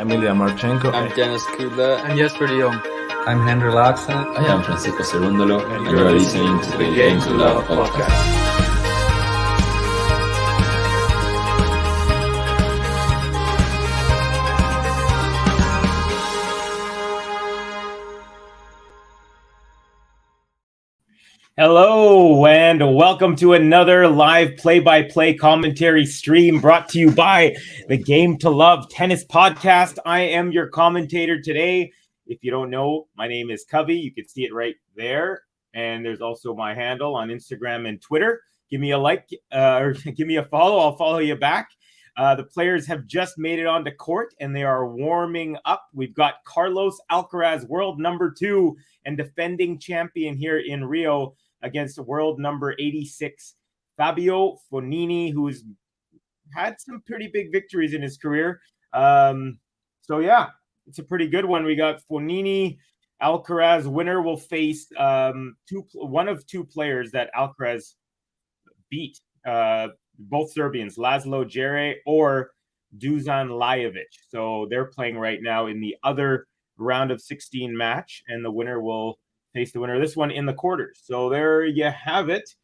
I'm Ilya Marchenko. I'm Dennis Kudla. I'm Jesper de Jong. I'm Henry Laakson. I am Francisco Cerundolo, and you are listening to the Game to Love podcast. Hello and welcome to another live play-by-play commentary stream brought to you by the Game to Love tennis podcast. I am your commentator today. If you don't know, my name is Covey. You can see it right there. And there's also my handle on Instagram and Twitter. Give me a like or give me a follow. I'll follow you back. The players have just made it onto court and they are warming up. We've got Carlos Alcaraz, world number 2 and defending champion here in Rio, against world number 86, Fabio Fognini, who's had some pretty big victories in his career. So yeah, it's a pretty good one. We got Fognini. Alcaraz winner will face one of two players that Alcaraz beat, both Serbians, Laszlo Djere or Dusan Lajovic. So they're playing right now in the other round of 16 match, and the winner will face the winner of this one in the quarters. So there you have it.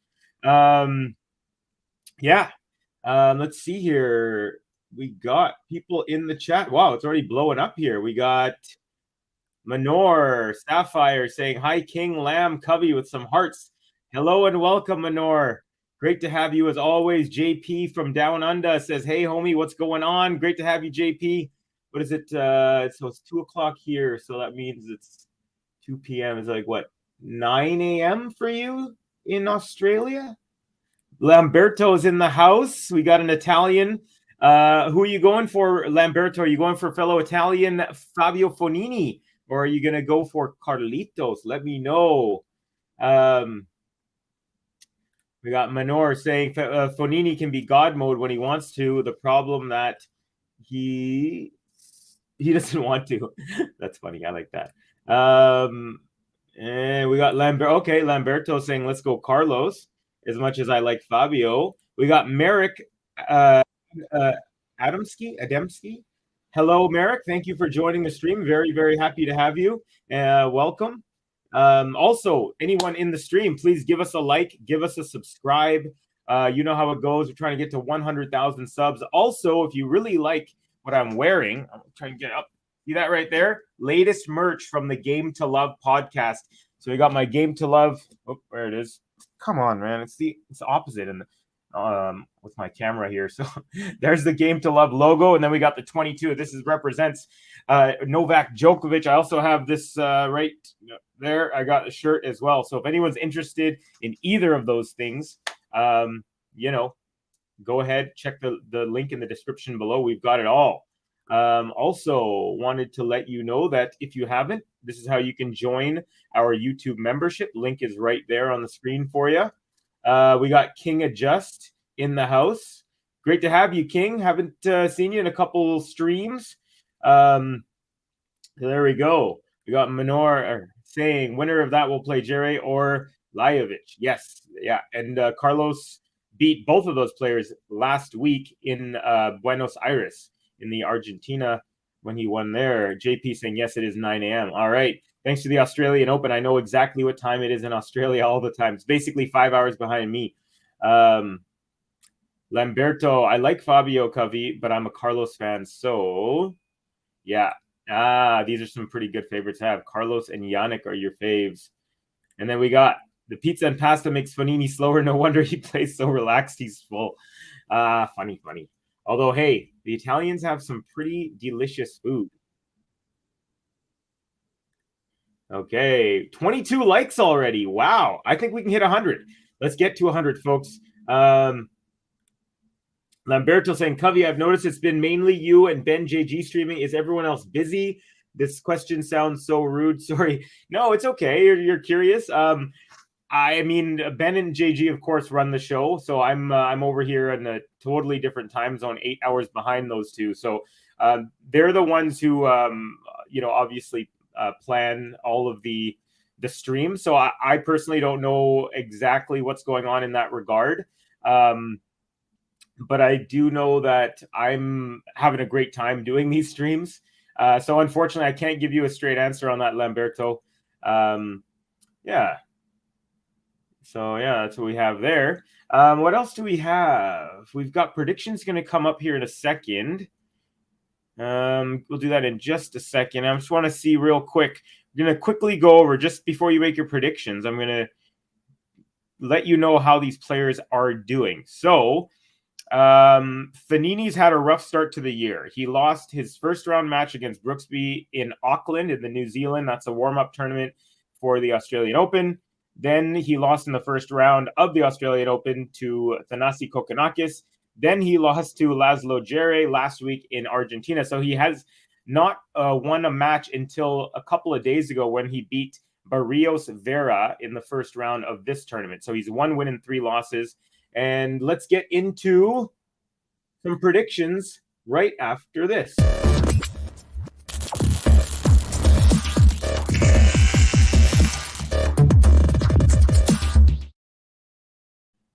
Let's see here. We got people in the chat. Wow, it's already blowing up here. We got Manor Sapphire saying, hi, King Lamb Covey with some hearts. Hello and welcome, Manor. Great to have you as always. JP from Down Under says, hey, homie, what's going on? Great to have you, JP. What is it? So it's 2 o'clock here. So that means it's 2 p.m. is like what, 9 a.m. for you in Australia? Lamberto is in the house. We got an Italian. Who are you going for, Lamberto? Are you going for fellow Italian Fabio Fognini, or are you going to go for Carlitos? Let me know. We got Manor saying Fognini can be God mode when he wants to. The problem that he doesn't want to. That's funny. I like that. And we got Lamberto saying, let's go Carlos, as much as I like Fabio. We got Merrick Adamski. Hello, Merrick. Thank you for joining the stream. Very, very happy to have you. Welcome. Also, anyone in the stream, please give us a like, give us a subscribe. You know how it goes. We're trying to get to 100,000 subs. Also, if you really like what I'm wearing, I'm trying to get up. See that right there? Latest merch from the Game to Love podcast. So we got my Game to Love. Oh, there it is. Come on, man. It's the opposite in with my camera here. So there's the Game to Love logo, and then we got the 22. This represents Novak Djokovic. I also have this right there. I got a shirt as well. So if anyone's interested in either of those things, go ahead, check the link in the description below. We've got it all. Also wanted to let you know that if you haven't, this is how you can join our YouTube membership. Link is right there on the screen for you. We got King Adjust in the house. Great to have you, King. Haven't seen you in a couple streams. There we go. We got Manor saying winner of that will play Djere or Lajovic. Yes. Yeah. And Carlos beat both of those players last week in Buenos Aires in the Argentina when he won there. JP saying, yes, it is 9 a.m. All right. Thanks to the Australian Open. I know exactly what time it is in Australia all the time. It's basically 5 hours behind me. Lamberto, I like Fabio Covey, but I'm a Carlos fan. So, yeah. These are some pretty good favorites to have. Carlos and Yannick are your faves. And then we got the pizza and pasta makes Fognini slower. No wonder he plays so relaxed. He's full. Funny. Although, hey, the Italians have some pretty delicious food. Okay, 22 likes already. Wow. I think we can hit 100. Let's get to 100, folks. Lamberto saying, Covey, I've noticed it's been mainly you and Ben JG streaming. Is everyone else busy? This question sounds so rude. Sorry. No, it's okay. You're curious. I mean, Ben and JG, of course, run the show. So I'm over here in a totally different time zone, 8 hours behind those two. So they're the ones who, obviously plan all of the streams. So I personally don't know exactly what's going on in that regard. But I do know that I'm having a great time doing these streams. So unfortunately, I can't give you a straight answer on that, Lamberto. Yeah. So yeah, that's what we have there. What else do we have? We've got predictions going to come up here in a second. We'll do that in just a second. I just want to see real quick. I'm going to quickly go over, just before you make your predictions, I'm going to let you know how these players are doing. So Fognini's had a rough start to the year. He lost his first round match against Brooksby in Auckland in the New Zealand. That's a warm-up tournament for the Australian Open. Then he lost in the first round of the Australian Open to Thanasi Kokkinakis. Then he lost to Laszlo Djere last week in Argentina. So he has not won a match until a couple of days ago when he beat Barrios Vera in the first round of this tournament. So he's 1 win and 3 losses. And let's get into some predictions right after this.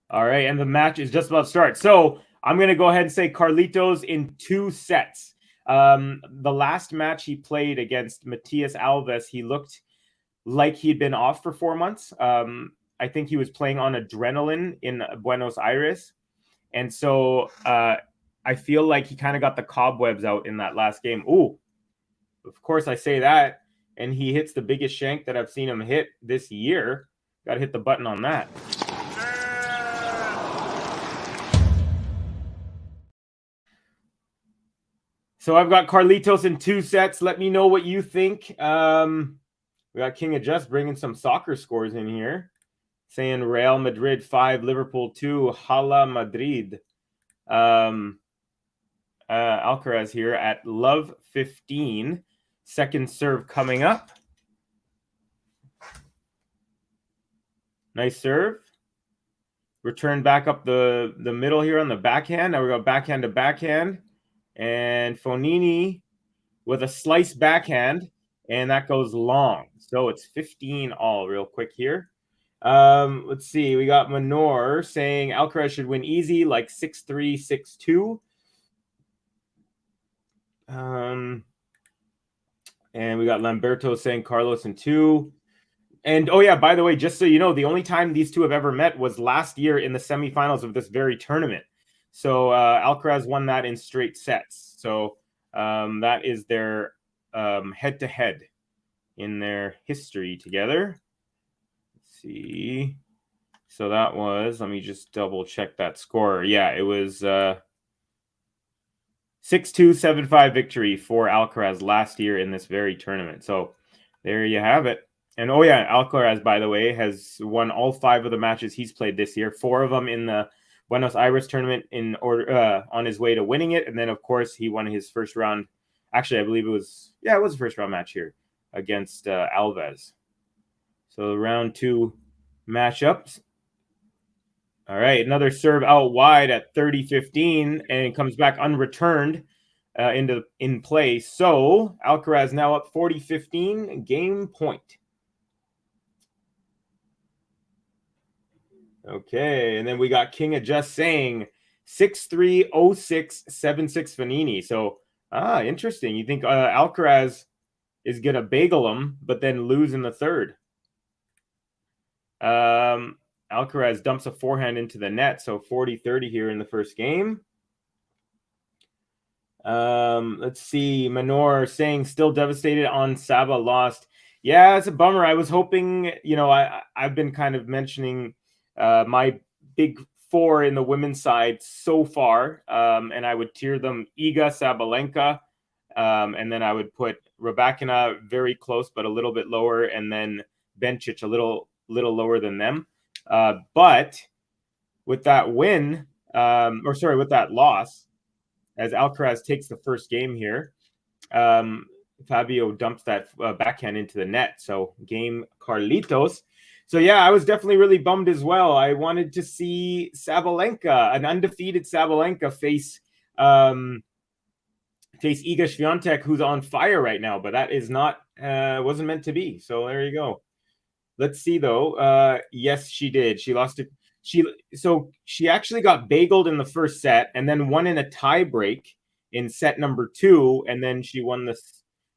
All right, and the match is just about to start. So I'm going to go ahead and say Carlitos in 2 sets. The last match he played against Matias Alves, he looked like he'd been off for 4 months. I think he was playing on adrenaline in Buenos Aires. And so I feel like he kind of got the cobwebs out in that last game. Ooh, of course I say that. And he hits the biggest shank that I've seen him hit this year. Got to hit the button on that. So I've got Carlitos in 2 sets. Let me know what you think. We got King of Just bringing some soccer scores in here. Saying Real Madrid 5, Liverpool 2, Hala Madrid. Alcaraz here at love 15. Second serve coming up. Nice serve. Return back up the middle here on the backhand. Now we got backhand to backhand. And Fognini with a slice backhand. And that goes long. So it's 15 all real quick here. Let's see. We got Manor saying Alcaraz should win easy, like 6-3, 6-2. And we got Lamberto saying Carlos in 2. And oh yeah, by the way, just so you know, the only time these two have ever met was last year in the semifinals of this very tournament. So Alcaraz won that in straight sets. So that is their head-to-head in their history together. Let's see. So that was, let me just double check that score. Yeah, it was 6-2, 7-5 victory for Alcaraz last year in this very tournament. So there you have it. And oh yeah, Alcaraz, by the way, has won all 5 of the matches he's played this year. 4 of them in the Buenos Aires tournament in order on his way to winning it. And then of course he won his first round. Actually, I believe it was a first round match here against Alves. So round 2 matchups. All right, another serve out wide at 30-15, and it comes back unreturned in play. So Alcaraz now up 40-15, game point. Okay, and then we got King of Just saying 6-3, 0-6, 7-6 Fognini. So interesting. You think Alcaraz is gonna bagel him, but then lose in the third. Alcaraz dumps a forehand into the net, so 40-30 here in the first game. Let's see. Manor saying still devastated on Saba lost. Yeah, it's a bummer. I was hoping, I've been kind of mentioning my big 4 in the women's side so far, and I would tier them Iga, Sabalenka, and then I would put Rybakina very close but a little bit lower, and then Bencic a little lower than them. But with that win, with that loss, as Alcaraz takes the first game here, Fabio dumps that backhand into the net. So game Carlitos. So yeah, I was definitely really bummed as well. I wanted to see Sabalenka, an undefeated Sabalenka, face Iga Swiatek, who's on fire right now. But that is not wasn't meant to be. So there you go. Let's see though. Yes, she did. She lost it. She actually got bageled in the first set and then won in a tiebreak in set number 2, and then she won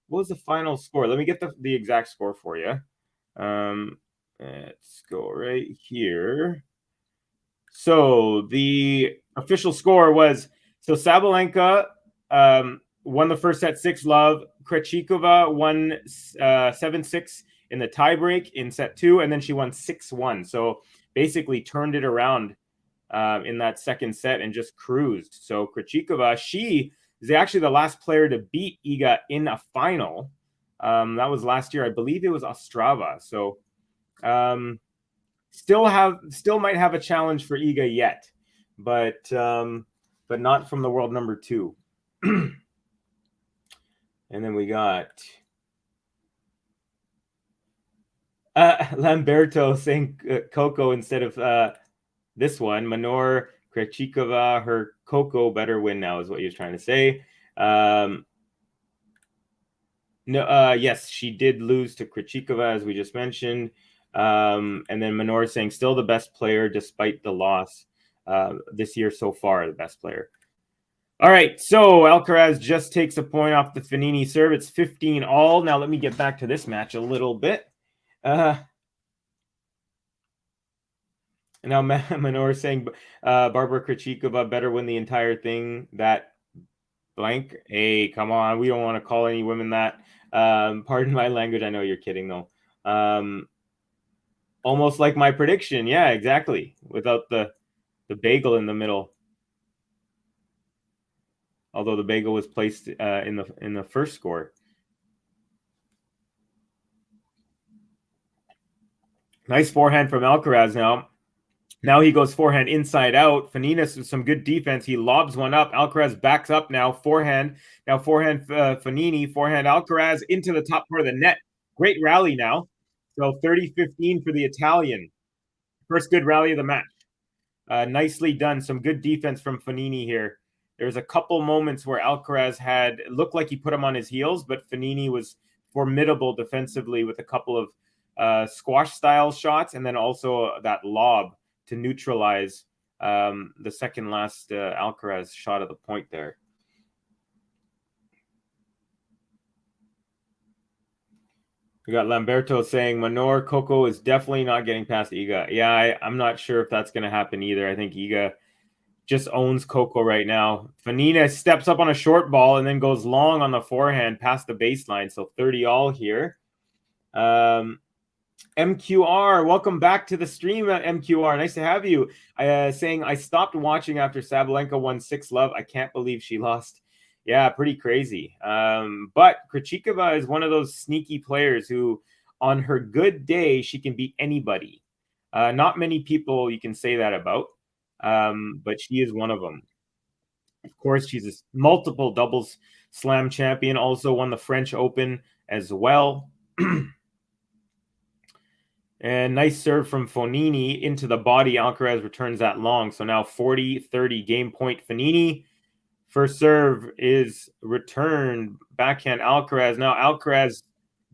what was the final score? Let me get the exact score for you. Let's go right here. So the official score was, so Sabalenka won the first set 6-love. Krejcikova won 7-6 in the tiebreak in set 2, and then she won 6-1. So basically turned it around in that second set and just cruised. So Krejcikova, she is actually the last player to beat Iga in a final. That was last year. I believe it was Ostrava. So still might have a challenge for Iga yet, but not from the world number 2. And then we got Lamberto saying Coco instead of this one. Manor Krejcikova, her Coco better win now is what he was trying to say. Yes, she did lose to Krejcikova, as we just mentioned. And then Manor saying still the best player despite the loss this year so far, the best player. All right, so Alcaraz just takes a point off the Fognini serve. It's 15-all. Now let me get back to this match a little bit. Now Manor saying Barbara Krejcikova better win the entire thing. That blank. Hey, come on. We don't want to call any women that. Pardon my language. I know you're kidding, though. Almost like my prediction. Yeah, exactly. Without the bagel in the middle. Although the bagel was placed in the first score. Nice forehand from Alcaraz now. Now he goes forehand inside out. Fognini with some good defense. He lobs one up. Alcaraz backs up now. Forehand. Now forehand Fognini. Forehand Alcaraz into the top part of the net. Great rally now. So 30-15 for the Italian. First good rally of the match. Nicely done. Some good defense from Fognini here. There's a couple moments where Alcaraz looked like he put him on his heels, but Fognini was formidable defensively with a couple of squash-style shots and then also that lob to neutralize the second last Alcaraz shot at the point there. We got Lamberto saying Manor Coco is definitely not getting past Iga. Yeah, I'm not sure if that's going to happen either. I think Iga just owns Coco right now. Fognini steps up on a short ball and then goes long on the forehand past the baseline. So 30-all here. MQR, welcome back to the stream, MQR. Nice to have you. Saying, I stopped watching after Sabalenka won 6-love. I can't believe she lost. Yeah, pretty crazy. But Krejcikova is one of those sneaky players who, on her good day, she can beat anybody. Not many people you can say that about, but she is one of them. Of course, she's a multiple doubles slam champion, also won the French Open as well. And nice serve from Fognini into the body. Alcaraz returns that long. So now 40-30 game point Fognini. First serve is returned. Backhand Alcaraz. Now Alcaraz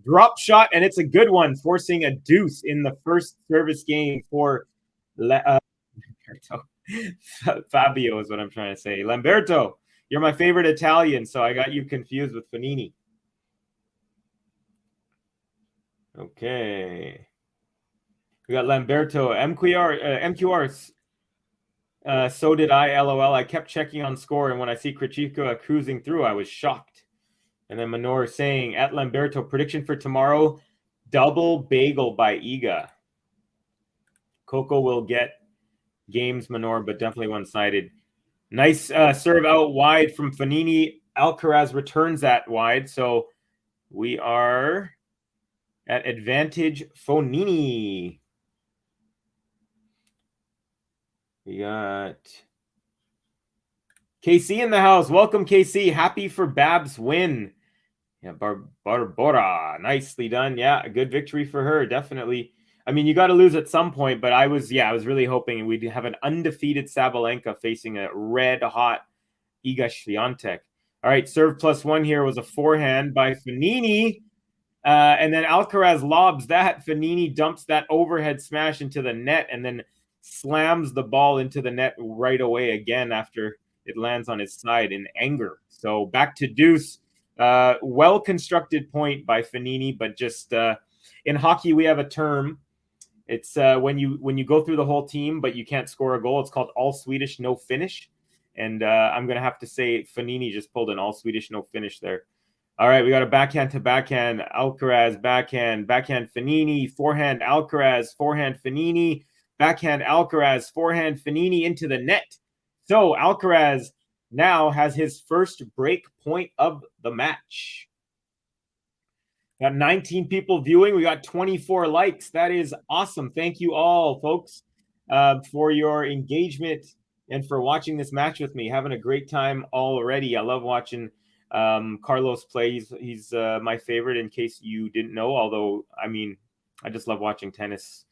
drop shot, and it's a good one, forcing a deuce in the first service game for Fabio is what I'm trying to say. Lamberto, you're my favorite Italian, so I got you confused with Fognini. Okay. We got Lamberto. MQR. So did I, LOL. I kept checking on score, and when I see Krejcikova cruising through, I was shocked. And then Manor saying, at Lamberto, prediction for tomorrow, double bagel by Iga. Coco will get games, Manor, but definitely one-sided. Nice serve out wide from Fognini. Alcaraz returns that wide, so we are at advantage Fognini. We got KC in the house. Welcome, KC. Happy for Bab's win. Yeah, Barbora. Nicely done. Yeah, a good victory for her. Definitely. I mean, you got to lose at some point, but I was really hoping we'd have an undefeated Sabalenka facing a red-hot Iga Swiatek. All right, serve +1 here was a forehand by Fognini. And then Alcaraz lobs that. Fognini dumps that overhead smash into the net and then slams the ball into the net right away again after it lands on his side in anger. So back to deuce. Well-constructed point by Fognini, but just in hockey, we have a term. It's when you go through the whole team, but you can't score a goal. It's called all Swedish, no finish. And I'm going to have to say Fognini just pulled an all Swedish, no finish there. All right, we got a backhand to backhand. Alcaraz, backhand Fognini, forehand Alcaraz, forehand Fognini, backhand Alcaraz, forehand Fognini into the net. So Alcaraz now has his first break point of the match. Got 19 people viewing. We got 24 likes. That is awesome. Thank you all, folks, for your engagement and for watching this match with me. Having a great time already. I love watching Carlos play. He's my favorite, in case you didn't know. Although, I mean, I just love watching tennis.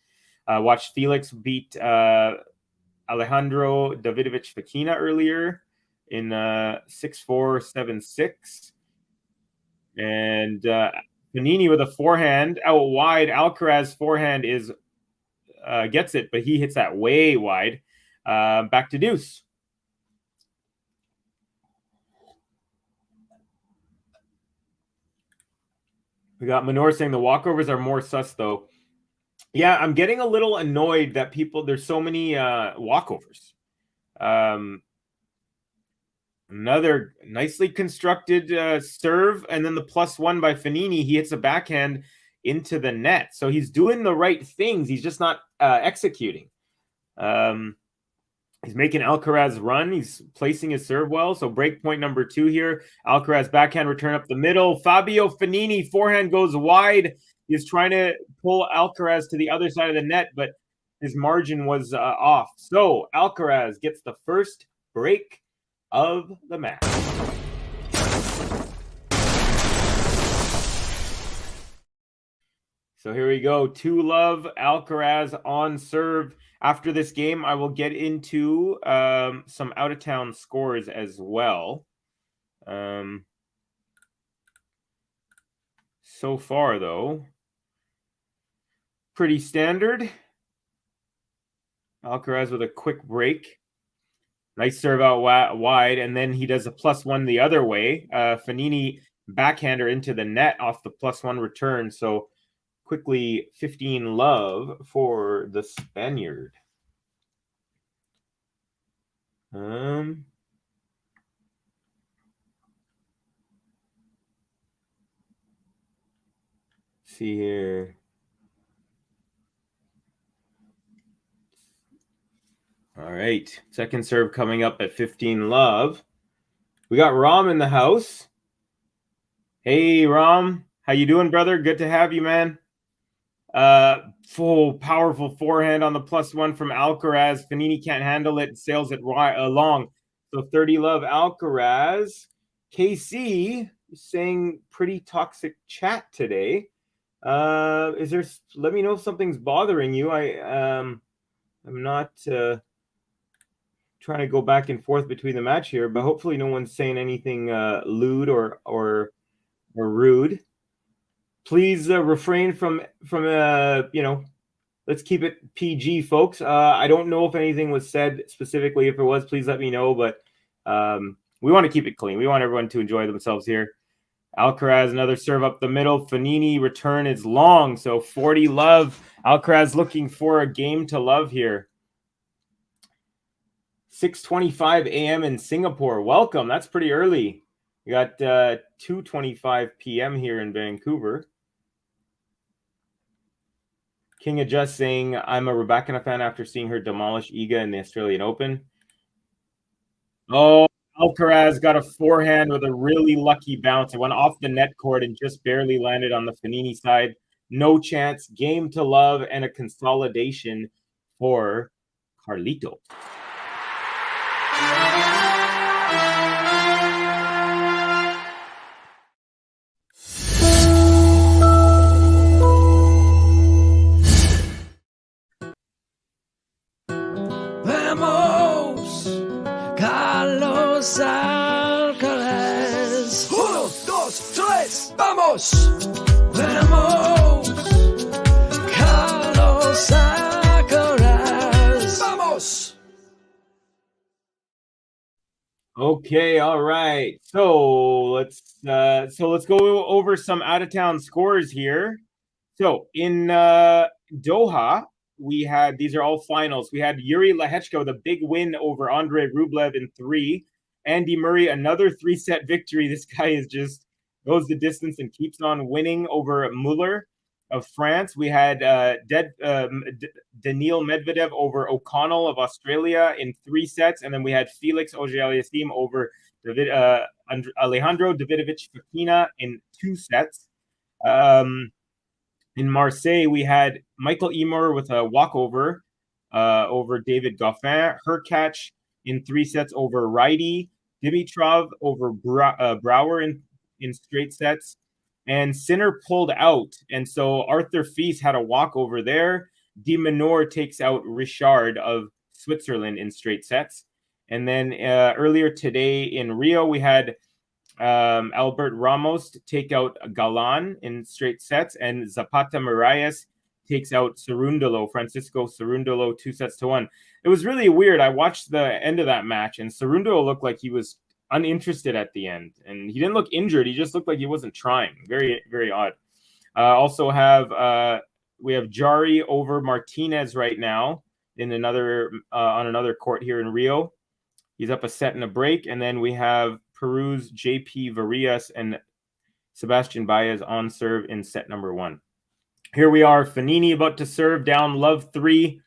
Watched Felix beat Alejandro Davidovich Fekina earlier in 6-4, 7-6. And Fognini with a forehand out wide. Alcaraz forehand is gets it, but he hits that way wide. Back to deuce. We got Manor saying the walkovers are more sus, though. Yeah, I'm getting a little annoyed that there's so many walkovers. Another nicely constructed serve, and then the +1 by Fognini. He hits a backhand into the net. So he's doing the right things. He's just not executing. He's making Alcaraz run. He's placing his serve well. So break point number 2 here. Alcaraz backhand return up the middle. Fabio Fognini forehand goes wide. He's trying to pull Alcaraz to the other side of the net, but his margin was off. So Alcaraz gets the first break of the match. So here we go. 2-love Alcaraz on serve. After this game, I will get into some out-of-town scores as well. So far, though, pretty standard. Alcaraz with a quick break. Nice serve out wide, and then he does a +1 the other way. Fognini backhander into the net off the +1 return. So quickly 15-love for the Spaniard. See here. All right. Second serve coming up at 15-love. We got Rom in the house. Hey, Rom. How you doing, brother? Good to have you, man. Full powerful forehand on the +1 from Alcaraz. Fognini can't handle it. Sails it long. So 30-love Alcaraz. KC is saying pretty toxic chat today. Let me know if something's bothering you. I'm not trying to go back and forth between the match here, but hopefully no one's saying anything lewd or rude. Please refrain from let's keep it PG, folks. I don't know if anything was said specifically. If it was, please let me know. But we want to keep it clean. We want everyone to enjoy themselves here. Alcaraz, another serve up the middle. Fognini return is long. So 40-love. Alcaraz looking for a game to love here. 6:25 a.m. in Singapore. Welcome. That's pretty early. We got 2:25 p.m. here in Vancouver. King of Just saying, I'm a Rebecca fan after seeing her demolish Iga in the Australian Open. Oh, Alcaraz got a forehand with a really lucky bounce. It went off the net cord and just barely landed on the Fognini side. No chance. Game to love and a consolidation for Carlito. Vamos, Carlos Alcaraz. 1, 2, 3, vamos. Vamos, Carlos Alcaraz. Vamos. Okay, all right. So let's go over some out of town scores here. So in Doha, we had these are all finals. We had Yuri Lehechka with a big win over Andrei Rublev in 3. Andy Murray, another 3-set victory. This guy is just goes the distance and keeps on winning over Muller of France. We had Daniil Medvedev over O'Connell of Australia in 3 sets, and then we had Felix Auger-Aliassime over Alejandro Davidovich Fokina in 2 sets. In Marseille, we had Michael Emer with a walkover over David Goffin. Hurkacz in 3 sets over Righty. Dimitrov over Brouwer in straight sets. And Sinner pulled out. And so Arthur Fils had a walkover there. De Minaur takes out Richard of Switzerland in straight sets. And then earlier today in Rio, we had Albert Ramos to take out Galan in straight sets, and Zapata Miralles takes out Francisco Cerundolo 2-1. It was really weird. I watched the end of that match, and Cerundolo looked like he was uninterested at the end, and he didn't look injured. He just looked like he wasn't trying. Very, very odd. Also we have Jari over Martinez right now in on another court here in Rio. He's up a set and a break, and then we have Peru's JP Varillas and Sebastian Baez on serve in set number 1. Here we are, Fognini about to serve down love 3.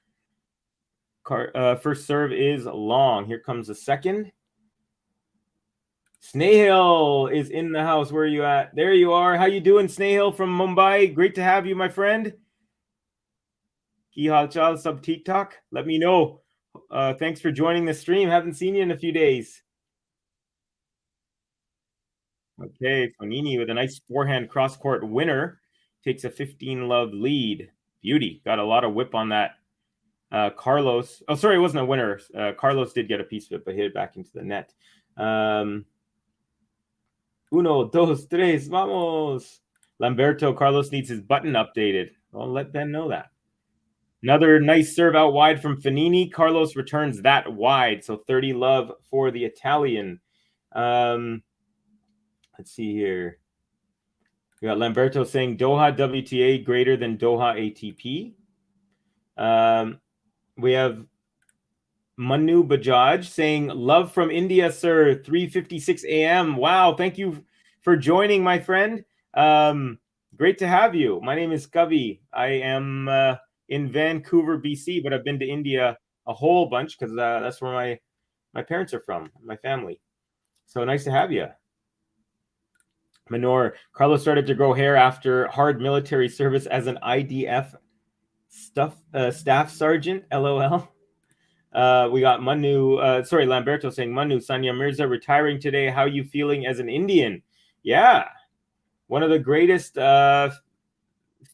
First serve is long. Here comes the second. Snehal is in the house. Where are you at? There you are. How you doing, Snehal from Mumbai? Great to have you, my friend. Ki hal chal sab theek thak? Let me know. Thanks for joining the stream. Haven't seen you in a few days. Okay, Fognini with a nice forehand cross-court winner takes a 15-love lead. Beauty. Got a lot of whip on that. Carlos. Oh, sorry, it wasn't a winner. Carlos did get a piece of it, but hit it back into the net. Uno, dos, tres, vamos. Lamberto, Carlos needs his button updated. I'll let Ben know that. Another nice serve out wide from Fognini. Carlos returns that wide, so 30 love for the Italian. Let's see here. We got Lamberto saying Doha WTA greater than Doha ATP. We have Manu Bajaj saying love from India, sir. 3:56 a.m. Wow, thank you for joining, my friend. Great to have you. My name is Kavi. I am in Vancouver, BC, but I've been to India a whole bunch because that's where my parents are from, my family. So nice to have you. Manor, Carlos started to grow hair after hard military service as an IDF staff sergeant. LOL. We got Lamberto saying, Manu, Sania Mirza retiring today. How you feeling as an Indian? Yeah. One of the greatest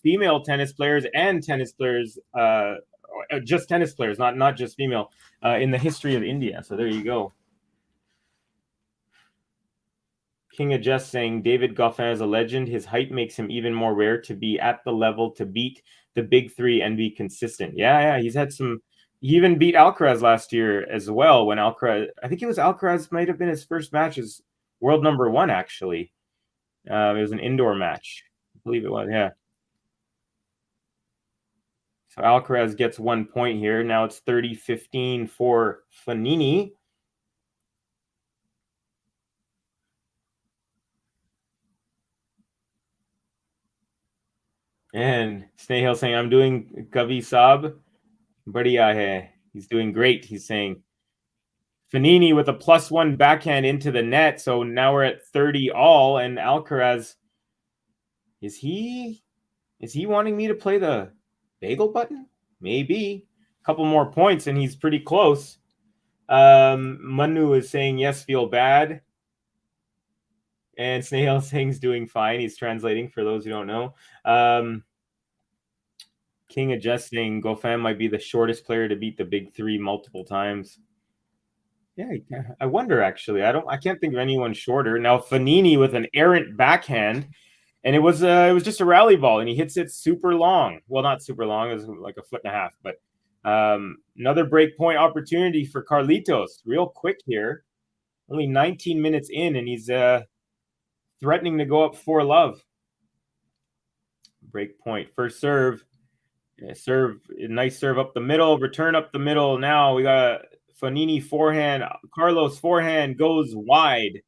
female tennis players and tennis players, just tennis players, not just female, in the history of India. So there you go. King of Just saying David Goffin is a legend. His height makes him even more rare to be at the level to beat the big 3 and be consistent. Yeah. He's had some. He even beat Alcaraz last year as well. When Alcaraz might have been his first match as world number 1. Actually, it was an indoor match. I believe it was. Yeah. So Alcaraz gets 1 point here. Now it's 30-15 for Fognini. And Snehal saying, I'm doing Kavi Saab. Badhiya hai. He's doing great. He's saying Fognini with a +1 backhand into the net. So now we're at 30 all. And Alcaraz, is he wanting me to play the bagel button? Maybe. A couple more points and he's pretty close. Manu is saying, yes, feel bad. And Snehal saying he's doing fine. He's translating for those who don't know. King of Just saying Goffin might be the shortest player to beat the big 3 multiple times. Yeah, I wonder actually. I can't think of anyone shorter. Now Fognini with an errant backhand, and it was just a rally ball, and he hits it super long. Well, not super long. It was like a 1.5 foot. But another break point opportunity for Carlitos. Real quick here. Only 19 minutes in, and he's threatening to go up 4-love. Break point. First serve. Nice serve up the middle. Return up the middle. Now we got Fognini forehand. Carlos forehand goes wide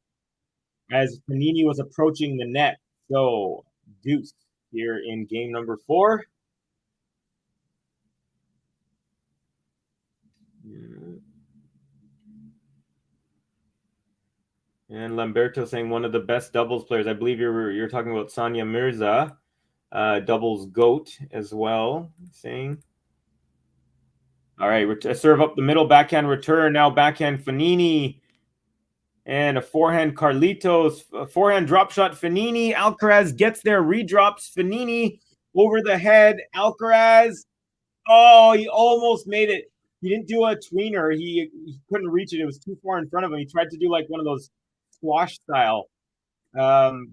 as Fognini was approaching the net. So deuce here in game number 4. And Lamberto saying one of the best doubles players. I believe you're talking about Sania Mirza, doubles GOAT as well. Saying, all right, serve up the middle, backhand return. Now backhand Fognini, and a forehand Carlitos, a forehand drop shot Fognini. Alcaraz gets there, redrops Fognini over the head. Alcaraz, oh, he almost made it. He didn't do a tweener. He couldn't reach it. It was too far in front of him. He tried to do like one of those squash style.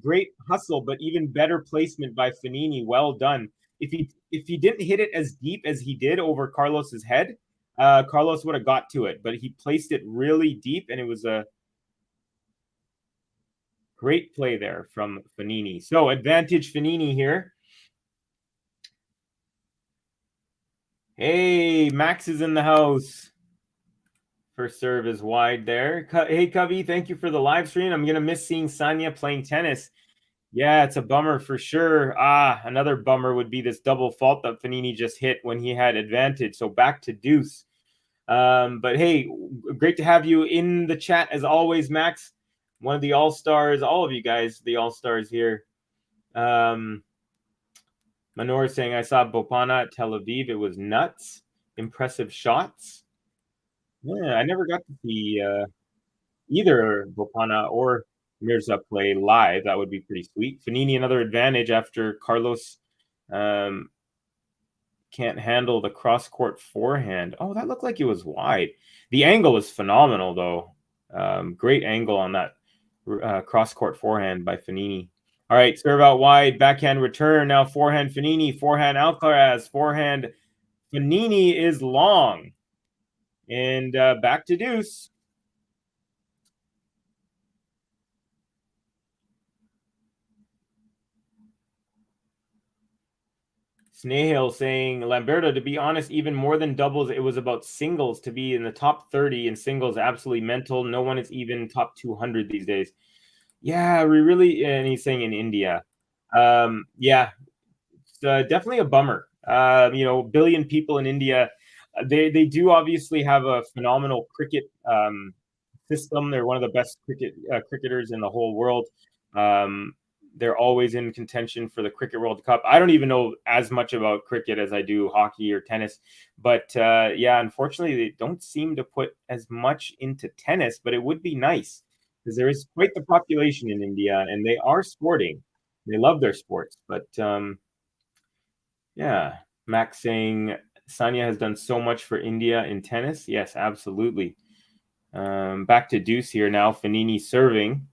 Great hustle, but even better placement by Fognini. Well done. If he didn't hit it as deep as he did over Carlos's head, Carlos would have got to it. But he placed it really deep, and it was a great play there from Fognini. So advantage Fognini here. Hey, Max is in the house. First serve is wide there. Hey, Covey, thank you for the live stream. I'm going to miss seeing Sania playing tennis. Yeah, it's a bummer for sure. Another bummer would be this double fault that Fognini just hit when he had advantage. So back to deuce. But hey, great to have you in the chat as always, Max. One of the all-stars, all of you guys, the all-stars here. Manor saying, I saw Bopana at Tel Aviv. It was nuts. Impressive shots. Yeah, I never got to see either Bopana or Mirza play live. That would be pretty sweet. Fognini, another advantage after Carlos can't handle the cross-court forehand. Oh, that looked like it was wide. The angle is phenomenal, though. Great angle on that cross-court forehand by Fognini. All right, serve out wide, backhand return. Now forehand Fognini, forehand Alcaraz, forehand Fognini is long. And back to deuce. Snehale saying, Lamberto, to be honest, even more than doubles, it was about singles. To be in the top 30 in singles, absolutely mental. No one is even top 200 these days. Yeah, we really, and he's saying in India. Yeah, it's definitely a bummer. Billion people in India. They do obviously have a phenomenal cricket system. They're one of the best cricketers in the whole world. They're always in contention for the Cricket World Cup. I don't even know as much about cricket as I do hockey or tennis. But yeah, unfortunately, they don't seem to put as much into tennis, but it would be nice because there is quite the population in India and they are sporting. They love their sports. But yeah, Max saying Sania has done so much for India in tennis. Yes, absolutely. Back to deuce here now. Fognini serving.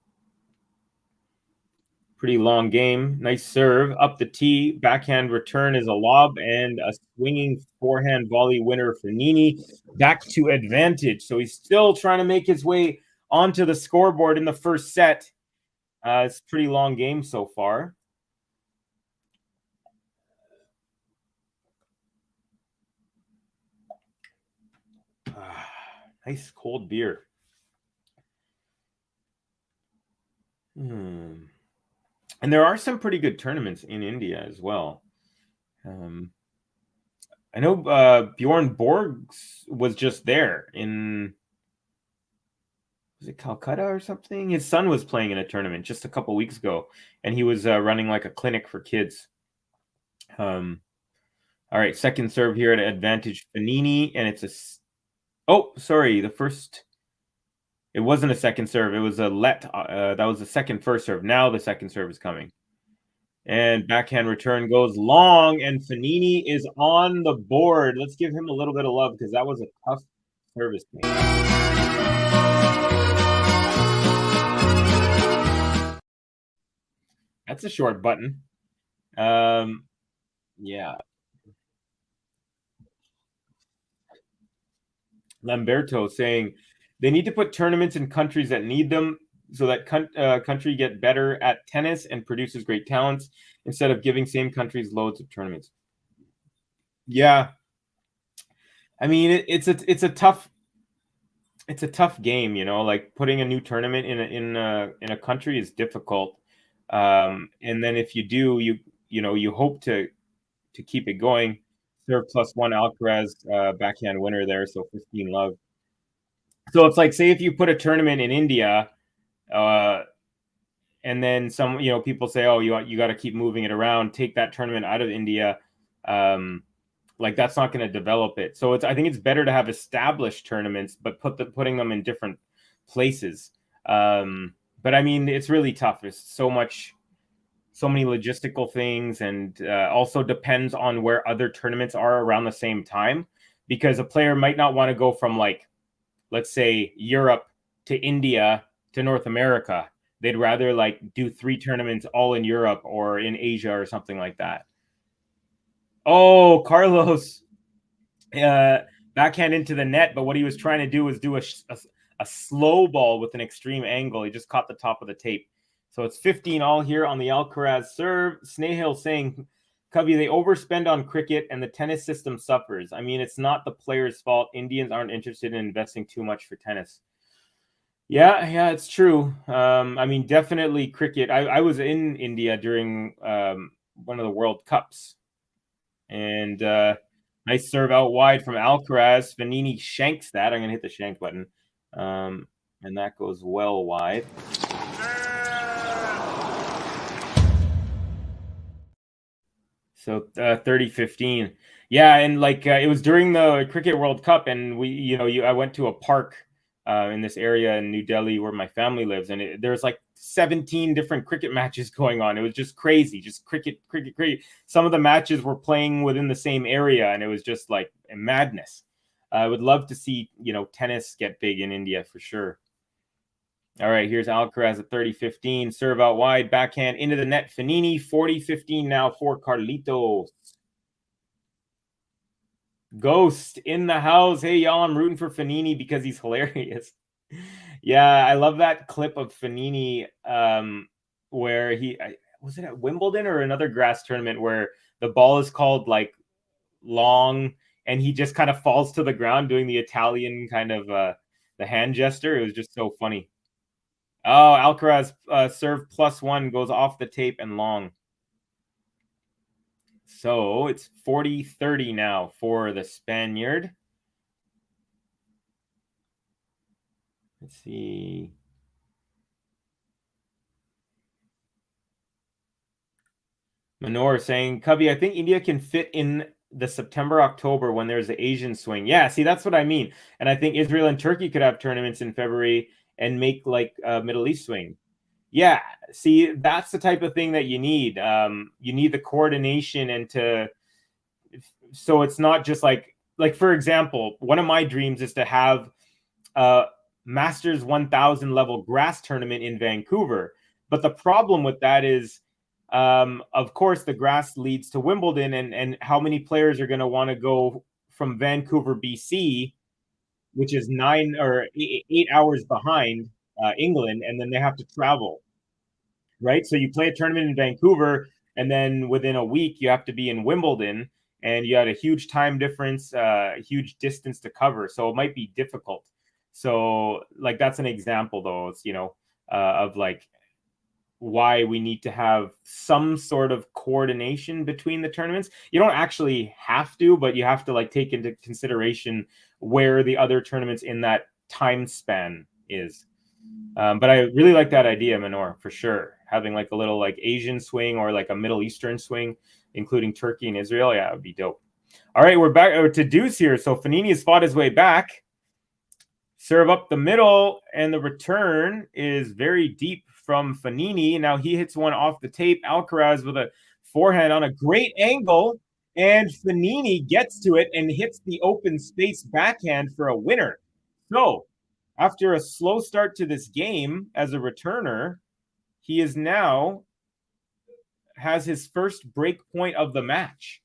Pretty long game. Nice serve up the tee. Backhand return is a lob and a swinging forehand volley winner for Fognini. Back to advantage. So he's still trying to make his way onto the scoreboard in the first set. It's a pretty long game so far. Nice cold beer. And there are some pretty good tournaments in India as well. I know Bjorn Borgs was just there in, was it Calcutta or something? His son was playing in a tournament just a couple weeks ago, and he was running like a clinic for kids. All right, second serve here at advantage Fognini, and it's a... Oh, sorry, the first... It wasn't a second serve. It was a let. That was the second first serve. Now the second serve is coming. And backhand return goes long, and Fognini is on the board. Let's give him a little bit of love because that was a tough service game. That's a short button. Yeah. Lamberto saying, They need to put tournaments in countries that need them, so that country get better at tennis and produces great talents instead of giving same countries loads of tournaments. Yeah, I mean it's a tough game, like putting a new tournament in a country is difficult. And then if you do, you hope to keep it going. Serve +1 Alcaraz backhand winner there, so 15 love. So it's like, say if you put a tournament in India, and then some, people say, oh, you got to keep moving it around, take that tournament out of India. Like that's not going to develop it. So I think it's better to have established tournaments, but putting them in different places. But I mean, it's really tough. There's so many logistical things, and also depends on where other tournaments are around the same time, because a player might not want to go from, like, let's say Europe to India to North America. They'd rather like do 3 tournaments all in Europe or in Asia or something like that. Oh, Carlos, backhand into the net, but what he was trying to do was do a slow ball with an extreme angle. He just caught the top of the tape. So it's 15 all here on the Alcaraz serve. Snehal saying, Covey, they overspend on cricket and the tennis system suffers. I mean, it's not the players' fault. Indians aren't interested in investing too much for tennis. Yeah, it's true. I mean, definitely cricket. I was in India during one of the World Cups. And nice serve out wide from Alcaraz. Fognini shanks that. I'm going to hit the shank button. And that goes well wide. So 30-15. Yeah, and like it was during the Cricket World Cup, and I went to a park in this area in New Delhi where my family lives, and there's like 17 different cricket matches going on. It was just crazy, just cricket. Some of the matches were playing within the same area, and it was just like madness. I would love to see tennis get big in India for sure. All right, here's Alcaraz at 30-15. Serve out wide, backhand into the net. Fognini, 40-15 now for Carlitos. Ghost in the house. Hey, y'all, I'm rooting for Fognini because he's hilarious. Yeah, I love that clip of Fognini where was it at Wimbledon or another grass tournament where the ball is called like long and he just kind of falls to the ground doing the Italian kind of the hand gesture. It was just so funny. Oh, Alcaraz serve +1 goes off the tape and long. So it's 40-30 now for the Spaniard. Let's see. Manor saying, Cubby, I think India can fit in the September-October when there's the Asian swing. Yeah, see, that's what I mean. And I think Israel and Turkey could have tournaments in February and make like a Middle East swing. Yeah, see, that's the type of thing that you need. You need the coordination so it's not just like for example, one of my dreams is to have a Masters 1000 level grass tournament in Vancouver. But the problem with that is, of course, the grass leads to Wimbledon, and how many players are going to want to go from Vancouver, BC, which is 9 or 8 hours behind England, and then they have to travel, right? So you play a tournament in Vancouver, and then within a week you have to be in Wimbledon, and you had a huge time difference, huge distance to cover. So it might be difficult. So like that's an example, though. It's of like why we need to have some sort of coordination between the tournaments. You don't actually have to, but you have to like take into consideration where the other tournaments in that time span is. But I really like that idea, Manor, for sure. Having like a little like Asian swing or like a Middle Eastern swing, including Turkey and Israel. Yeah, it would be dope. All right, we're back to Deuce here. So Fognini has fought his way back. Serve up the middle, and the return is very deep from Fognini. Now he hits one off the tape. Alcaraz with a forehand on a great angle, and Fognini gets to it and hits the open space backhand for a winner. So after a slow start to this game as a returner, he is now has his first break point of the match.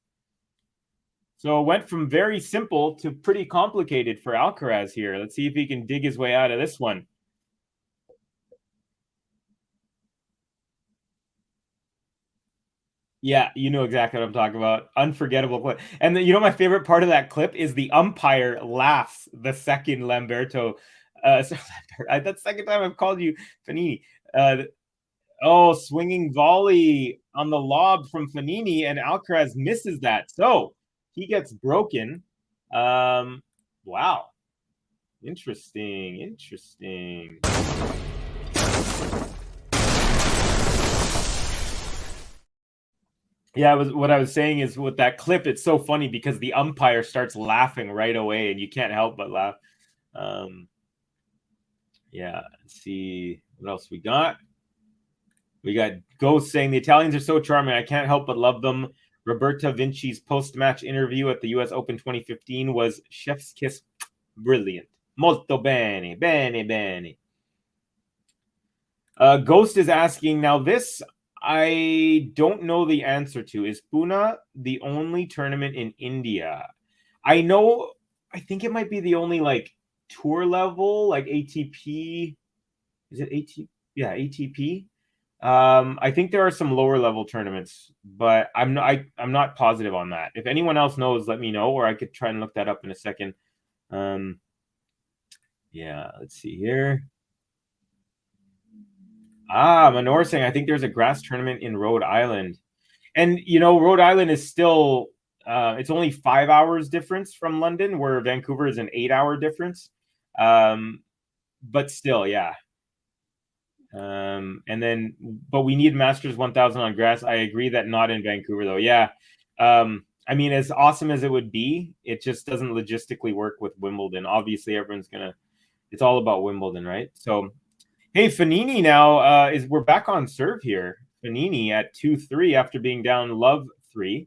So it went from very simple to pretty complicated for Alcaraz here. Let's see if he can dig his way out of this one. Yeah, you know exactly what I'm talking about. Unforgettable clip. And then, my favorite part of that clip is the umpire laughs the second Lamberto. Sorry, that's the second time I've called you Fognini. Swinging volley on the lob from Fognini, and Alcaraz misses that. So he gets broken. Wow. Interesting. Yeah, what I was saying is with that clip, it's so funny because the umpire starts laughing right away, and you can't help but laugh. Yeah, let's see what else we got. We got Ghost saying the Italians are so charming. I can't help but love them. Roberta Vinci's post-match interview at the U.S. Open 2015 was chef's kiss. Brilliant. Molto bene. Bene. Ghost is asking, now this I don't know the answer to. Is Pune the only tournament in India? I think it might be the only tour level, like ATP. Is it ATP? Yeah, ATP. I think there are some lower level tournaments, but I'm not positive on that. If anyone else knows, let me know, or I could try and look that up in a second. Yeah, let's see here. Manor saying, I think there's a grass tournament in Rhode Island. And, Rhode Island is still, it's only 5 hours difference from London, where Vancouver is an 8-hour difference. But still, yeah. But we need Masters 1000 on grass. I agree that not in Vancouver, though. Yeah. I mean, as awesome as it would be, it just doesn't logistically work with Wimbledon. Obviously, it's all about Wimbledon, right? So, hey, Fognini now we're back on serve here. Fognini at 2-3 after being down love 3.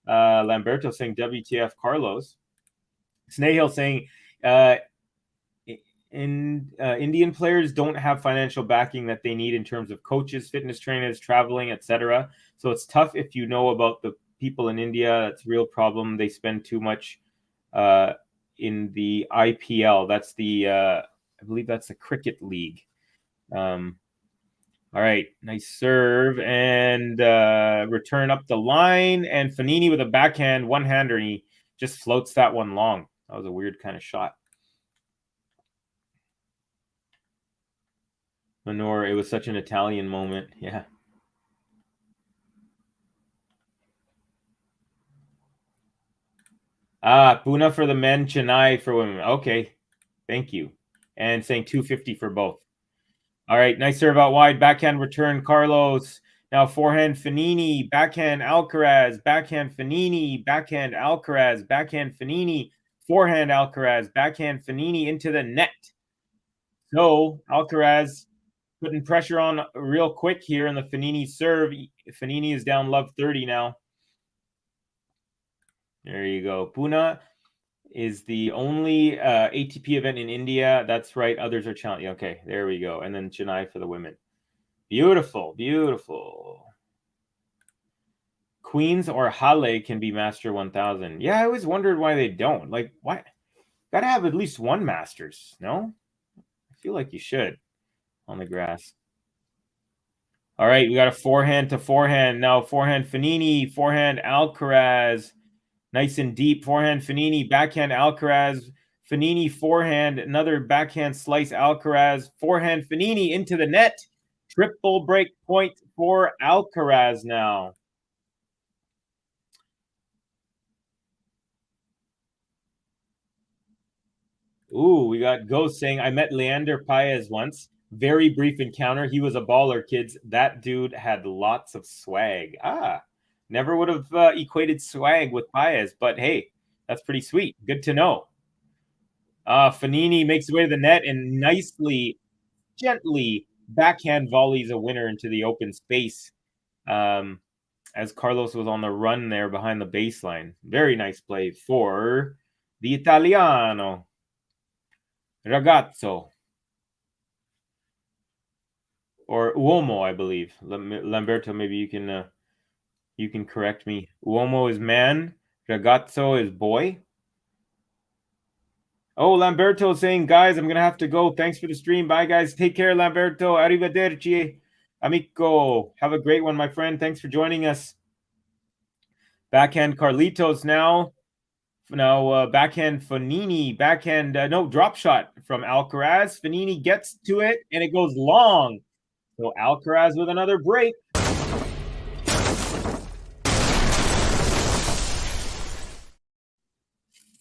Lamberto saying WTF Carlos. Snahill saying Indian players don't have financial backing that they need in terms of coaches, fitness trainers, traveling, etc. So it's tough if you know about the people in India. That's a real problem. They spend too much in the IPL. That's I believe that's the cricket league. All right, nice serve and return up the line, and Fognini with a backhand one-hander, and he just floats that one long. That was a weird kind of shot. Manor, it was such an Italian moment. Yeah. Pune for the men, Chennai for women. Okay, thank you. And saying 250 for both. All right, nice serve out wide. Backhand return, Carlos. Now forehand, Fognini. Backhand, Alcaraz. Backhand, Fognini. Backhand, Alcaraz. Backhand, Fognini. Forehand, Alcaraz. Backhand, Fognini into the net. So Alcaraz putting pressure on real quick here in the Fognini serve. Fognini is down love 30 now. There you go. Pune is the only ATP event in India. That's right. Others are challenging. Okay, there we go. And then Chennai for the women. Beautiful. Queens or Halle can be Master 1000. Yeah, I always wondered why they don't. Like, why? Gotta have at least one Masters, no? I feel like you should on the grass. All right, we got a forehand to forehand. Now forehand Fognini, forehand Alcaraz. Nice and deep. Forehand Fognini, backhand Alcaraz. Fognini forehand, another backhand slice Alcaraz. Forehand Fognini into the net. Triple break point for Alcaraz now. Ooh, we got Ghost saying, I met Leander Paez once. Very brief encounter. He was a baller, kids. That dude had lots of swag. Never would have equated swag with Paez, but hey, that's pretty sweet. Good to know. Fognini makes his way to the net and nicely, gently backhand volleys a winner into the open space. As Carlos was on the run there behind the baseline. Very nice play for the Italiano. Ragazzo. Or Uomo, I believe. Lamberto, maybe you can correct me. Uomo is man. Ragazzo is boy. Oh, Lamberto saying, guys, I'm going to have to go. Thanks for the stream. Bye, guys. Take care, Lamberto. Arrivederci. Amico. Have a great one, my friend. Thanks for joining us. Backhand Carlitos now. Now backhand Fognini. Backhand, no, drop shot from Alcaraz. Fognini gets to it, and it goes long. So Alcaraz with another break.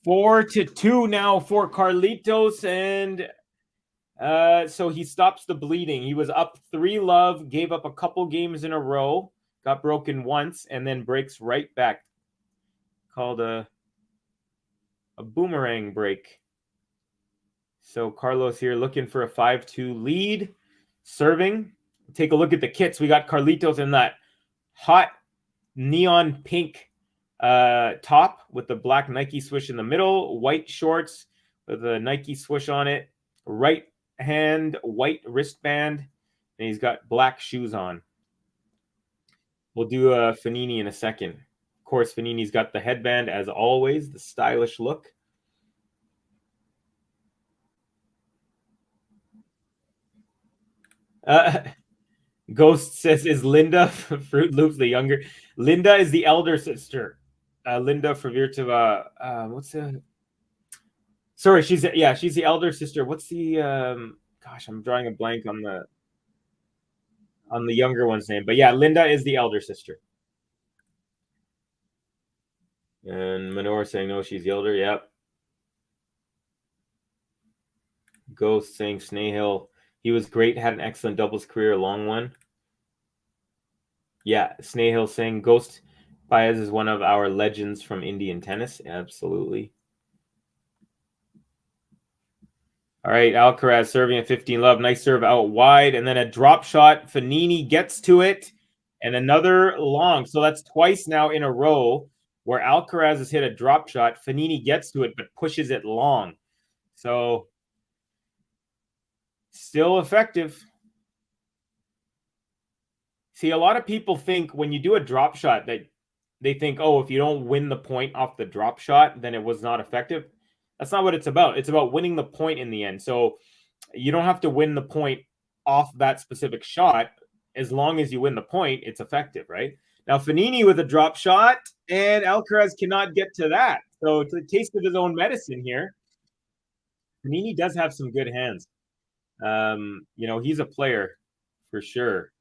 4-2 now for Carlitos, and so he stops the bleeding. He was up 3-love, gave up a couple games in a row, got broken once, and then breaks right back. Called a boomerang break. So Carlos here looking for a 5-2 lead. Serving. Take a look at the kits. We got Carlitos in that hot neon pink top with the black Nike swoosh in the middle, white shorts with a Nike swoosh on it, right hand white wristband, and he's got black shoes on. We'll do Fognini in a second. Of course, Fognini's got the headband as always, the stylish look. Ghost says, is Linda Fruit Loops the younger? Linda is the elder sister. Linda Fravirtova. What's the? Sorry, she's the elder sister. What's the? Gosh, I'm drawing a blank on the younger one's name. But yeah, Linda is the elder sister. And Manor saying no, she's the elder. Yep. Ghost saying Snaehill. He was great, had an excellent doubles career, long one. Yeah, Snaehill saying Ghost Baez is one of our legends from Indian tennis. Absolutely. All right, Alcaraz serving at 15-love. Nice serve out wide, and then a drop shot. Fognini gets to it, and another long. So that's twice now in a row where Alcaraz has hit a drop shot. Fognini gets to it, but pushes it long. So still effective. See, a lot of people think when you do a drop shot that they think, oh, if you don't win the point off the drop shot, then it was not effective. That's not what it's about. It's about winning the point in the end. So you don't have to win the point off that specific shot. As long as you win the point, it's effective, right? Now, Fognini with a drop shot, and Alcaraz cannot get to that. So it's a taste of his own medicine here. Fognini does have some good hands. He's a player for sure.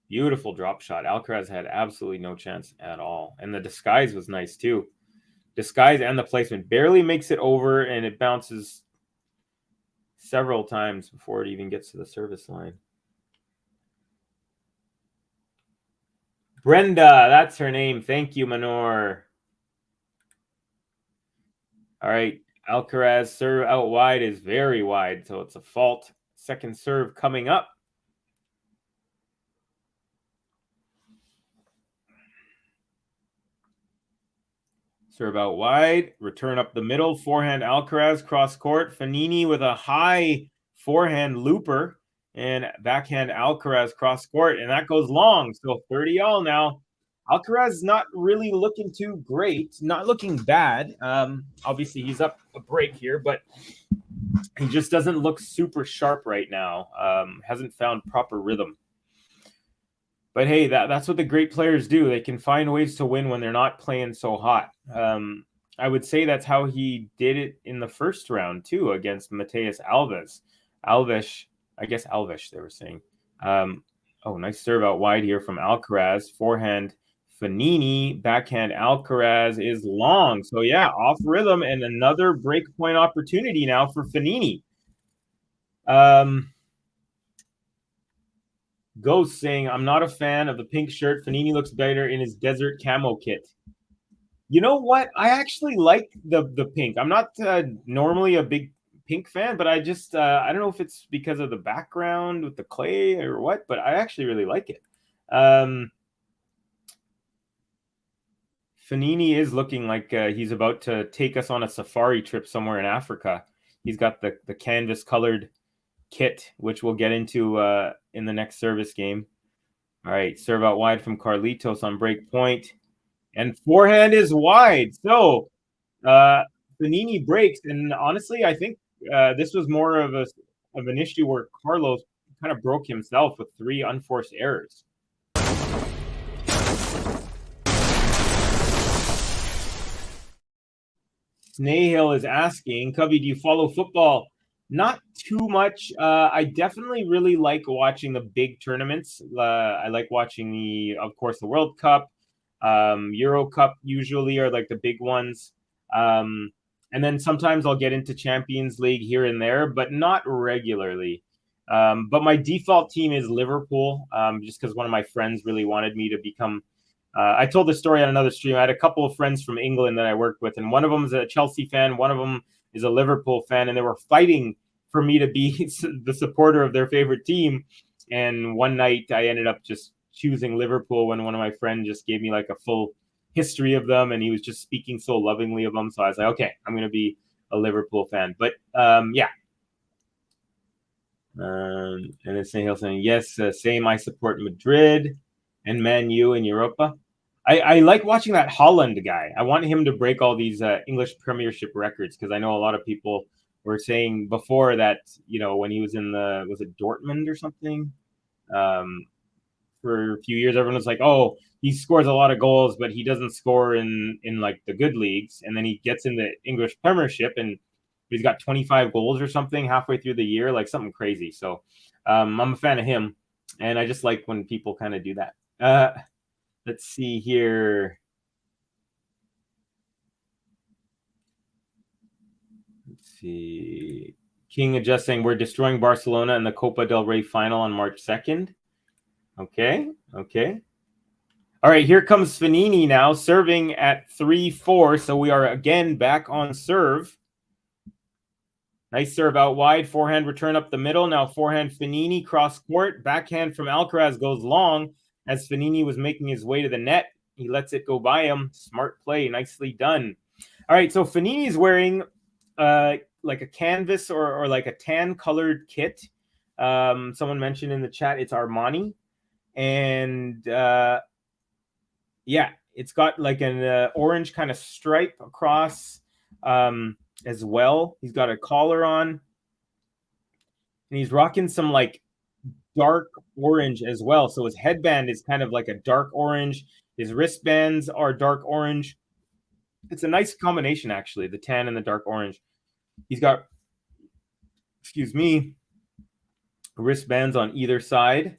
Beautiful drop shot. Alcaraz had absolutely no chance at all. And the disguise was nice too. Disguise and the placement barely makes it over, and it bounces several times before it even gets to the service line. Brenda, that's her name. Thank you, Manor. All right. Alcaraz serve out wide is very wide, so it's a fault. Second serve coming up. Serve out wide, return up the middle, forehand Alcaraz, cross court. Fognini with a high forehand looper, and backhand Alcaraz cross court, and that goes long. So 30-all now. Alcaraz is not really looking too great, not looking bad. Obviously, he's up a break here, but he just doesn't look super sharp right now. Hasn't found proper rhythm. But hey, that's what the great players do. They can find ways to win when they're not playing so hot. I would say that's how he did it in the first round too against Mateus Alves. Alves, they were saying. Nice serve out wide here from Alcaraz. Forehand Fognini, backhand Alcaraz is long. So yeah, off rhythm, and another break point opportunity now for Fognini. Ghost saying, I'm not a fan of the pink shirt. Fognini looks better in his desert camo kit. You know what? I actually like the pink. I'm not normally a big pink fan, but I just, I don't know if it's because of the background with the clay or what, but I actually really like it. Fognini is looking like he's about to take us on a safari trip somewhere in Africa. He's got the canvas colored kit, which we'll get into in the next service game. All right, serve out wide from Carlitos on break point. And forehand is wide. So Fognini breaks. And honestly, I think this was more of an issue where Carlos kind of broke himself with 3 unforced errors. Snahill is asking, Covey, do you follow football? Not too much. I definitely really like watching the big tournaments. I like watching of course, the World Cup, Euro Cup usually are like the big ones. And then sometimes I'll get into Champions League here and there, but not regularly. But my default team is Liverpool, just because one of my friends really wanted me to become. I told this story on another stream. I had a couple of friends from England that I worked with, and one of them is a Chelsea fan, one of them is a Liverpool fan, and they were fighting for me to be the supporter of their favorite team. And one night I ended up just choosing Liverpool when one of my friends just gave me like a full history of them, and he was just speaking so lovingly of them. So I was like, okay, I'm going to be a Liverpool fan. But yeah. And then Snahill saying, yes, same. I support Madrid and Man U in Europa. I like watching that Holland guy. I want him to break all these English Premiership records, because I know a lot of people were saying before that, when he was in was it Dortmund or something? For a few years, everyone was like, oh, he scores a lot of goals, but he doesn't score in like the good leagues. And then he gets in the English Premiership and he's got 25 goals or something halfway through the year, like something crazy. So I'm a fan of him, and I just like when people kind of do that. Let's see here. Let's see. King adjust saying we're destroying Barcelona in the Copa del Rey final on March 2nd. Okay. All right, here comes Fognini now, serving at 3-4. So we are again back on serve. Nice serve out wide. Forehand return up the middle. Now forehand Fognini, cross court. Backhand from Alcaraz goes long as Fognini was making his way to the net. He lets it go by him. Smart play. Nicely done. All right, so Fognini is wearing like a canvas or like a tan colored kit. Someone mentioned in the chat it's Armani. And yeah, it's got like an orange kind of stripe across as well. He's got a collar on, and he's rocking some like dark orange as well. So his headband is kind of like a dark orange. His wristbands are dark orange. It's a nice combination, actually, the tan and the dark orange. He's got, wristbands on either side.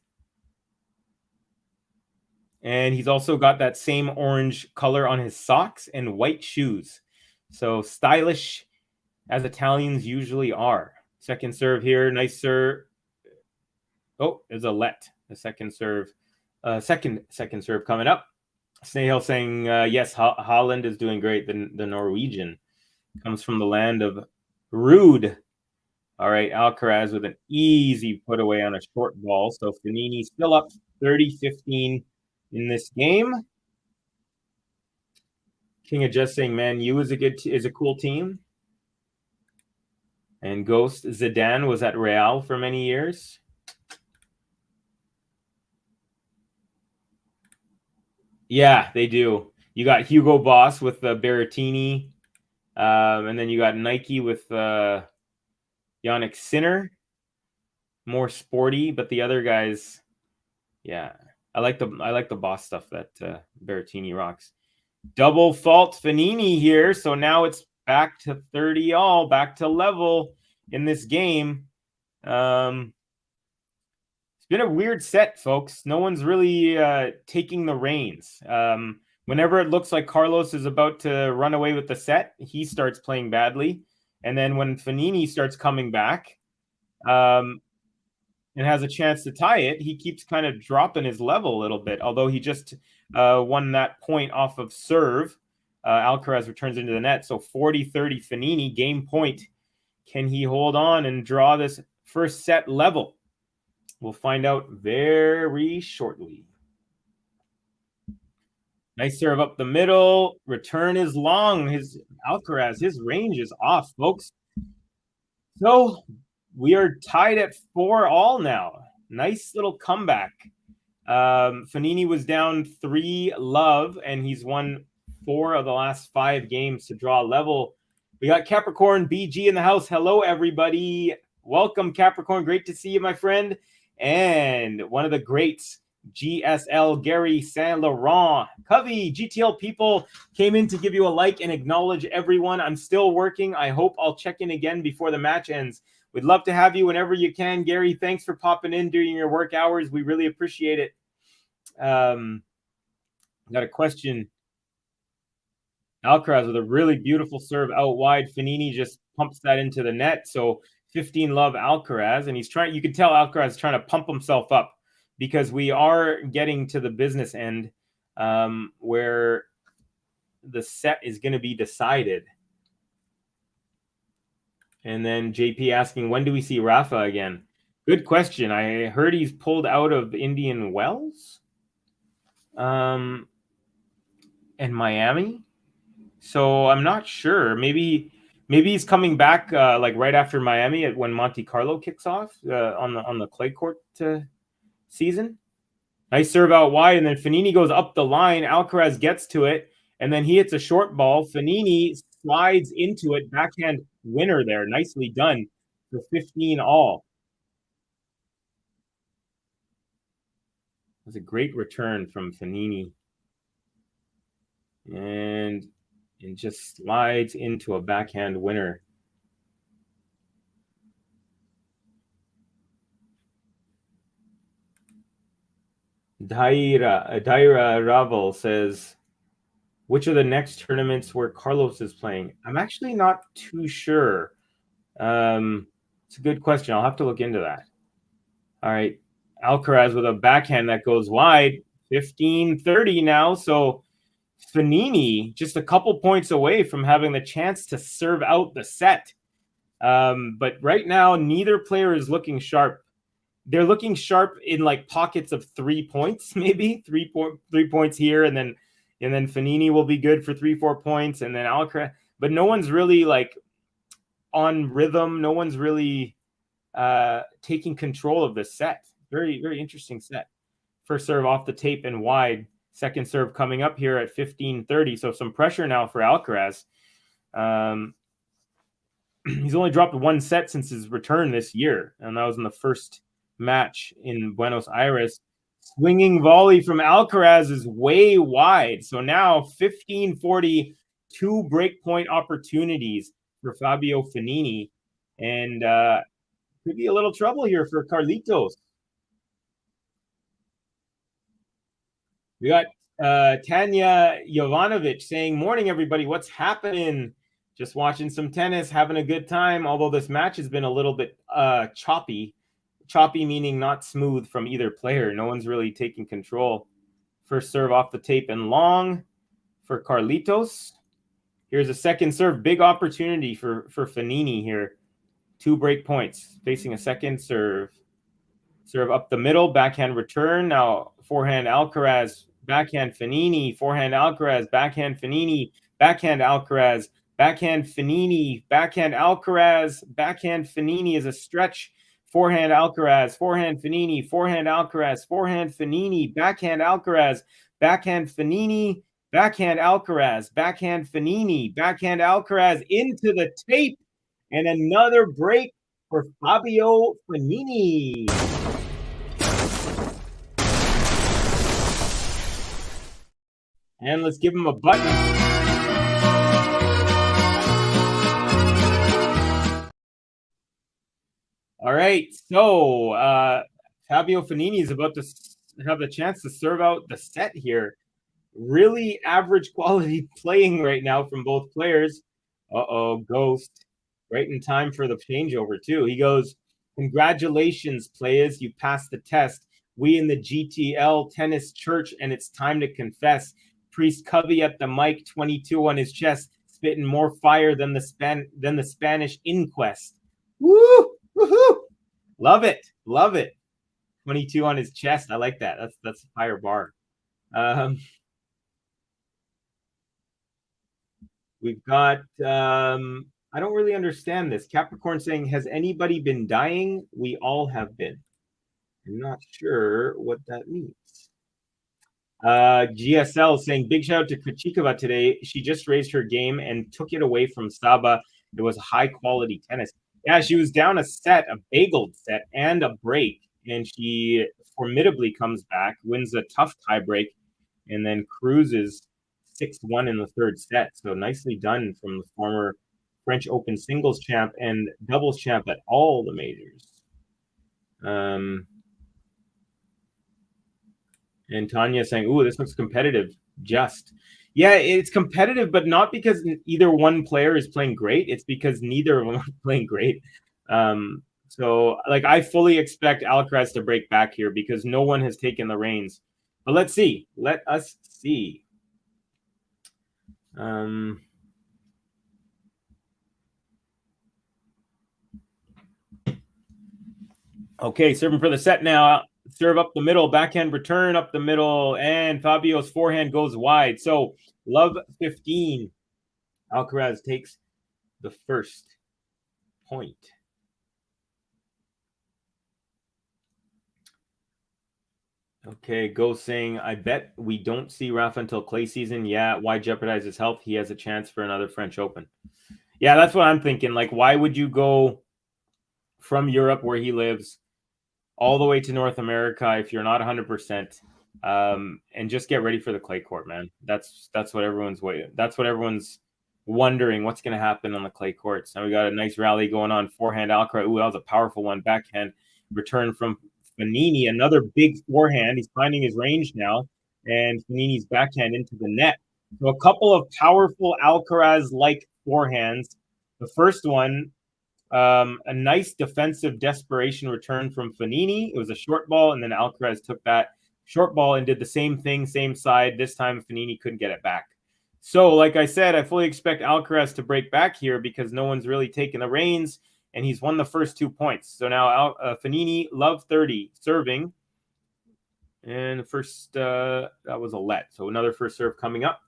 And he's also got that same orange color on his socks and white shoes. So stylish, as Italians usually are. Second serve here. Nice serve. Oh, there's a let. The second serve. Second serve coming up. Snahill saying, yes, Holland is doing great. The Norwegian comes from the land of Rude. All right, Alcaraz with an easy put away on a short ball. So Fognini still up 30-15 in this game. King of just saying, Man U is a cool team. And Ghost Zidane was at Real for many years. Yeah, they do. You got Hugo Boss with Berrettini, and then you got Nike with Yannick Sinner. More sporty, but the other guys, yeah. I like the Boss stuff that Berrettini rocks. Double fault Fognini here, so now it's back to 30 all, back to level in this game. It's been a weird set, folks. No one's really taking the reins. Whenever it looks like Carlos is about to run away with the set, he starts playing badly. And then when Fognini starts coming back and has a chance to tie it, he keeps kind of dropping his level a little bit, although he just won that point off of serve. Alcaraz returns into the net. So 40-30 Fognini, game point. Can he hold on and draw this first set level? We'll find out very shortly. Nice serve up the middle. Return is long. Alcaraz, his range is off, folks. So we are tied at 4 all now. Nice little comeback. Fognini was down 3-love, and he's won 4 of the last 5 games to draw level. We got Capricorn BG in the house. Hello, everybody. Welcome, Capricorn. Great to see you, my friend. And one of the greats, GSL Gary Saint Laurent. Covey, GTL people came in to give you a like and acknowledge everyone. I'm still working. I hope I'll check in again before the match ends. We'd love to have you whenever you can. Gary, thanks for popping in during your work hours. We really appreciate it. Got a question. Alcaraz with a really beautiful serve out wide. Fognini just pumps that into the net. So 15-love Alcaraz. And he's trying, you can tell Alcaraz is trying to pump himself up because we are getting to the business end where the set is going to be decided. And then JP asking, when do we see Rafa again? Good question. I heard he's pulled out of Indian Wells and Miami. So I'm not sure. Maybe he's coming back like right after Miami when Monte Carlo kicks off on the clay court season. Nice serve out wide, and then Fognini goes up the line. Alcaraz gets to it, and then he hits a short ball. Fognini slides into it. Backhand winner there. Nicely done for 15 all. It was a great return from Fognini. And just slides into a backhand winner. Daira Ravel says, which are the next tournaments where Carlos is playing? I'm actually not too sure. It's a good question. I'll have to look into that. All right. Alcaraz with a backhand that goes wide. 15-30 now. So Fognini just a couple points away from having the chance to serve out the set. But right now, neither player is looking sharp. They're looking sharp in like pockets of 3 points, maybe 3 points here, and then Fognini will be good for 3-4 points, and then Alcaraz. But no one's really like on rhythm. No one's really taking control of the set. Very, very interesting set. First serve off the tape and wide. Second serve coming up here at 15-30. So some pressure now for Alcaraz. He's only dropped 1 set since his return this year, and that was in the first match in Buenos Aires. Swinging volley from Alcaraz is way wide. So now 15-40, 2 breakpoint opportunities for Fabio Fognini. And could be a little trouble here for Carlitos. We got Tanya Jovanovic saying, morning, everybody. What's happening? Just watching some tennis, having a good time. Although this match has been a little bit choppy. Choppy meaning not smooth from either player. No one's really taking control. First serve off the tape and long for Carlitos. Here's a second serve. Big opportunity for Fognini here. 2 break points. Facing a second serve. Serve up the middle. Backhand return. Now forehand Alcaraz. Backhand Fognini. Forehand Alcaraz. Backhand Fognini. Backhand Alcaraz. Backhand Fognini. Backhand Alcaraz. Backhand Fognini is a stretch. Forehand Alcaraz, forehand Fognini, forehand Alcaraz, forehand Fognini, backhand Alcaraz, backhand Fognini, backhand Alcaraz, backhand Fognini, backhand Alcaraz into the tape, and another break for Fabio Fognini. And let's give him a button. All right, so Fabio Fognini is about to have the chance to serve out the set here. Really average quality playing right now from both players. Ghost. Right in time for the changeover, too. He goes, congratulations, players. You passed the test. We in the GTL Tennis Church, and it's time to confess. Priest Covey at the mic, 22 on his chest, spitting more fire than the Spanish inquest. Woo! Woohoo! Love it. 22 on his chest. I like that. That's a fire bar. We've got I don't really understand this. Capricorn saying, has anybody been dying? We all have been. I'm not sure what that means. GSL saying, big shout out to Krejcikova today. She just raised her game and took it away from Saba. It was high quality tennis. Yeah, she was down a set, a bageled set, and a break. And she formidably comes back, wins a tough tiebreak, and then cruises 6-1 in the third set. So nicely done from the former French Open singles champ and doubles champ at all the majors. And Tanya saying, ooh, this looks competitive. Just. Yeah, it's competitive, but not because either one player is playing great. It's because neither of them are playing great. So, like, I fully expect Alcaraz to break back here because no one has taken the reins. But let's see. Let us see. Okay, serving for the set now. Serve up the middle, backhand return up the middle, and Fabio's forehand goes wide. So, love 15. Alcaraz takes the first point. Okay, Go saying, I bet we don't see Rafa until clay season. Yeah, why jeopardize his health? He has a chance for another French Open. Yeah, that's what I'm thinking. Like, why would you go from Europe where he lives all the way to North America if you're not 100%, and just get ready for the clay court, man. That's what everyone's waiting. That's what everyone's wondering. What's going to happen on the clay courts? Now we got a nice rally going on. Forehand Alcaraz. Ooh, that was a powerful one. Backhand return from Fognini. Another big forehand. He's finding his range now, and Fognini's backhand into the net. So a couple of powerful Alcaraz-like forehands. The first one, a nice defensive desperation return from Fognini. It was a short ball, and then Alcaraz took that short ball and did the same thing, same side. This time, Fognini couldn't get it back. So, like I said, I fully expect Alcaraz to break back here because no one's really taken the reins, and he's won the first 2 points. So now Fognini, love 30, serving. And the first, that was a let. So another first serve coming up.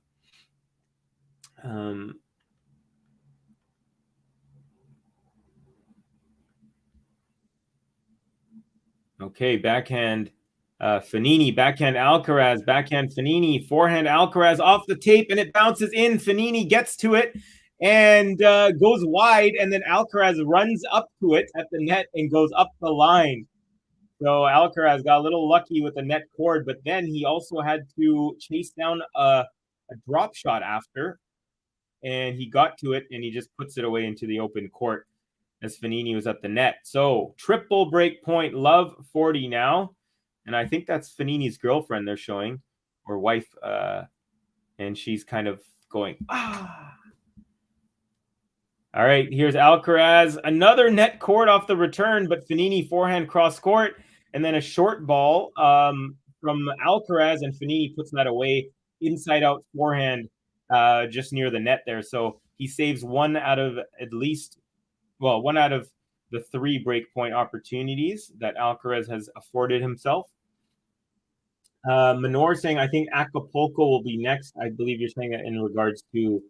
Okay, backhand Fognini, backhand Alcaraz, backhand Fognini, forehand Alcaraz off the tape, and it bounces in. Fognini gets to it and goes wide, and then Alcaraz runs up to it at the net and goes up the line. So Alcaraz got a little lucky with the net cord, but then he also had to chase down a drop shot after, and he got to it, and he just puts it away into the open court as Fognini was at the net. So triple break point, love 40 now. And I think that's Fognini's girlfriend they're showing, or wife. And she's kind of going, ah. All right, here's Alcaraz. Another net court off the return, but Fognini forehand cross court. And then a short ball from Alcaraz, and Fognini puts that away. Inside out forehand just near the net there. So he saves one out of the 3 breakpoint opportunities that Alcaraz has afforded himself. Manor saying, I think Acapulco will be next. I believe you're saying that in regards to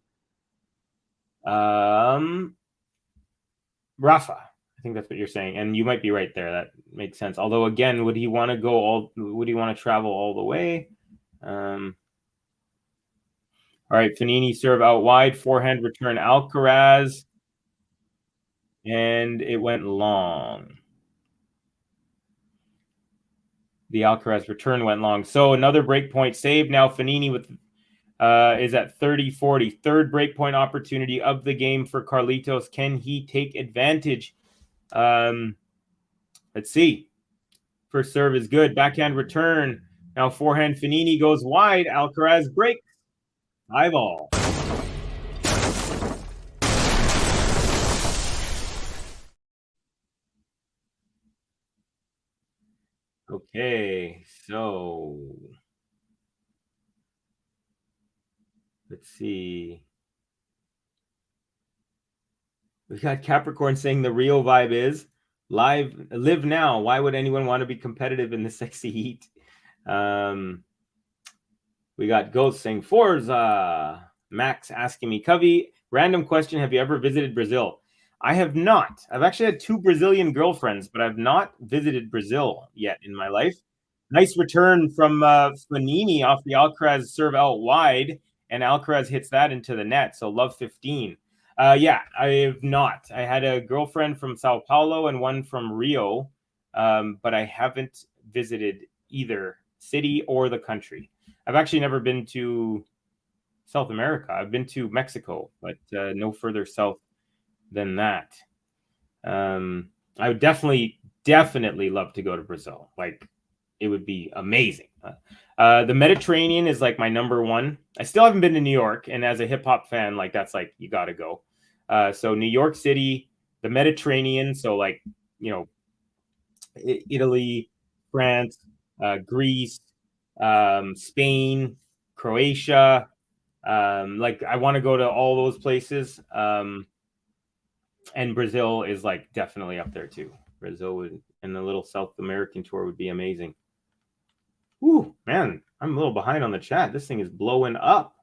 Rafa. I think that's what you're saying. And you might be right there. That makes sense. Although, again, would he want to travel all the way? All right, Fognini serve out wide, forehand return Alcaraz. And it went long. The Alcaraz return went long. So another breakpoint save. Now Fognini is at 30-40. Third breakpoint opportunity of the game for Carlitos. Can he take advantage? Let's see. First serve is good. Backhand return. Now forehand Fognini goes wide. Alcaraz breaks. 5-all. Okay, so let's see. We got Capricorn saying the Rio vibe is live now. Why would anyone want to be competitive in the sexy heat? We got Ghost saying Forza. Max asking me, Covey, random question. Have you ever visited Brazil? I have not. I've actually had 2 Brazilian girlfriends, but I've not visited Brazil yet in my life. Nice return from Fognini off the Alcaraz serve out wide, and Alcaraz hits that into the net. So love 15. Yeah, I have not. I had a girlfriend from Sao Paulo and one from Rio, but I haven't visited either city or the country. I've actually never been to South America. I've been to Mexico, but no further south than that. I would definitely love to go to Brazil. Like, it would be amazing. The Mediterranean is like my number one. I still haven't been to New York, and as a hip hop fan, like that's like you got to go. So New York City, the Mediterranean. So like, you know, Italy, France, Greece, Spain, Croatia. Like I want to go to all those places. And Brazil is like definitely up there too. Brazil would, and the little South American tour would be amazing. Ooh, man, I'm a little behind on the chat. This thing is blowing up.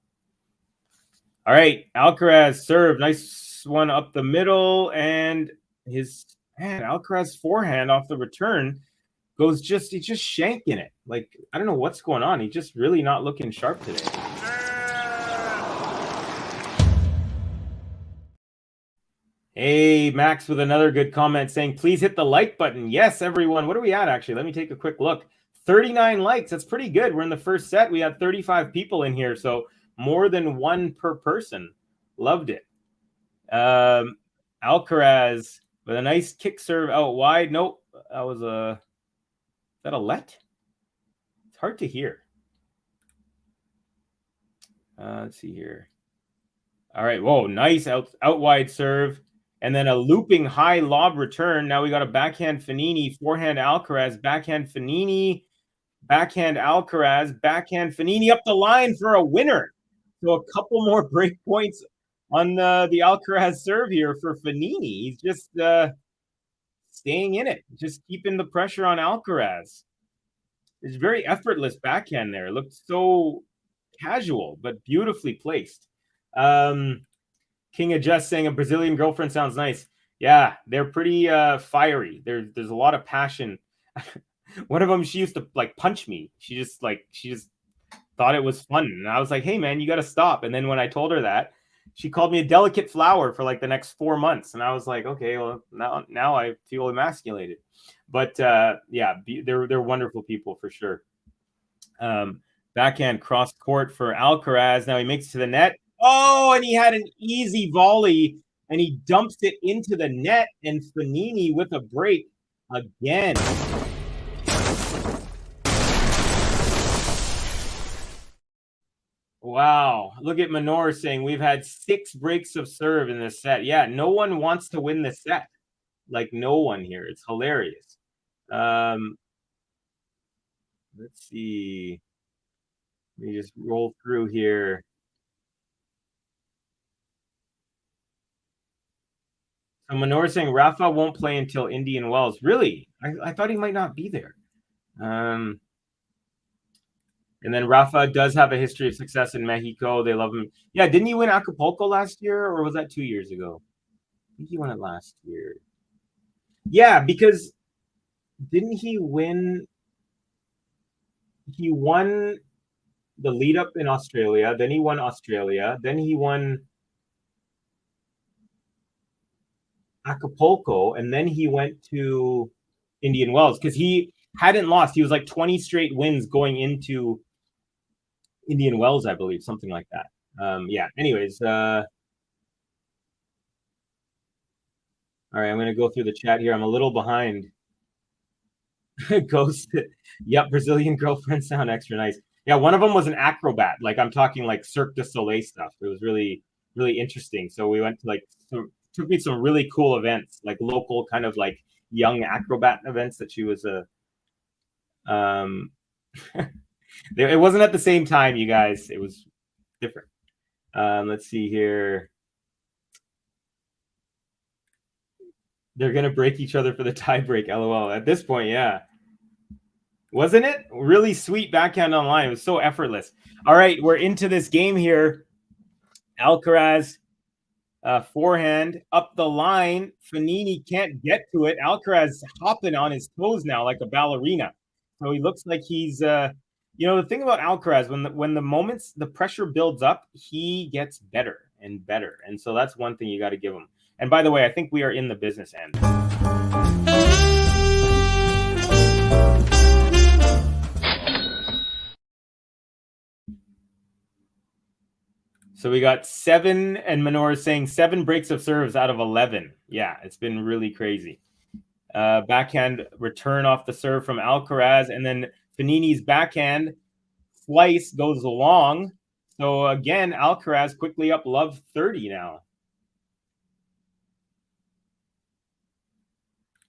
All right, Alcaraz serve, nice one up the middle, and his Alcaraz forehand off the return goes he's just shanking it. Like I don't know what's going on. He's just really not looking sharp today. Hey, Max with another good comment saying, please hit the like button. Yes, everyone. What are we at, actually? Let me take a quick look. 39 likes. That's pretty good. We're in the first set. We had 35 people in here, so more than one per person. Loved it. Alcaraz with a nice kick serve out wide. Nope. That was is that a let? It's hard to hear. Let's see here. All right. Whoa, nice out wide serve. And then a looping high lob return. Now we got a backhand Fognini, forehand Alcaraz, backhand Fognini, backhand Alcaraz, backhand Fognini up the line for a winner. So a couple more break points on the Alcaraz serve here for Fognini. He's just staying in it, just keeping the pressure on Alcaraz. It's very effortless backhand there. It looked so casual, but beautifully placed. King of Just saying a Brazilian girlfriend sounds nice. Yeah, they're pretty fiery. There's a lot of passion. One of them, she used to like punch me. She just thought it was fun. And I was like, hey man, you got to stop. And then when I told her that, she called me a delicate flower for like the next 4 months. And I was like, okay, well now I feel emasculated. But yeah, they're wonderful people for sure. Backhand cross court for Alcaraz. Now he makes it to the net. Oh, and he had an easy volley, and he dumps it into the net, and Fognini with a break again. Wow. Look at Manor saying we've had 6 breaks of serve in this set. Yeah, no one wants to win this set. Like, no one here. It's hilarious. Let's see. Let me just roll through here. So Manor saying Rafa won't play until Indian Wells. Really? I thought he might not be there. And then Rafa does have a history of success in Mexico. They love him. Yeah, didn't he win Acapulco last year, or was that 2 years ago? I think he won it last year. Yeah, because didn't he win? He won the lead up in Australia. Then he won Australia. Then he won Acapulco, and then he went to Indian Wells because he hadn't lost. He was like 20 straight wins going into Indian Wells, I believe, something like that. Yeah. Anyways, all right, I'm gonna go through the chat here. I'm a little behind. Ghost. Yep, Brazilian girlfriend sound extra nice. Yeah, one of them was an acrobat. Like I'm talking like Cirque du Soleil stuff. It was really, really interesting. So we went to like took me some really cool events, like local kind of like young acrobat events that she was a it wasn't at the same time, you guys. It was different. Let's see here. They're gonna break each other for the tiebreak. LOL. At this point, yeah. Wasn't it? Really sweet backhand online. It was so effortless. All right, we're into this game here. Alcaraz Forehand up the line. Fognini can't get to it. Alcaraz hopping on his toes now like a ballerina. So he looks like he's the thing about Alcaraz, when the pressure builds up, he gets better and better. And so that's one thing you got to give him. And by the way, I think we are in the business end. So we got 7, and Manor is saying 7 breaks of serves out of 11. Yeah, it's been really crazy. Backhand return off the serve from Alcaraz, and then Fognini's backhand slice goes long. So again, Alcaraz quickly up love 30 now.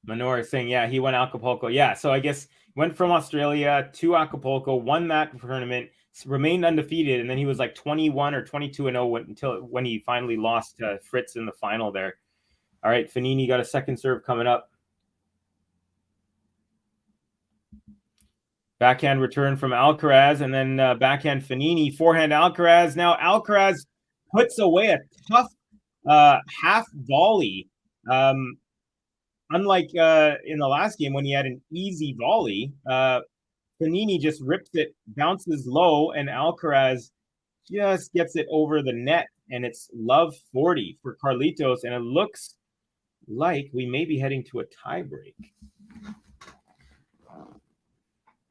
Manor is saying, yeah, he won Acapulco. Yeah, so I guess went from Australia to Acapulco, won that tournament, remained undefeated, and then he was like 21 or 22-0 when he finally lost to Fritz in the final there. All right, Fognini got a second serve coming up. Backhand return from Alcaraz, and then backhand Fognini, forehand Alcaraz. Now Alcaraz puts away a tough half volley. Unlike in the last game when he had an easy volley, Fognini just rips it, bounces low, and Alcaraz just gets it over the net, and it's love 40 for Carlitos, and it looks like we may be heading to a tiebreak.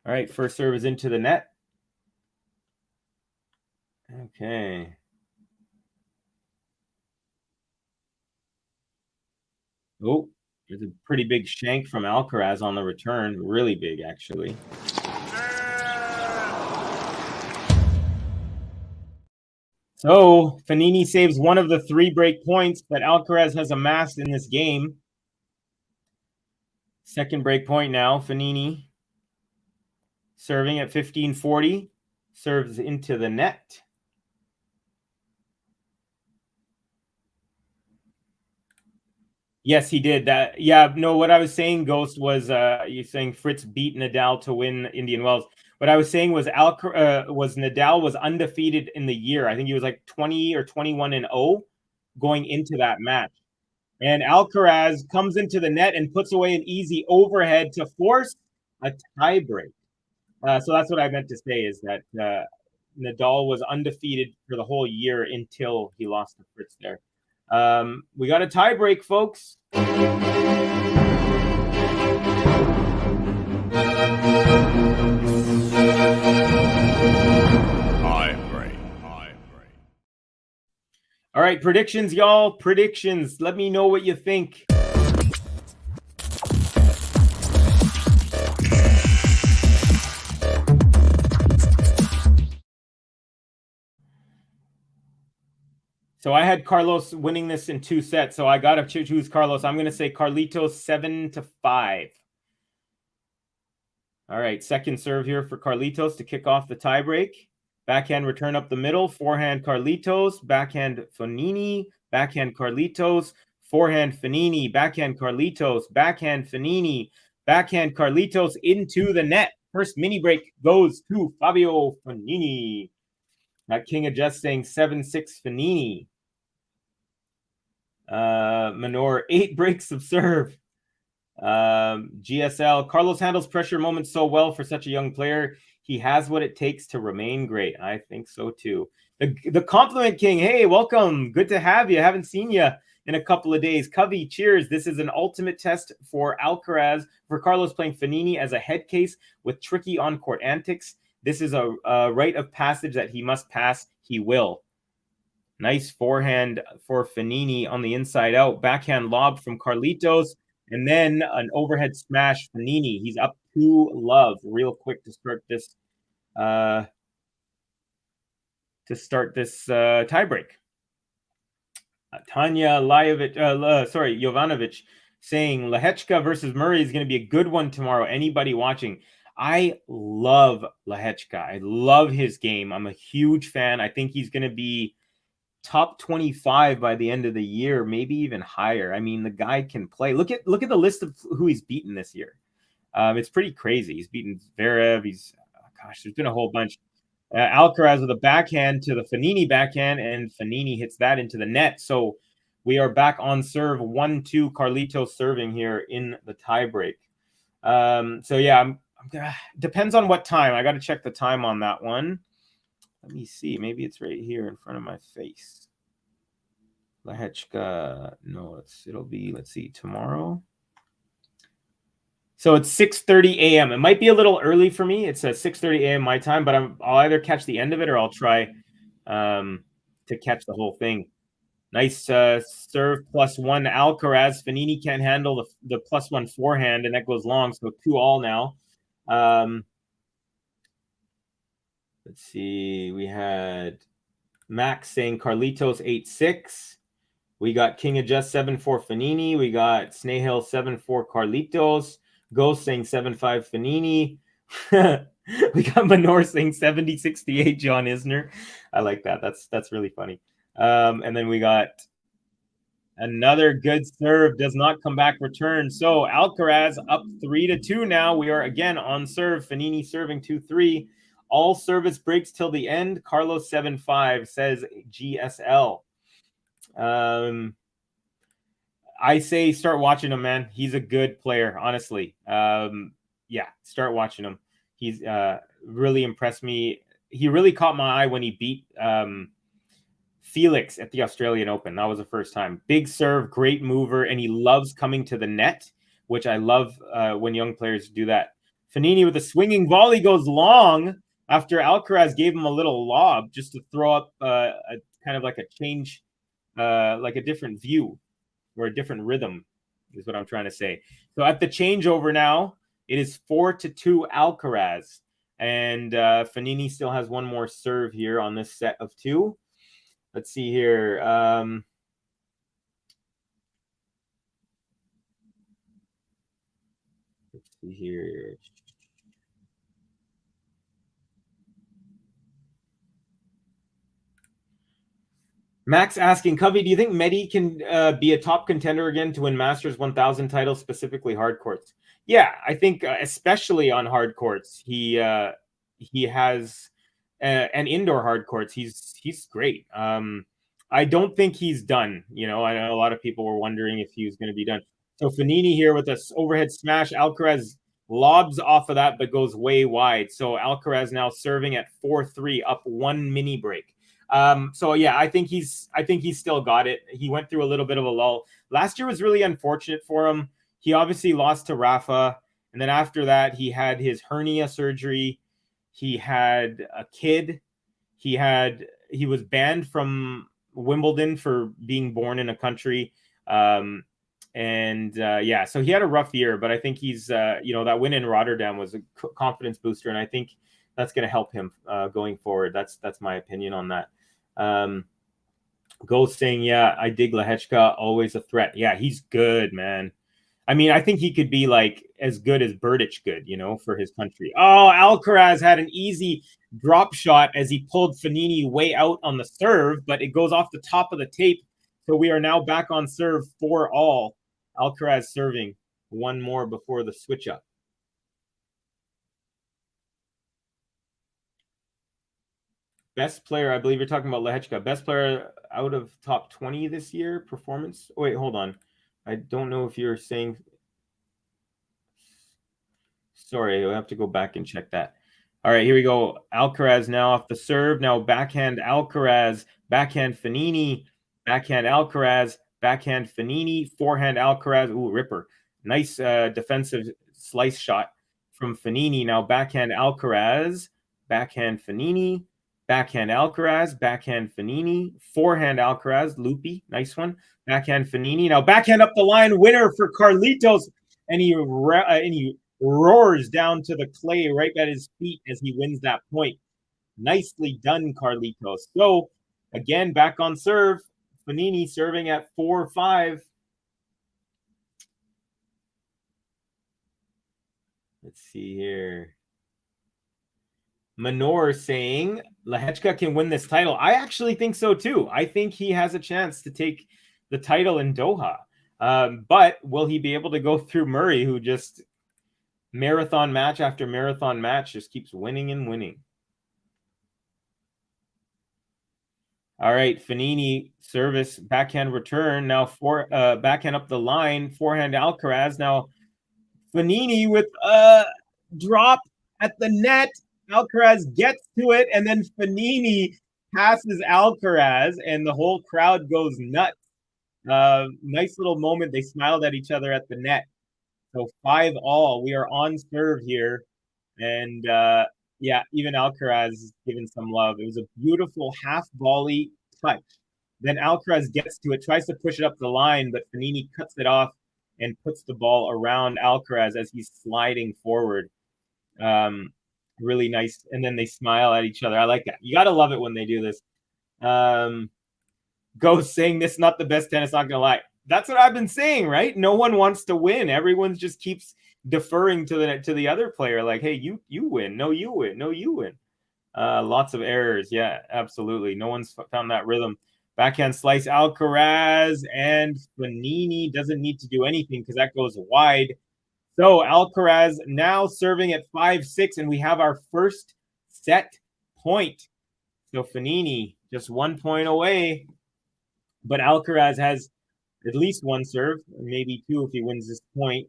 All right, first serve is into the net. Okay. Oh, there's a pretty big shank from Alcaraz on the return. Really big, actually. So Fognini saves one of the 3 break points that Alcaraz has amassed in this game. Second break point now, Fognini serving at 15-40, serves into the net. Yes, he did that. Yeah, no, what I was saying, Ghost, was you're saying Fritz beat Nadal to win Indian Wells. What I was saying was Nadal was undefeated in the year. I think he was like 20 or 21-0 going into that match. And Alcaraz comes into the net and puts away an easy overhead to force a tiebreak. So that's what I meant to say, is that Nadal was undefeated for the whole year until he lost to Fritz there. We got a tiebreak, folks. All right, predictions, y'all. Predictions. Let me know what you think. So I had Carlos winning this in 2 sets, so I got to choose Carlos. I'm going to say Carlitos 7-5. All right, second serve here for Carlitos to kick off the tiebreak. Backhand return up the middle, forehand Carlitos, backhand Fognini, backhand Carlitos, forehand Fognini, backhand Carlitos, backhand Fognini, backhand Carlitos into the net. First mini break goes to Fabio Fognini. King adjusting 7-6 Fognini. Manor 8 breaks of serve. GSL, Carlos handles pressure moments so well for such a young player. He has what it takes to remain great. I think so too. The compliment king. Hey, welcome. Good to have you. Haven't seen you in a couple of days. Covey, cheers. This is an ultimate test for Alcaraz, for Carlos playing Fognini as a head case with tricky on-court antics. This is a rite of passage that he must pass. He will. Nice forehand for Fognini on the inside out. Backhand lob from Carlitos. And then an overhead smash, Fognini. He's up 2-love real quick to start this tiebreak. Tanya Jovanovic saying Lehechka versus Murray is going to be a good one tomorrow. Anybody watching? I love Lehechka. I love his game. I'm a huge fan. I think he's going to be top 25 by the end of the year, maybe even higher. I mean, the guy can play. Look at the list of who he's beaten this year. It's pretty crazy. He's beaten Zverev. There's been a whole bunch. Alcaraz with a backhand to the Fognini backhand, and Fognini hits that into the net. So We are back on serve 1-2. Carlitos serving here in the tiebreak. So yeah, depends on what time. I got to check the time on that one. Let me see. Maybe it's right here in front of my face. Lehechka. No, it'll be, let's see, tomorrow. So it's 6:30 a.m. It might be a little early for me. It's 6:30 a.m. my time, but I'll either catch the end of it or I'll try to catch the whole thing. Nice serve +1 Alcaraz. Fognini can't handle the +1 forehand, and that goes long. So 2-all now. Let's see. We had Max saying Carlitos 8-6. We got King of Just 7-4 Fognini. We got Snail 7-4 Carlitos. Ghost saying 7-5 Fognini. We got Manor saying 70-68 John Isner. I like that. That's really funny. And then we got another good serve. Does not come back return. So Alcaraz up 3-2 now. We are again on serve. Fognini serving 2-3. All service breaks till the end. Carlos 7-5 says GSL. I say start watching him, man. He's a good player, honestly. Yeah, start watching him. He's really impressed me. He really caught my eye when he beat Felix at the Australian Open. That was the first time. Big serve, great mover, and he loves coming to the net, which I love when young players do that. Fognini with a swinging volley goes long after Alcaraz gave him a little lob just to throw up a kind of like a change, like a different view or a different rhythm is what I'm trying to say. So at the changeover now, it is 4-2 Alcaraz. And Fognini still has one more serve here on this set of 2. Let's see here. Let's see here. Max asking, Covey, do you think Medi can be a top contender again to win Masters 1000 titles, specifically hard courts? Yeah, I think especially on hard courts, he has and indoor hard courts. He's great. I don't think he's done. You know, I know a lot of people were wondering if he was going to be done. So Fognini here with this overhead smash. Alcaraz lobs off of that, but goes way wide. So Alcaraz now serving at 4-3, up 1 mini break. So yeah, I think he's still got it. He went through a little bit of a lull. Last year was really unfortunate for him. He obviously lost to Rafa, and then after that, he had his hernia surgery. He had a kid. He was banned from Wimbledon for being born in a country. Yeah, so he had a rough year, but I think he's that win in Rotterdam was a confidence booster, and I think that's going to help him going forward. That's my opinion on that. Ghost saying, yeah, I dig Lehechka, always a threat. Yeah, he's good, man. I mean, I think he could be like as good as Berdych good, for his country. Oh, Alcaraz had an easy drop shot as he pulled Fognini way out on the serve, but it goes off the top of the tape. So we are now back on serve 4-all. Alcaraz serving one more before the switch up. Best player, I believe you're talking about Lehechka. Best player out of top 20 this year, performance. Oh, wait, hold on. I don't know if you're saying. Sorry, I'll have to go back and check that. All right, here we go. Alcaraz now off the serve. Now backhand Alcaraz, backhand Fognini, backhand Alcaraz, backhand Fognini, forehand Alcaraz. Ooh, ripper. Nice defensive slice shot from Fognini. Now backhand Alcaraz, backhand Fognini, backhand Alcaraz, backhand Fognini, forehand Alcaraz, loopy, nice one. Backhand Fognini. Now backhand up the line, winner for Carlitos, and he roars down to the clay right at his feet as he wins that point. Nicely done, Carlitos. So again, back on serve. Fognini serving at 4-5. Let's see here. Manor saying Lehechka can win this title. I actually think so too. I think he has a chance to take the title in Doha. But will he be able to go through Murray, who just marathon match after marathon match just keeps winning and winning? All right, Fognini service, backhand return. Now backhand up the line, forehand Alcaraz. Now Fognini with a drop at the net. Alcaraz gets to it, and then Fognini passes Alcaraz, and the whole crowd goes nuts. Nice little moment. They smiled at each other at the net. So 5-all. We are on serve here. And yeah, even Alcaraz is giving some love. It was a beautiful half volley touch. Then Alcaraz gets to it, tries to push it up the line, but Fognini cuts it off and puts the ball around Alcaraz as he's sliding forward. Really nice. And then they smile at each other. I like that. You got to love it when they do this. Ghost saying this not the best tennis, not gonna lie. That's what I've been saying, right? No one wants to win. Everyone just keeps deferring to the other player, like, hey, you win. No, you win. No, you win. Lots of errors. Yeah, absolutely. No one's found that rhythm. Backhand slice Alcaraz, and Fognini doesn't need to do anything because that goes wide. So Alcaraz now serving at 5-6, and we have our first set point. So Fognini just 1 point away. But Alcaraz has at least one serve, maybe two if he wins this point.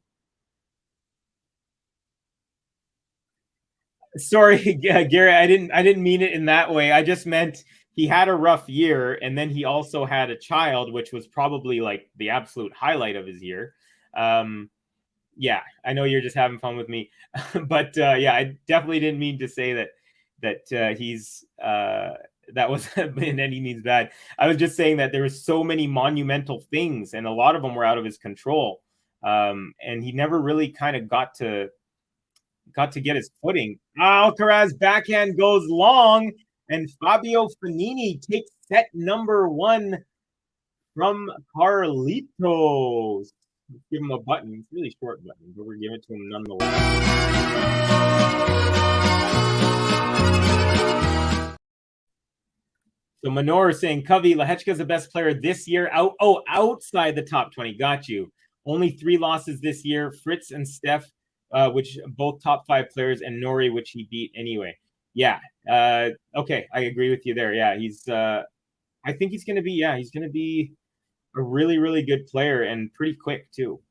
Sorry, Gary, I didn't mean it in that way. I just meant he had a rough year, and then he also had a child, which was probably like the absolute highlight of his year. Yeah, I know you're just having fun with me, but yeah, I definitely didn't mean to say that he's that was in any means bad. I was just saying that there were so many monumental things, and a lot of them were out of his control. And he never really kind of got to get his footing. Alcaraz backhand goes long, and Fabio Fognini takes set number 1 from Carlitos. Let's give him a button. It's a really short button, but we're giving it to him nonetheless. So Manor is saying, Covey, Lehechka's the best player this year. Outside the top 20. Got you. Only 3 losses this year. Fritz and Steph, which both top 5 players, and Nori, which he beat anyway. Yeah. Okay, I agree with you there. Yeah, he's. I think he's going to be. Yeah, he's going to be a really, really good player and pretty quick too.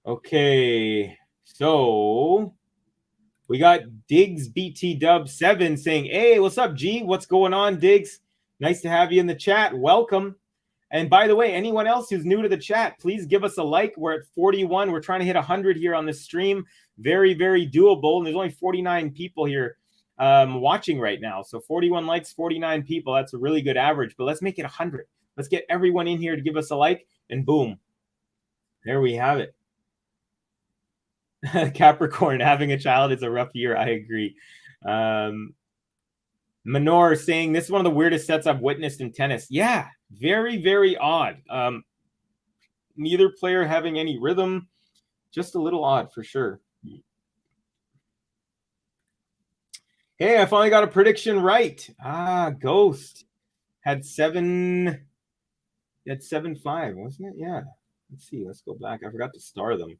Okay, so we got Diggs BT Dub 7 saying, hey, what's up, G? What's going on, Diggs? Nice to have you in the chat. Welcome. And by the way, anyone else who's new to the chat, please give us a like. We're at 41. We're trying to hit 100 here on this stream. Very, very doable. And there's only 49 people here watching right now. So 41 likes, 49 people. That's a really good average. But let's make it 100. Let's get everyone in here to give us a like. And boom. There we have it. Capricorn, having a child is a rough year. I agree. Manor saying, this is one of the weirdest sets I've witnessed in tennis. Yeah, very, very odd. Neither player having any rhythm. Just a little odd for sure. Hey, I finally got a prediction right. Ghost had 7-5, wasn't it? Yeah. Let's see. Let's go back. I forgot to star them.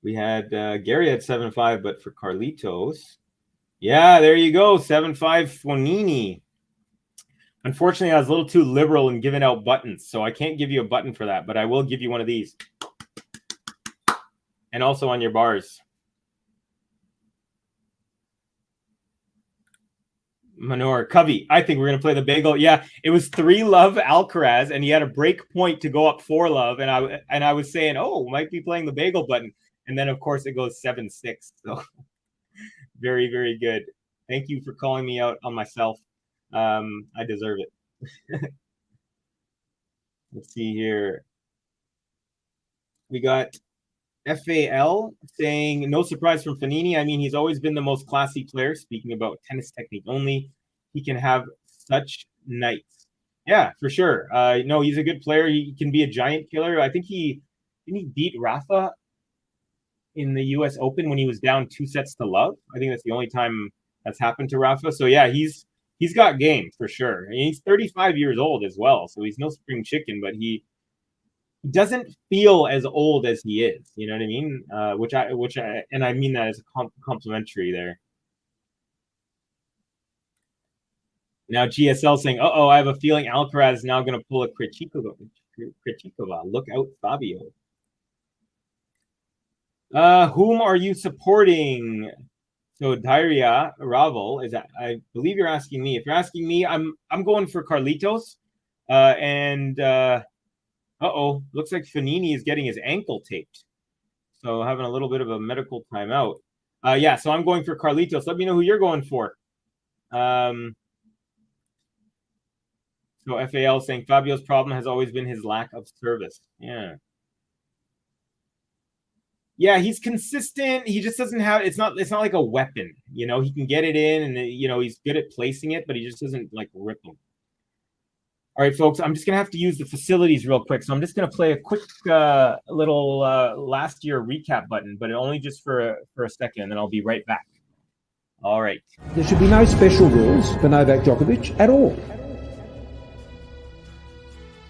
We had Gary had 7-5, but for Carlitos, yeah, there you go, 7-5 Fognini. Unfortunately, I was a little too liberal in giving out buttons, so I can't give you a button for that, but I will give you one of these. And also on your bars. Manor, Covey, I think we're going to play the bagel. Yeah, it was 3-love Alcaraz, and he had a break point to go up 4-love, and I was saying, oh, might be playing the bagel button. And then, of course, it goes 7-6. So very, very good. Thank you for calling me out on myself. I deserve it. Let's see here. We got FAL saying, no surprise from Fognini. I mean, he's always been the most classy player. Speaking about tennis technique only, he can have such nights. Yeah, for sure. No, he's a good player. He can be a giant killer. I think he beat Rafa in the U.S. Open when he was down 2-0. I think that's the only time that's happened to Rafa. So yeah, he's got game for sure. And he's 35 years old as well, so he's no spring chicken. But he doesn't feel as old as he is. You know what I mean? And I mean that as a complimentary there. Now GSL saying, "Uh-oh, I have a feeling Alcaraz is now going to pull a Krejcikova. Look out, Fabio." Whom are you supporting? So Daria Ravel is that, I believe you're asking me. If you're asking me, I'm going for Carlitos. Looks like Fognini is getting his ankle taped. So having a little bit of a medical timeout. So I'm going for Carlitos. Let me know who you're going for. So FAL saying Fabio's problem has always been his lack of service. Yeah, he's consistent. He just doesn't have it's not like a weapon. You know, he can get it in and he's good at placing it, but he just doesn't like rip them. All right, folks, I'm just going to have to use the facilities real quick. So I'm just going to play a quick little last year recap button, but only just for a second, and then I'll be right back. All right. There should be no special rules for Novak Djokovic at all.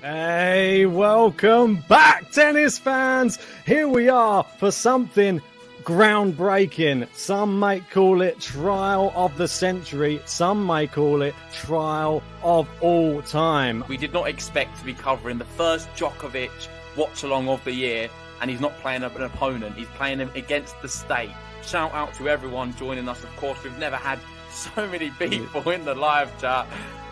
Hey, welcome back, tennis fans. Here we are for something groundbreaking. Some might call it trial of the century. Some might call it trial of all time. We did not expect to be covering the first Djokovic watch-along of the year, and he's not playing an opponent. He's playing him against the state. Shout out to everyone joining us. Of course, we've never had so many people in the live chat.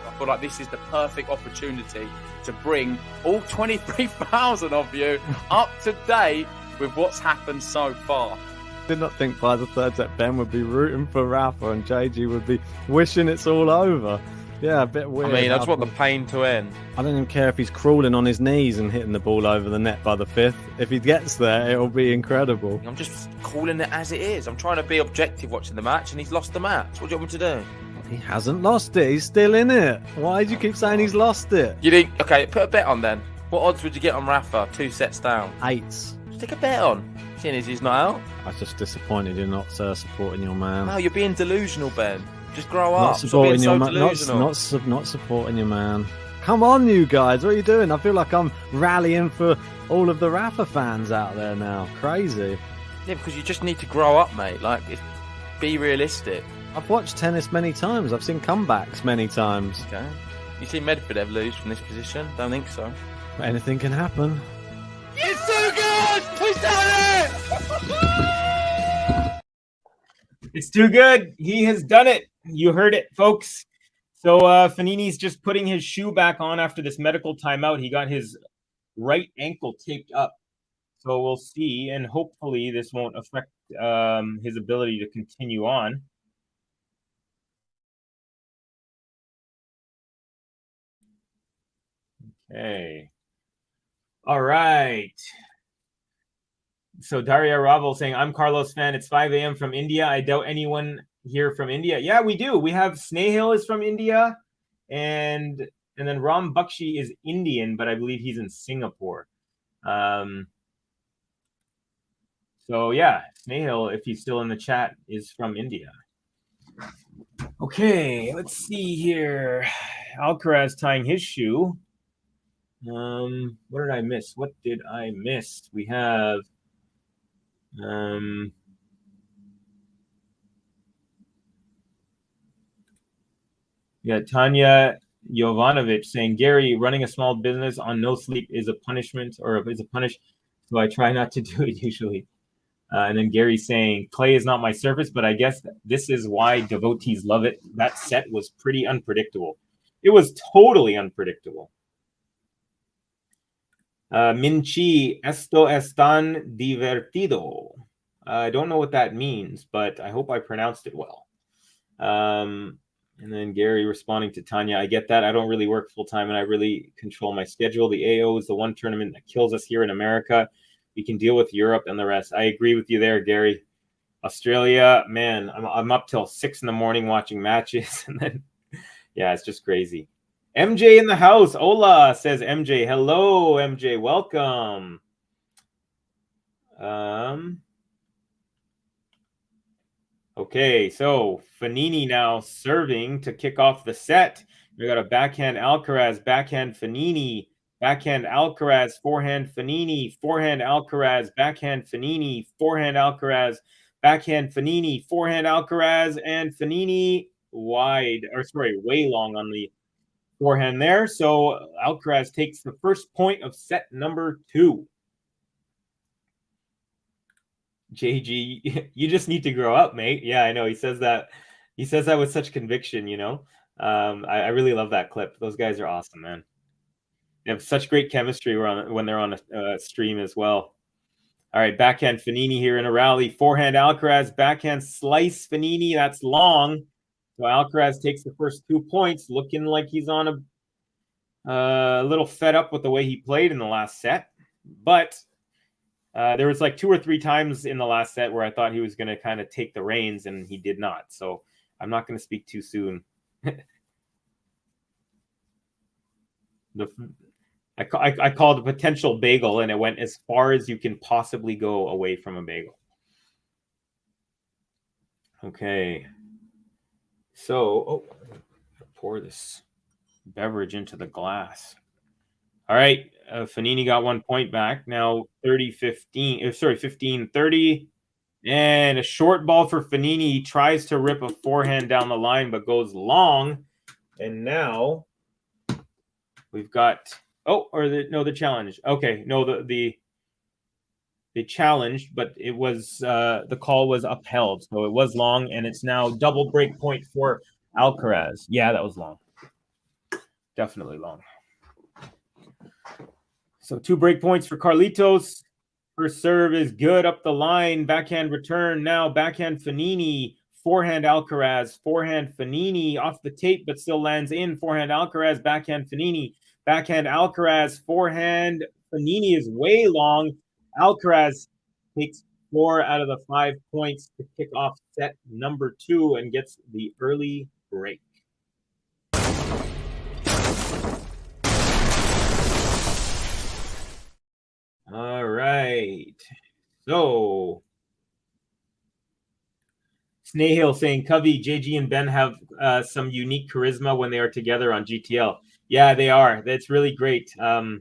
I feel like this is the perfect opportunity to bring all 23,000 of you up to date with what's happened so far. Did not think by the third set Ben would be rooting for Rafa and JG would be wishing it's all over. Yeah, a bit weird. I mean, I just want the pain to end. I don't even care if he's crawling on his knees and hitting the ball over the net by the fifth. If he gets there, it'll be incredible. I'm just calling it as it is. I'm trying to be objective watching the match, and he's lost the match. What do you want me to do? He hasn't lost it. He's still in it. Why do you keep saying he's lost it? You think? Okay, put a bet on then. What odds would you get on Rafa? 2 sets down. 8s. Just take a bet on. Seeing as he's not out. I was just disappointed you're not supporting your man. No, you're being delusional, Ben. Just grow up. Not supporting your man. Delusional. Not supporting your man. Come on, you guys. What are you doing? I feel like I'm rallying for all of the Rafa fans out there now. Crazy. Yeah, because you just need to grow up, mate. Like, be realistic. I've watched tennis many times. I've seen comebacks many times. Okay. You see Medvedev lose from this position? Don't think so. Anything can happen. It's too good! He's done it! It's too good. He has done it. You heard it, folks. So Fognini's just putting his shoe back on after this medical timeout. He got his right ankle taped up. So we'll see, and hopefully this won't affect his ability to continue on. Okay. All right. So Daria Ravel saying, I'm Carlos fan. It's 5 a.m. from India. I doubt anyone here from India. Yeah, we do. We have Snehal is from India, and then Ram Bakshi is Indian, but I believe he's in Singapore. So yeah, Snehal, if he's still in the chat, is from India. Okay, let's see here. Alcaraz tying his shoe. What did I miss? We have Tanya Jovanovic saying, Gary, running a small business on no sleep is a punishment or is a punish, so I try not to do it usually. And then Gary saying, clay is not my surface, but I guess this is why devotees love it. That set was pretty unpredictable. It was totally unpredictable. Minchi, esto es tan divertido. I don't know what that means, but I hope I pronounced it well. And then Gary responding to Tanya, I get that. I don't really work full time and I really control my schedule. The AO is the one tournament that kills us here in America. We can deal with Europe and the rest. I agree with you there, Gary. Australia, man, I'm up till 6 in the morning watching matches. And then, yeah, it's just crazy. MJ in the house. Hola, says MJ. Hello, MJ. Welcome. Okay, so Fognini now serving to kick off the set. We got a backhand Alcaraz, backhand Fognini. backhand Alcaraz, forehand Fognini, forehand Alcaraz, backhand Fognini, forehand Alcaraz, backhand Fognini, forehand Alcaraz, and Fognini way long on the forehand there. So Alcaraz takes the first point of set number 2. JG, you just need to grow up, mate. Yeah, I know. He says that with such conviction, you know. I really love that clip. Those guys are awesome, man. They have such great chemistry when they're on a stream as well. All right, backhand Fognini here in a rally. Forehand Alcaraz, backhand slice Fognini. That's long. So Alcaraz takes the first 2 points, looking like he's on a little fed up with the way he played in the last set. But there was like 2 or 3 times in the last set where I thought he was going to kind of take the reins, and he did not. So I'm not going to speak too soon. I called a potential bagel, and it went as far as you can possibly go away from a bagel. Okay. So, pour this beverage into the glass. All right. Fognini got 1 point back. Now 15-30. And a short ball for Fognini. He tries to rip a forehand down the line, but goes long. And now we've got... the challenge. Okay, no, the challenge, but it was the call was upheld, so it was long, and it's now double break point for Alcaraz. Yeah, that was long, definitely long. So 2 break points for Carlitos. First serve is good up the line. Backhand return now. Backhand Fognini. Forehand Alcaraz. Forehand Fognini off the tape, but still lands in. Forehand Alcaraz. Backhand Fognini. Backhand Alcaraz, forehand Fognini is way long. Alcaraz takes 4 out of the 5 points to kick off set number 2 and gets the early break. All right. So, Snahill saying, Covey, JG, and Ben have some unique charisma when they are together on GTL. Yeah, they are. That's really great. I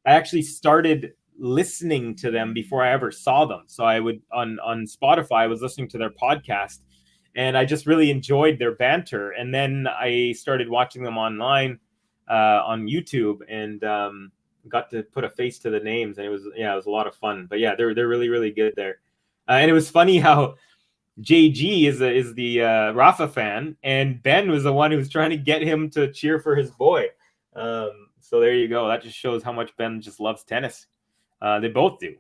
actually started listening to them before I ever saw them. So I would on Spotify, I was listening to their podcast, and I just really enjoyed their banter. And then I started watching them online on YouTube, and got to put a face to the names, and it was a lot of fun. But yeah, they're really, really good there. And it was funny how JG is the Rafa fan, and Ben was the one who was trying to get him to cheer for his boy. So there you go. That just shows how much Ben just loves tennis. They both do.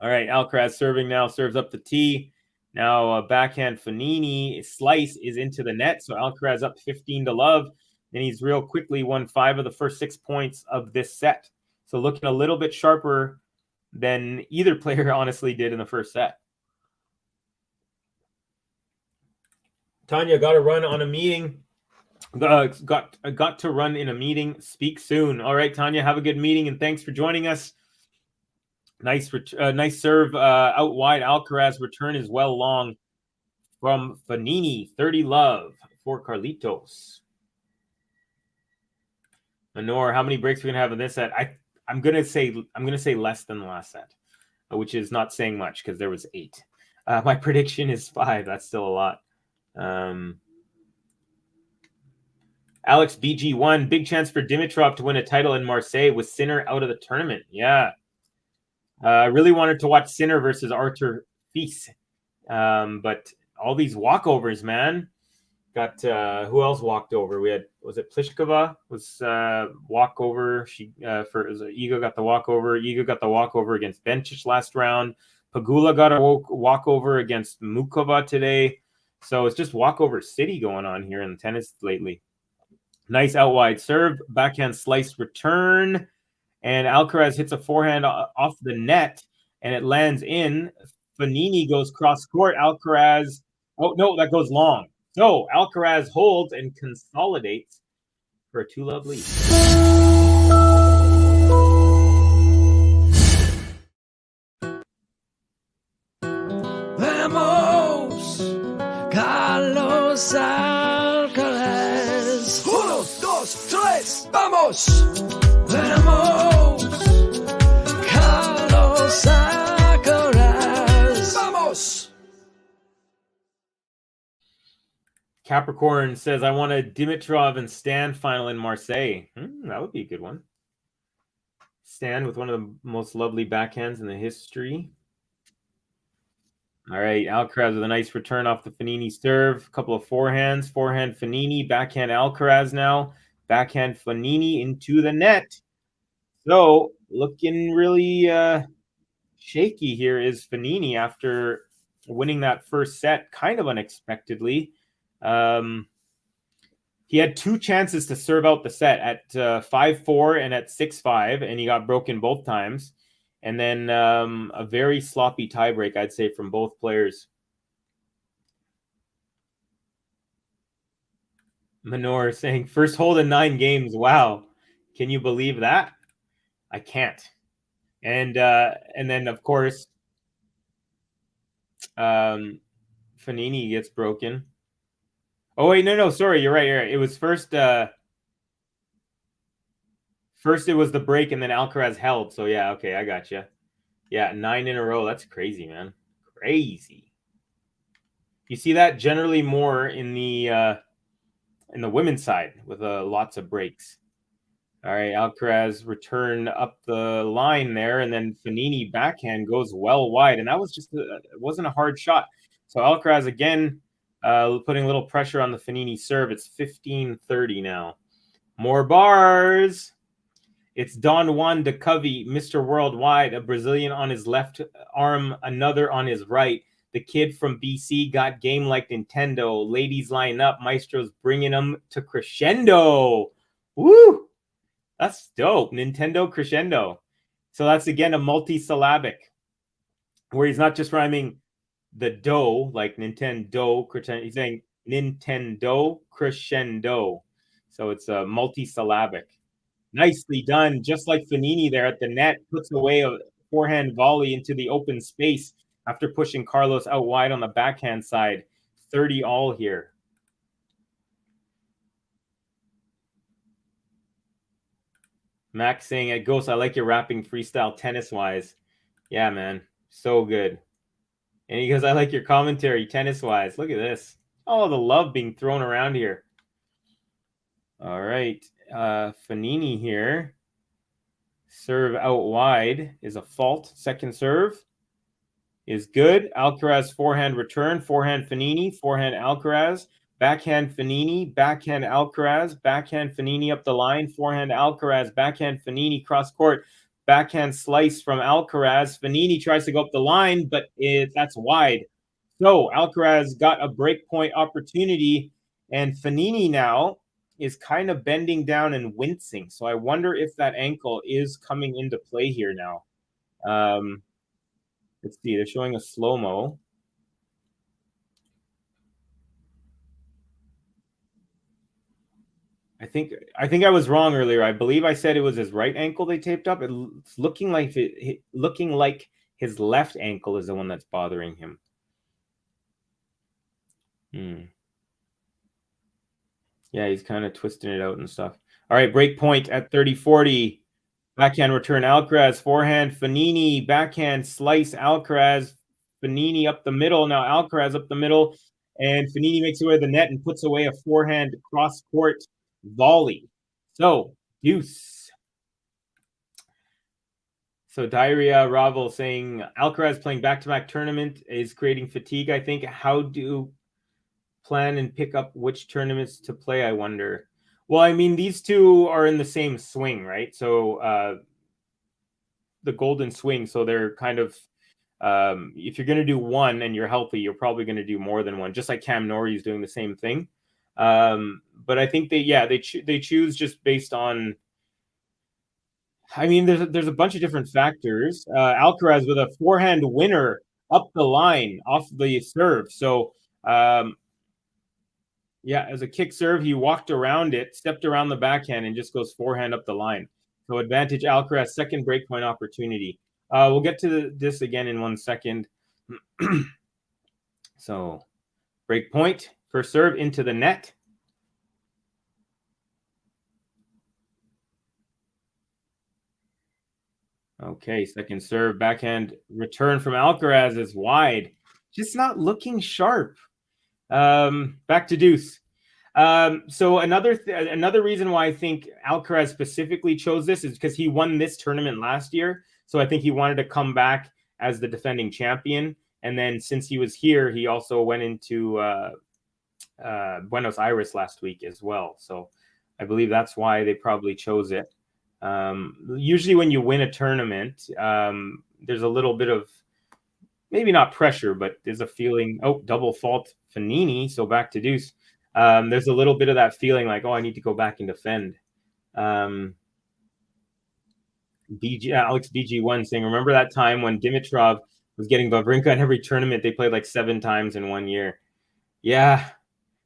All right, Alcaraz serving now, serves up the tee. Now backhand Fognini slice is into the net, so Alcaraz up 15-love. And he's real quickly won 5 of the first 6 points of this set. So looking a little bit sharper than either player honestly did in the first set. Tanya got to run on a meeting. Got to run in a meeting. Speak soon. All right, Tanya, have a good meeting, and thanks for joining us. Nice serve out wide. Alcaraz return is well long from Fognini. 30-love for Carlitos. Manor, how many breaks are we gonna have in this set? I'm gonna say less than the last set, which is not saying much because there was 8. My prediction is 5. That's still a lot. Alex BG1, big chance for Dimitrov to win a title in Marseille with Sinner out of the tournament. Yeah. I really wanted to watch Sinner versus Arthur Fils. But all these walkovers, man. Got who else walked over? We had, was it Pliskova was walkover. Iga got the walkover. Iga got the walkover against Bencic last round. Pagula got a walkover against Mukova today. So it's just walkover city going on here in the tennis lately. Nice out wide serve, backhand slice return, and Alcaraz hits a forehand off the net, and it lands in. Fognini goes cross court. Alcaraz, oh no, that goes long. So Alcaraz holds and consolidates for a 2-love lead. Vamos, Carlos Alcaraz. 1, 2, 3, vamos. Vamos, Carlos Alcaraz. Vamos. Capricorn says, I want a Dimitrov and Stan final in Marseille. That would be a good one. Stan with one of the most lovely backhands in the history. All right, Alcaraz with a nice return off the Fognini serve. A couple of forehands. Forehand Fognini, backhand Alcaraz now. Backhand Fognini into the net. So looking really shaky here is Fognini after winning that first set kind of unexpectedly. He had two chances to serve out the set at 5-4 and at 6-5, and he got broken both times. And then a very sloppy tiebreak, I'd say, from both players. Manor saying, first hold in 9 games. Wow. Can you believe that? I can't. And then, of course, Fognini gets broken. Oh, wait, no, sorry. You're right. It was first it was the break, and then Alcaraz held. So, yeah, okay, I got you. Yeah, 9 in a row. That's crazy, man. Crazy. You see that generally more in the women's side with lots of breaks. All right, Alcaraz return up the line there, and then Fognini backhand goes well wide, and that was just it wasn't a hard shot. So Alcaraz again putting a little pressure on the Fognini serve. It's 15-30 now. More bars. It's Don Juan de Covey, Mr. Worldwide, a Brazilian on his left arm, another on his right. The kid from BC got game like Nintendo. Ladies line up. Maestro's bringing them to crescendo. Woo! That's dope. Nintendo crescendo. So that's, again, a multi-syllabic where he's not just rhyming the do, like Nintendo crescendo. He's saying Nintendo crescendo. So it's a multi-syllabic. Nicely done. Just like Fognini there at the net, puts away a forehand volley into the open space after pushing Carlos out wide on the backhand side. 30 all here. Max saying, at Ghost, I like your rapping freestyle tennis-wise. Yeah, man. So good. And he goes, I like your commentary tennis-wise. Look at this. All the love being thrown around here. All right. Fognini here. Serve out wide is a fault. Second serve is good. Alcaraz forehand return. Forehand Fognini. Forehand Alcaraz. Backhand Fognini. Backhand Alcaraz. Backhand Fognini up the line. Forehand Alcaraz. Backhand Fognini cross court. Backhand slice from Alcaraz. Fognini tries to go up the line, but that's wide. So Alcaraz got a break point opportunity, and Fognini now is kind of bending down and wincing. So I wonder if that ankle is coming into play here now. Let's see. They're showing a slow-mo. I think I was wrong earlier. I believe I said it was his right ankle they taped up. It's looking like his left ankle is the one that's bothering him. Yeah, he's kind of twisting it out and stuff. All right, break point at 30-40. Backhand return Alcaraz. Forehand Fognini. Backhand slice Alcaraz. Fognini up the middle. Now Alcaraz up the middle. And Fognini makes away the net and puts away a forehand cross-court volley. So, deuce. So, Diarrhea Ravel saying, Alcaraz playing back-to-back tournament is creating fatigue, I think. How do plan and pick up which tournaments to play, I wonder? Well, I mean, these two are in the same swing, right? So, the golden swing. So, they're kind of, if you're going to do one and you're healthy, you're probably going to do more than one, just like Cam Norrie is doing the same thing. But I think they choose just based on, I mean, there's a bunch of different factors. Alcaraz with a forehand winner up the line off the serve. So, yeah, as a kick serve, he walked around it, stepped around the backhand, and just goes forehand up the line. So advantage Alcaraz, second breakpoint opportunity. We'll get to this again in 1 second. So breakpoint, first serve into the net. Okay, second serve, backhand return from Alcaraz is wide. Just not looking sharp. Back to deuce. So another reason why I think Alcaraz specifically chose this is because he won this tournament last year. So I think he wanted to come back as the defending champion. And then since he was here, he also went into Buenos Aires last week as well. So I believe that's why they probably chose it. Usually when you win a tournament, there's a little bit of maybe not pressure, but there's a feeling, double fault Fognini. So back to deuce. There's a little bit of that feeling like, I need to go back and defend. Alex BG1 saying, remember that time when Dimitrov was getting Wawrinka in every tournament? They played like 7 times in 1 year. Yeah,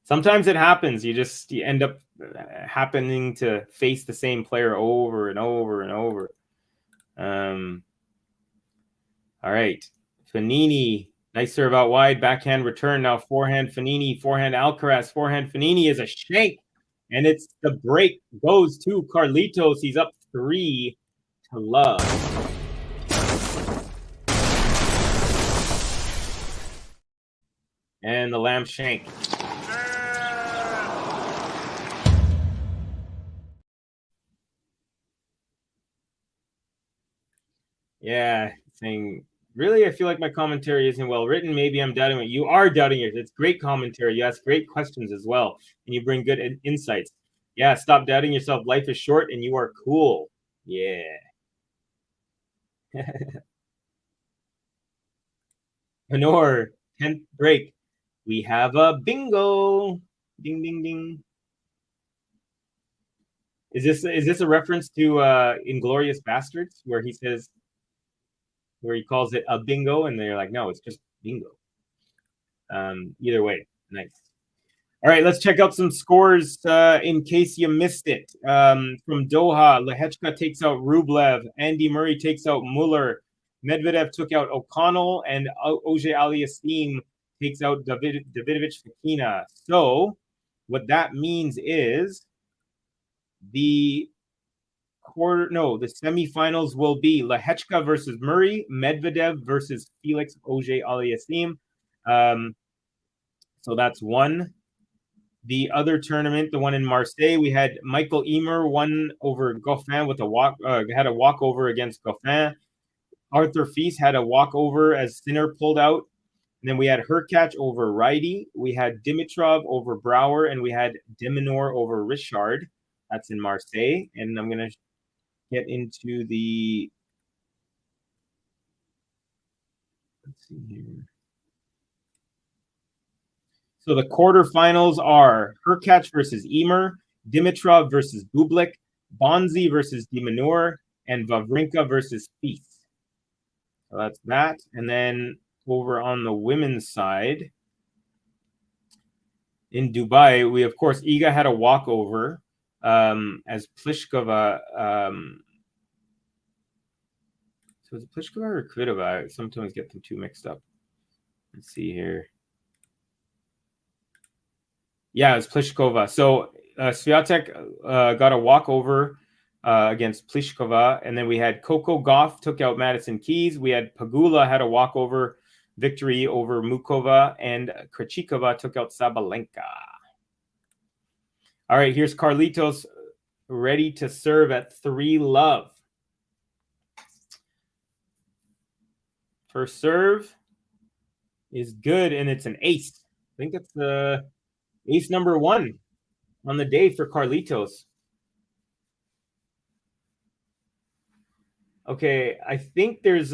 sometimes it happens. You end up happening to face the same player over and over and over. All right, Fognini, nice serve out wide, backhand return. Now forehand Fognini, forehand Alcaraz, forehand Fognini is a shank, and it's the break goes to Carlitos. He's up 3-0. And the lamb shank. Yeah, saying, really, I feel like my commentary isn't well written. Maybe I'm doubting it. You are doubting it. It's great commentary. You ask great questions as well, and you bring good insights. Yeah, stop doubting yourself. Life is short, and you are cool. Yeah. Honor, 10th break. We have a bingo. Ding, ding, ding. Is this a reference to Inglourious Bastards, where he calls it a bingo, and they're like, no, it's just bingo. Either way, nice. All right, let's check out some scores in case you missed it. From Doha, Lehechka takes out Rublev. Andy Murray takes out Muller. Medvedev took out O'Connell, and Auger Aliassime takes out Davidovich Fokina. So what that means is the semifinals will be Lehechka versus Murray, Medvedev versus Felix Auger Aliassime. So that's one. The other tournament, the one in Marseille, we had Michael Emer won over Goffin with had a walkover against Goffin. Arthur Fils had a walkover as Sinner pulled out. And then we had Hurkacz over Righty. We had Dimitrov over Brouwer, and we had Deminor over Richard. That's in Marseille. And I'm going to get into the, let's see here. So the quarterfinals are Hurkacz versus Emer, Dimitrov versus Bublik, Bonzi versus Deminor, and Wawrinka versus Fils. So that's that. And then over on the women's side, in Dubai, we, of course, Iga had a walkover as Pliskova. So is it Pliskova or Kvitova? I sometimes get them two mixed up. Let's see here. Yeah, it's Pliskova. So Swiatek got a walkover against Pliskova. And then we had Coco Gauff took out Madison Keys. We had Pagula had a walkover victory over Mukova. And Krejcikova took out Sabalenka. All right, here's Carlitos ready to serve at 3-love. First serve is good, and it's an ace. I think it's ace number 1 on the day for Carlitos. Okay, I think there's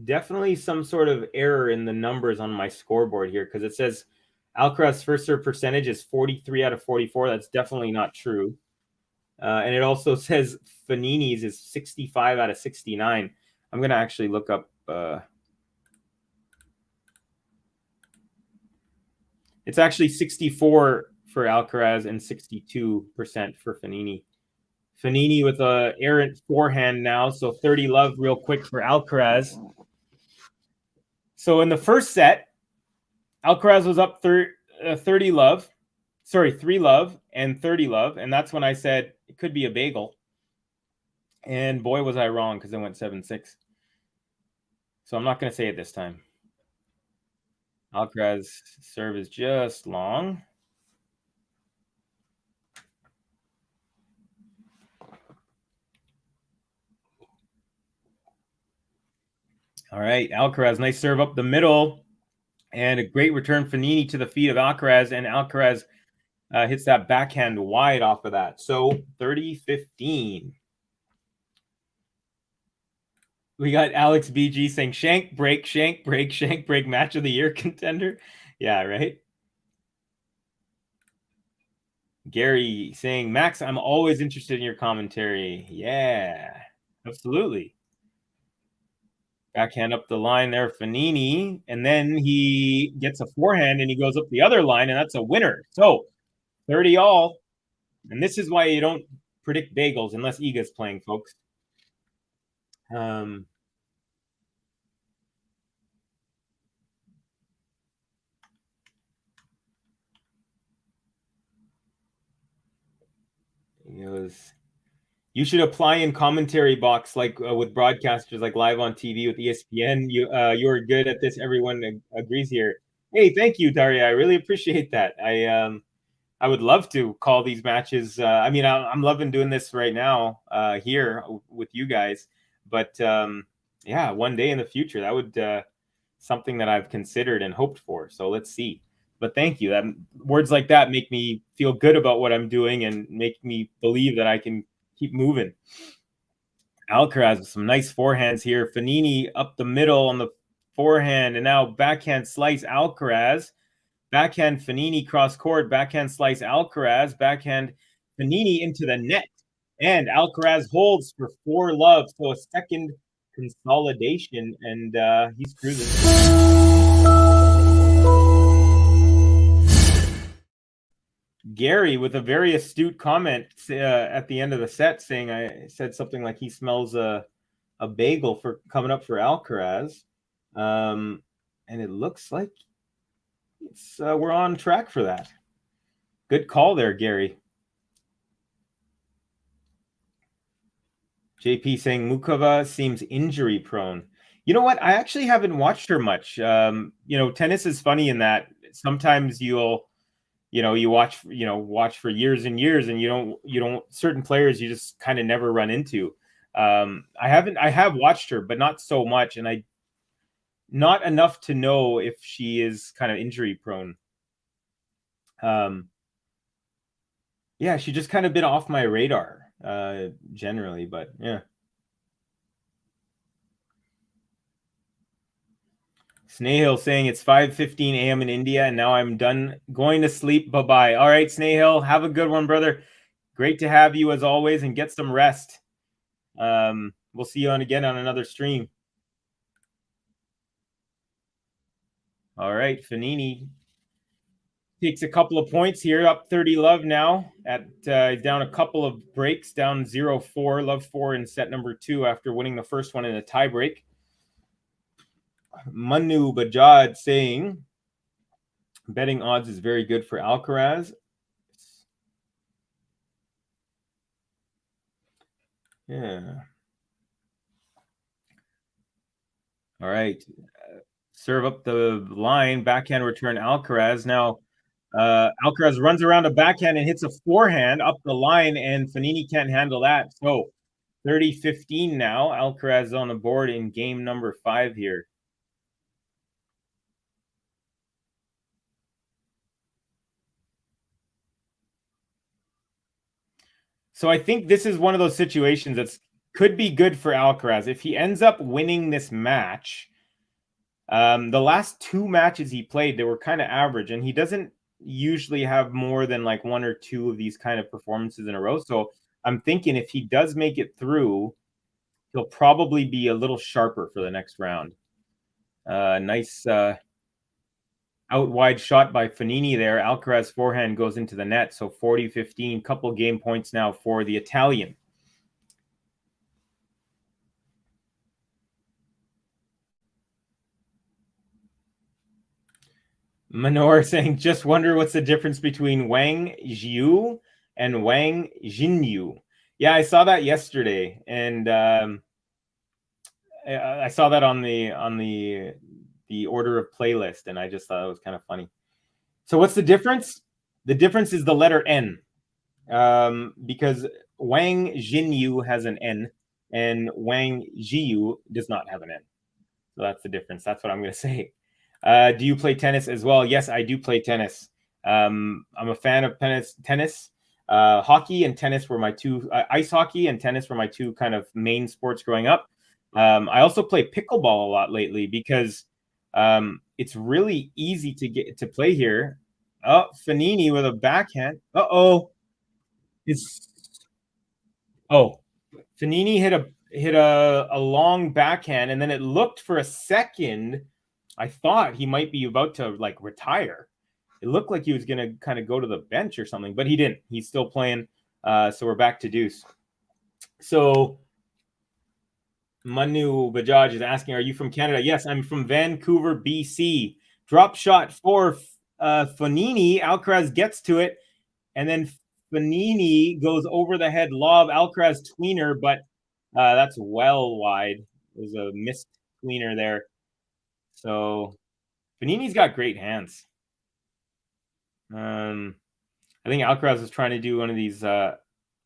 definitely some sort of error in the numbers on my scoreboard here, because it says Alcaraz's first serve percentage is 43 out of 44. That's definitely not true. And it also says Fognini's is 65 out of 69. I'm going to actually look up. It's actually 64 for Alcaraz and 62% for Fognini. Fognini with a errant forehand now, so 30-love real quick for Alcaraz. So in the first set, Alcaraz was up 3-love and 30-love, and that's when I said it could be a bagel. And boy, was I wrong, because I went 7-6. So I'm not going to say it this time. Alcaraz serve is just long. All right, Alcaraz, nice serve up the middle. And a great return Fognini to the feet of Alcaraz. And Alcaraz hits that backhand wide off of that. So 30-15. We got Alex BG saying shank break, match of the year contender. Yeah, right. Gary saying, Max, I'm always interested in your commentary. Yeah, absolutely. Backhand up the line there, Fognini. And then he gets a forehand and he goes up the other line, and that's a winner. So 30 all. And this is why you don't predict bagels unless Iga's playing, folks. It was, you should apply in commentary box like with broadcasters, like live on TV with ESPN. You're good at this. Everyone agrees here. Hey, thank you, Daria. I really appreciate that. I would love to call these matches. I mean, I'm loving doing this right now here with you guys. But yeah, one day in the future, that would something that I've considered and hoped for. So let's see. But thank you. Words like that make me feel good about what I'm doing and make me believe that I can keep moving. Alcaraz with some nice forehands here. Fognini up the middle on the forehand, and now backhand slice Alcaraz. Backhand Fognini cross court, backhand slice Alcaraz, backhand Fognini into the net. And Alcaraz holds for 4-love. So a second consolidation, and he's cruising. Gary with a very astute comment at the end of the set, saying I said something like he smells a bagel for coming up for Alcaraz, and it looks like we're on track for that. Good call there, Gary. JP saying Mukova seems injury prone. You know what? I actually haven't watched her much. Tennis is funny in that sometimes you watch for years and years, and you don't certain players you just kind of never run into. I have watched her, but not so much, and not enough to know if she is kind of injury prone. Yeah, she just kind of been off my radar generally, but yeah. Snehil saying it's 5:15 a.m. in India, and now I'm done going to sleep. Bye-bye. All right, Snehil, have a good one, brother. Great to have you as always, and get some rest. We'll see you again on another stream. All right, Fognini takes a couple of points here, up 30-love now. Down a couple of breaks, down 0-4, love 4 in set number 2 after winning the first one in a tiebreak. Manu Bajad saying betting odds is very good for Alcaraz. Yeah. All right. Serve up the line, backhand return Alcaraz. Now, Alcaraz runs around a backhand and hits a forehand up the line, and Fognini can't handle that. So 30-15 now. Alcaraz on the board in game number 5 here. So I think this is one of those situations that could be good for Alcaraz. If he ends up winning this match, the last 2 matches he played, they were kind of average, and he doesn't usually have more than like 1 or 2 of these kind of performances in a row. So I'm thinking if he does make it through, he'll probably be a little sharper for the next round. Nice out wide shot by Fognini there. Alcaraz forehand goes into the net. So 40-15, couple game points now for the Italian. Manor saying, just wonder what's the difference between Wang Jiu and Wang Jinyu. Yeah, I saw that yesterday, and I saw that on the order of playlist, and I just thought it was kind of funny. So what's the difference? The difference is the letter N, because Wang Jinyu has an N, and Wang Jiyu does not have an N. So that's the difference. That's what I'm going to say. Do you play tennis as well? Yes, I do play tennis. I'm a fan of tennis. Hockey and tennis were my two. Ice hockey and tennis were my two kind of main sports growing up. I also play pickleball a lot lately because it's really easy to get to play here. Oh, Fognini with a backhand. It's Fognini hit a long backhand, and then it looked for a second. I thought he might be about to like retire. It looked like he was going to kind of go to the bench or something, but he didn't. He's still playing. So we're back to deuce. So Manu Bajaj is asking, are you from Canada? Yes, I'm from Vancouver, BC. Drop shot for Fognini. Alcaraz gets to it, and then Fognini goes over the head lob. Alcaraz tweener, but that's well wide. There's a missed tweener there. So Fognini's got great hands. I think Alcaraz was trying to do one of these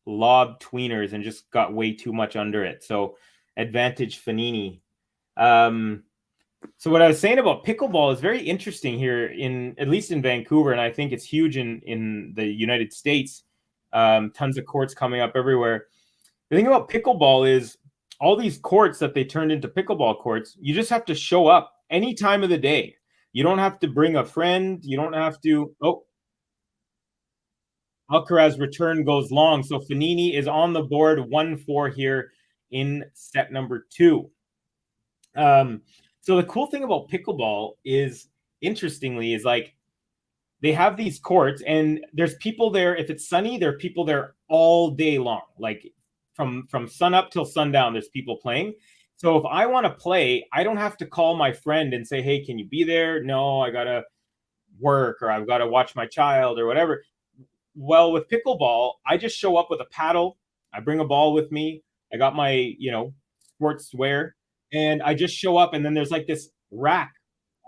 lob tweeners and just got way too much under it. So advantage Fognini. So what I was saying about pickleball is very interesting here, at least in Vancouver, and I think it's huge in the United States. Tons of courts coming up everywhere. The thing about pickleball is all these courts that they turned into pickleball courts, you just have to show up any time of the day. You don't have to bring a friend. You don't have to. Oh, Alcaraz return goes long. So Fognini is on the board 1-4 here in set number 2. So the cool thing about pickleball is, interestingly, is like they have these courts and there's people there. If it's sunny, there are people there all day long. Like from sun up till sundown, there's people playing. So if I want to play, I don't have to call my friend and say, hey, can you be there? No, I got to work or I've got to watch my child or whatever. Well, with pickleball, I just show up with a paddle. I bring a ball with me. I got my, sportswear, and I just show up. And then there's like this rack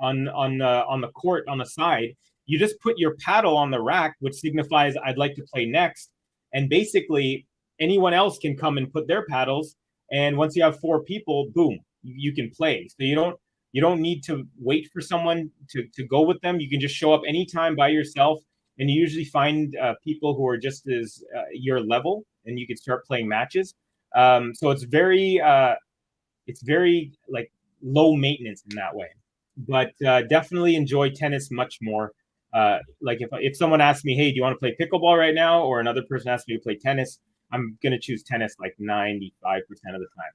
on the court on the side. You just put your paddle on the rack, which signifies I'd like to play next. And basically, anyone else can come and put their paddles. And once you have 4 people, boom, you can play. So you don't need to wait for someone to go with them. You can just show up anytime by yourself. And you usually find people who are just as your level, and you can start playing matches. So it's very like low maintenance in that way. But definitely enjoy tennis much more. Like if someone asks me, hey, do you want to play pickleball right now? Or another person asks me to play tennis, I'm going to choose tennis like 95% of the time.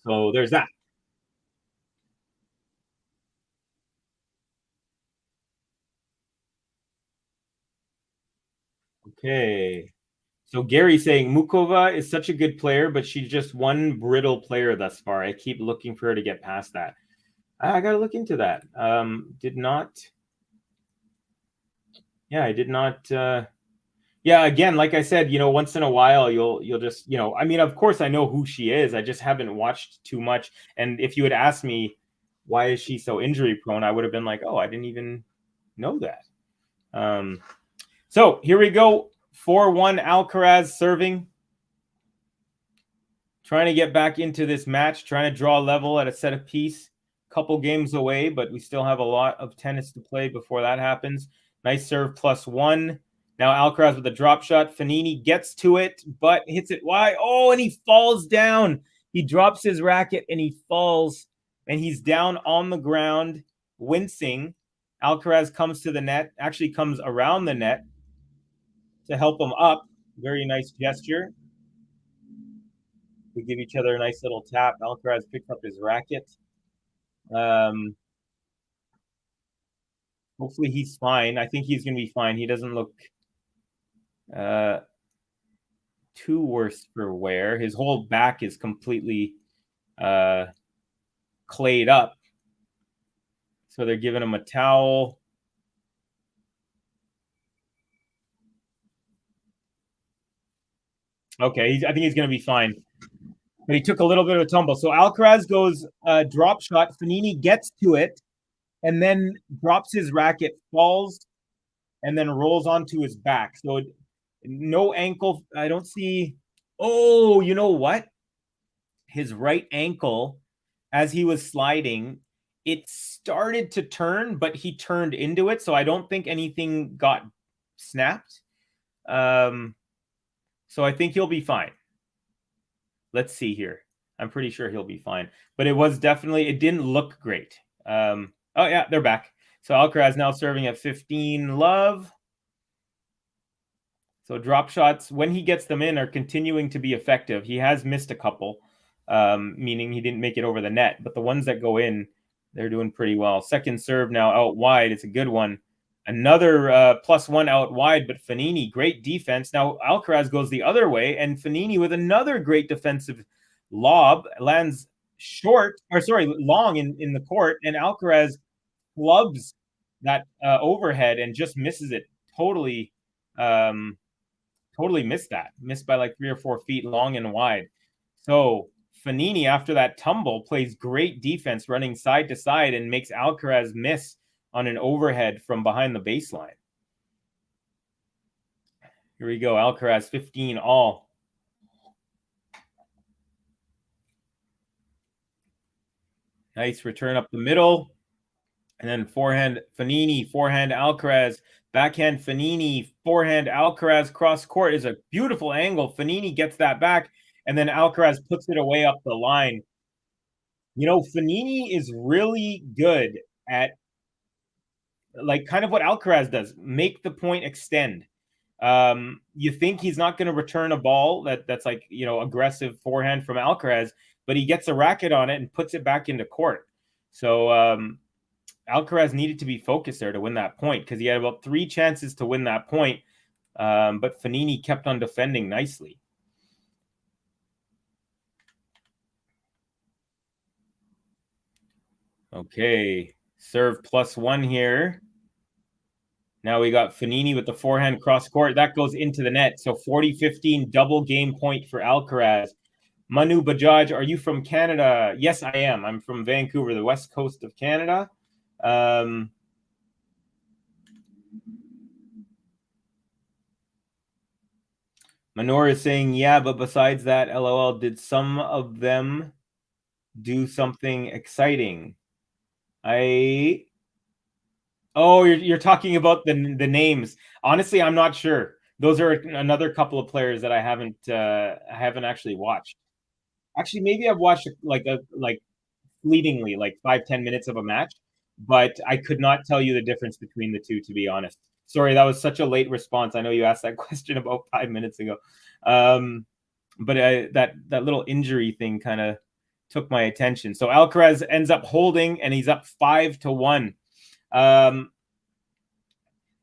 So there's that. Okay. So Gary saying Mukova is such a good player, but she's just one brittle player thus far. I keep looking for her to get past that. I got to look into that. I did not. Again, like I said, once in a while you'll just, I mean, of course I know who she is. I just haven't watched too much. And if you had asked me why is she so injury prone, I would have been like, oh, I didn't even know that. So here we go. 4-1 Alcaraz serving. Trying to get back into this match, trying to draw level at a set of piece. Couple games away, but we still have a lot of tennis to play before that happens. Nice serve +1. Now Alcaraz with a drop shot. Fognini gets to it, but hits it wide. Oh, and he falls down. He drops his racket and he falls, and he's down on the ground, wincing. Alcaraz comes to the net, actually comes around the net to help him up. Very nice gesture. We give each other a nice little tap. Alcaraz picks up his racket. Hopefully he's fine. I think he's going to be fine. He doesn't look too worse for wear. His whole back is completely clayed up. So they're giving him a towel. Okay, I think he's going to be fine. But he took a little bit of a tumble. So Alcaraz goes drop shot. Fognini gets to it and then drops his racket, falls, and then rolls onto his back. So no ankle. I don't see. Oh, you know what? His right ankle, as he was sliding, it started to turn, but he turned into it. So I don't think anything got snapped. So I think he'll be fine. Let's see here. I'm pretty sure he'll be fine. But it was definitely, it didn't look great. Oh, yeah, they're back. So Alcaraz now serving at 15 love. So drop shots, when he gets them in, are continuing to be effective. He has missed a couple, meaning he didn't make it over the net. But the ones that go in, they're doing pretty well. Second serve now out wide. It's a good one. Another +1 out wide, but Fognini, great defense. Now Alcaraz goes the other way, and Fognini with another great defensive lob lands long in the court, and Alcaraz flubs that overhead and just misses it. Totally missed that. Missed by like 3 or 4 feet, long and wide. So Fognini, after that tumble, plays great defense running side to side and makes Alcaraz miss on an overhead from behind the baseline. Here we go. Alcaraz 15 all. Nice return up the middle. And then forehand Fognini, forehand Alcaraz, backhand Fognini, forehand Alcaraz, cross court is a beautiful angle. Fognini gets that back, and then Alcaraz puts it away up the line. You know, Fognini is really good at, like, kind of what Alcaraz does, make the point extend. You think he's not going to return a ball that's like, you know, aggressive forehand from Alcaraz, but he gets a racket on it and puts it back into court. So Alcaraz needed to be focused there to win that point, because he had about 3 chances to win that point, but Fognini kept on defending nicely. Okay, serve +1 here. Now we got Fognini with the forehand cross court. That goes into the net. So 40-15 double game point for Alcaraz. Manu Bajaj, are you from Canada? Yes, I am. I'm from Vancouver, the west coast of Canada. Manor is saying, yeah, but besides that, LOL, did some of them do something exciting? Oh, you're talking about the names. Honestly, I'm not sure. Those are another couple of players that I haven't actually watched. Actually, maybe I've watched like fleetingly, like 5-10 minutes of a match, but I could not tell you the difference between the two, to be honest. Sorry, that was such a late response. I know you asked that question about 5 minutes ago. But that little injury thing kind of took my attention. So Alcaraz ends up holding, and he's up 5-1.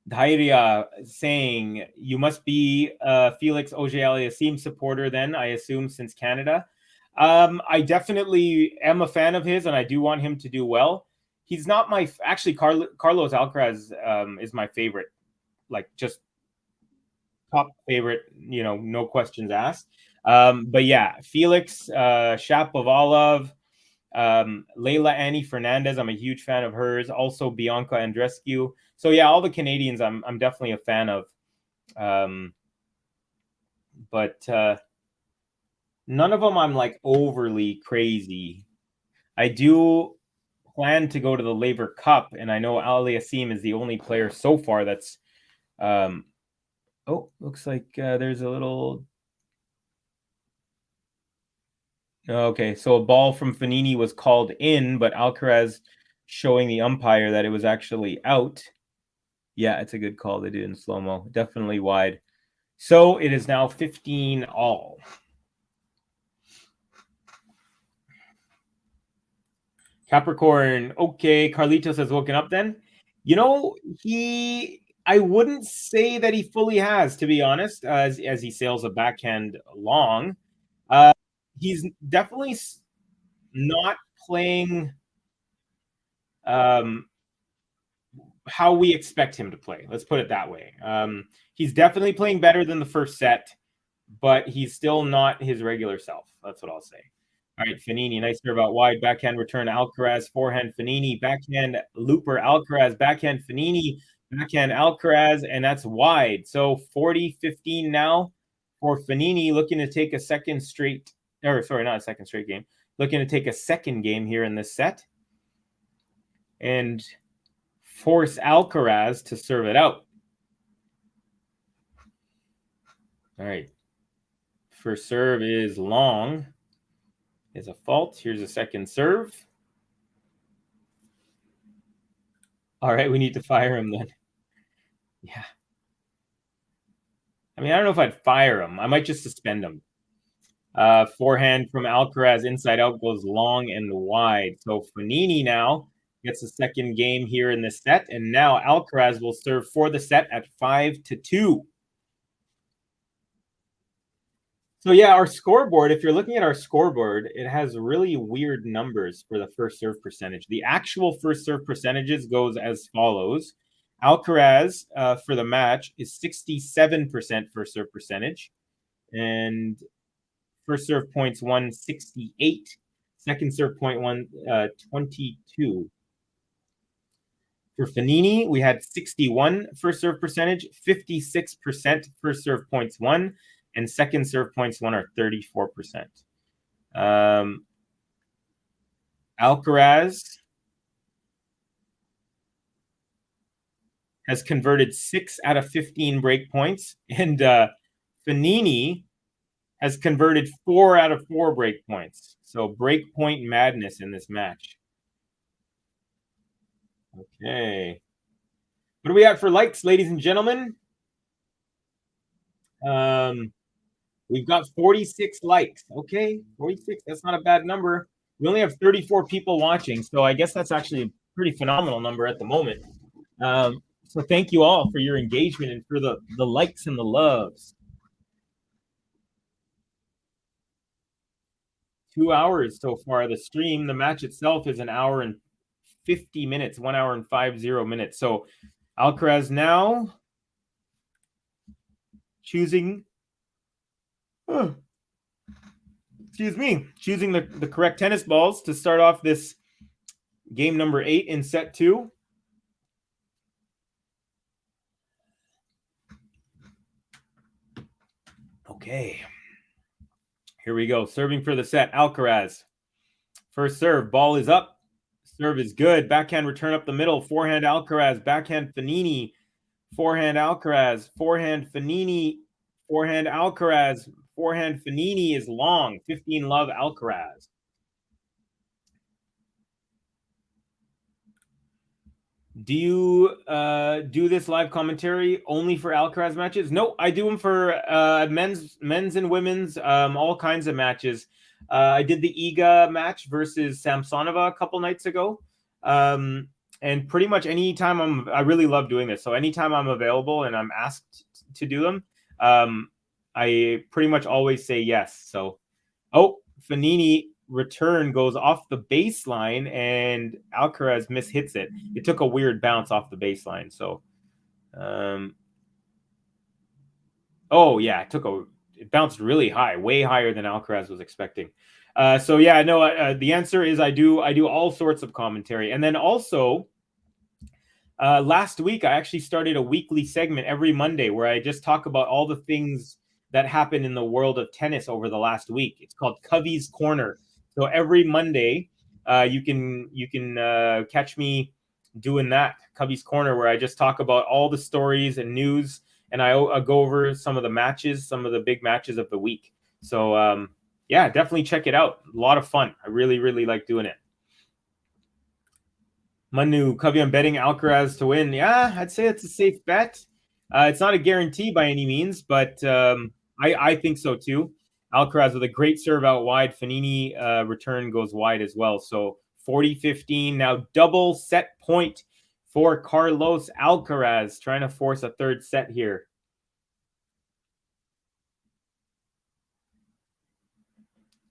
Dhairia saying, you must be a Felix Auger-Aliassime supporter then, I assume, since Canada. I definitely am a fan of his, and I do want him to do well. He's not my... Actually, Carlos Alcaraz is my favorite. Like, just top favorite, you know, no questions asked. But yeah, Felix, Shapovalov, Leila Annie Fernandez, I'm a huge fan of hers. Also Bianca Andreescu. So yeah, all the Canadians I'm definitely a fan of. But none of them I'm like overly crazy. I do plan to go to the Laver Cup, and I know Aliassime is the only player so far that's looks like there's a little... Okay, so a ball from Fognini was called in, but Alcaraz showing the umpire that it was actually out. Yeah, it's a good call. They did in slow-mo. Definitely wide. So it is now 15 all. Capricorn, okay, Carlitos has woken up then. You know, I wouldn't say that he fully has, to be honest, as he sails a backhand long. He's definitely not playing how we expect him to play. Let's put it that way. He's definitely playing better than the first set, but he's still not his regular self. That's what I'll say. All right, Fognini, nice serve out wide. Backhand return, Alcaraz. Forehand, Fognini. Backhand, looper, Alcaraz. Backhand, Fognini. Backhand, Alcaraz. And that's wide. So 40-15 now for Fognini, looking to take a second straight, or sorry, not a second straight game. Looking to take a second game here in this set and force Alcaraz to serve it out. All right. First serve is long. Is a fault. Here's a second serve. All right, we need to fire him then. Yeah. I mean, I don't know if I'd fire him. I might just suspend him. Forehand from Alcaraz, inside out, goes long and wide. So Fognini now gets a second game here in this set, and now Alcaraz will serve for the set at 5-2. So yeah, our scoreboard, if you're looking at our scoreboard, it has really weird numbers for the first serve percentage. The actual first serve percentages goes as follows. Alcaraz for the match is 67% first serve percentage, and first serve points won 68. Second serve point won 22. For Fognini, we had 61 first serve percentage, 56% first serve points won, and second serve points won are 34%. Alcaraz has converted 6 out of 15 break points, and Fognini has converted 4 out of 4 break points. So break point madness in this match. Okay. What do we have for likes, ladies and gentlemen? We've got 46 likes. Okay, 46. That's not a bad number. We only have 34 people watching, so I guess that's actually a pretty phenomenal number at the moment. So thank you all for your engagement and for the likes and the loves. 2 hours so far. The stream, the match itself is 1 hour and 50 minutes, 1 hour and 50 minutes. So Alcaraz now choosing choosing the correct tennis balls to start off this game number 8 in set 2. Okay. Here we go. Serving for the set, Alcaraz. First serve, ball is up. Serve is good. Backhand return up the middle. Forehand Alcaraz. Backhand Fognini. Forehand Alcaraz. Forehand Fognini. Forehand Alcaraz. Forehand Fognini is long. 15 love Alcaraz. Do you do this live commentary only for Alcaraz matches? No, I do them for men's and women's, all kinds of matches. I did the Iga match versus Samsonova a couple nights ago. And pretty much anytime I really love doing this. So anytime I'm available and I'm asked to do them, I pretty much always say yes. So, Fognini return goes off the baseline and Alcaraz mishits it. It took a weird bounce off the baseline. So, it bounced really high, way higher than Alcaraz was expecting. The answer is I do all sorts of commentary. And then also last week, I actually started a weekly segment every Monday where I just talk about all the things that happened in the world of tennis over the last week. It's called Covey's Corner. So every Monday, you can catch me doing that, Covey's Corner, where I just talk about all the stories and news, and I go over some of the matches, some of the big matches of the week. So, definitely check it out. A lot of fun. I really, really like doing it. Manu, Covey, I'm betting Alcaraz to win. Yeah, I'd say it's a safe bet. It's not a guarantee by any means, but I think so too. Alcaraz with a great serve out wide. Fognini return goes wide as well. So 40-15. Now double set point for Carlos Alcaraz, trying to force a third set here.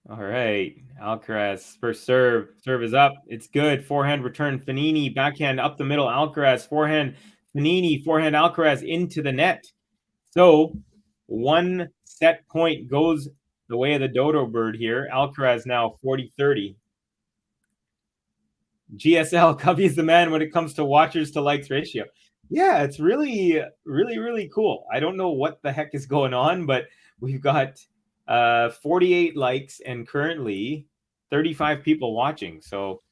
All right, Alcaraz, first serve. Serve is up. It's good. Forehand return, Fognini. Backhand up the middle, Alcaraz. Forehand, Fognini. Forehand, Alcaraz into the net. So 1-6 set point goes the way of the dodo bird here. Alcaraz now 40-30. GSL, Covey's the man when it comes to watchers to likes ratio. Yeah, it's really, really, really cool. I don't know what the heck is going on, but we've got 48 likes and currently 35 people watching. So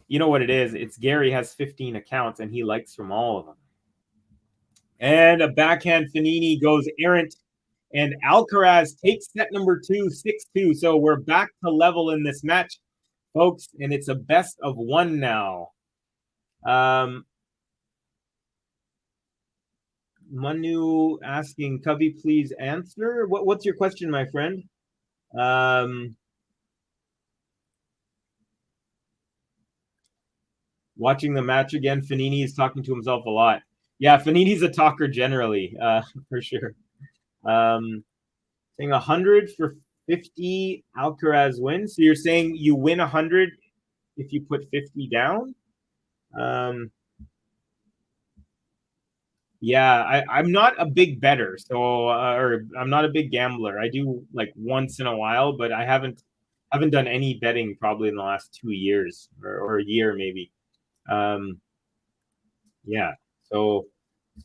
you know what it is. It's Gary has 15 accounts and he likes from all of them. And a backhand Fognini goes errant. And Alcaraz takes set number 2, 6-2. So we're back to level in this match, folks. And it's a best of one now. Manu asking, Covey, please answer. What's your question, my friend? Watching the match again, Fognini is talking to himself a lot. Yeah, Fognini's a talker generally, for sure. Saying 100 for 50 Alcaraz wins. So you're saying you win 100 if you put 50 down? Yeah, I'm not a big bettor, so or I'm not a big gambler. I do like once in a while, but I haven't done any betting probably in the last 2 years or a year maybe. Yeah. So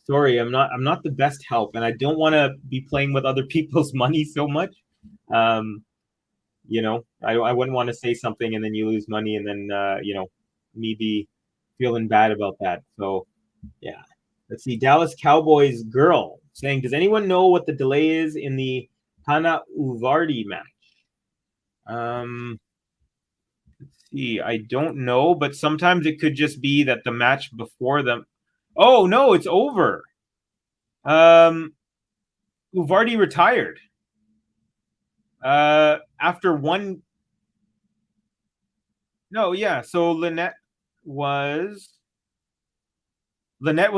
sorry, I'm not the best help, and I don't want to be playing with other people's money so much. You know, I wouldn't want to say something and then you lose money, and then you know, me be feeling bad about that. So yeah. Let's see. Dallas Cowboys girl saying, does anyone know what the delay is in the Hana Uvardi match? Let's see. I don't know, but sometimes it could just be that the match before them. Oh no, it's over. Uvardi retired. After one. No, yeah. So Lynette was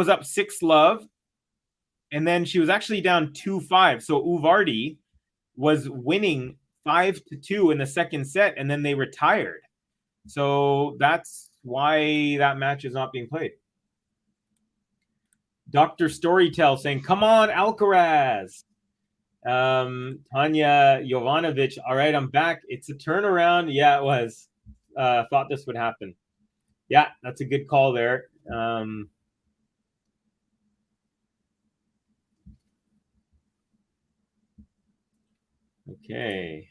up 6-love, and then she was actually down 2-5. So Uvardi was winning 5-2 in the second set, and then they retired. So that's why that match is not being played. Dr. Storytell saying, come on, Alcaraz. Tanya Jovanovic, all right, I'm back. It's a turnaround. Yeah, it was. Thought this would happen. Yeah, that's a good call there. Okay.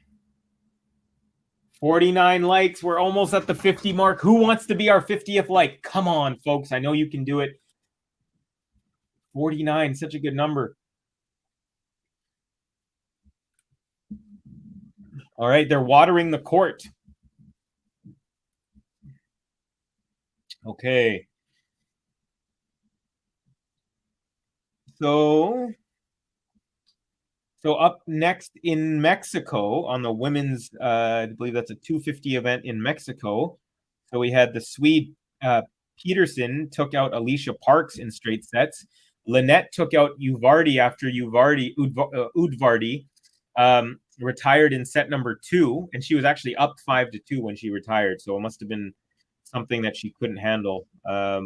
49 likes. We're almost at the 50 mark. Who wants to be our 50th like? Come on, folks. I know you can do it. 49, such a good number. All right, they're watering the court. Okay. So up next in Mexico on the women's, I believe that's a 250 event in Mexico. So we had the Swede Peterson took out Alicia Parks in straight sets. Lynette took out Uvardi after Udvardi retired in set number 2, and she was actually up 5-2 when she retired. So it must have been something that she couldn't handle because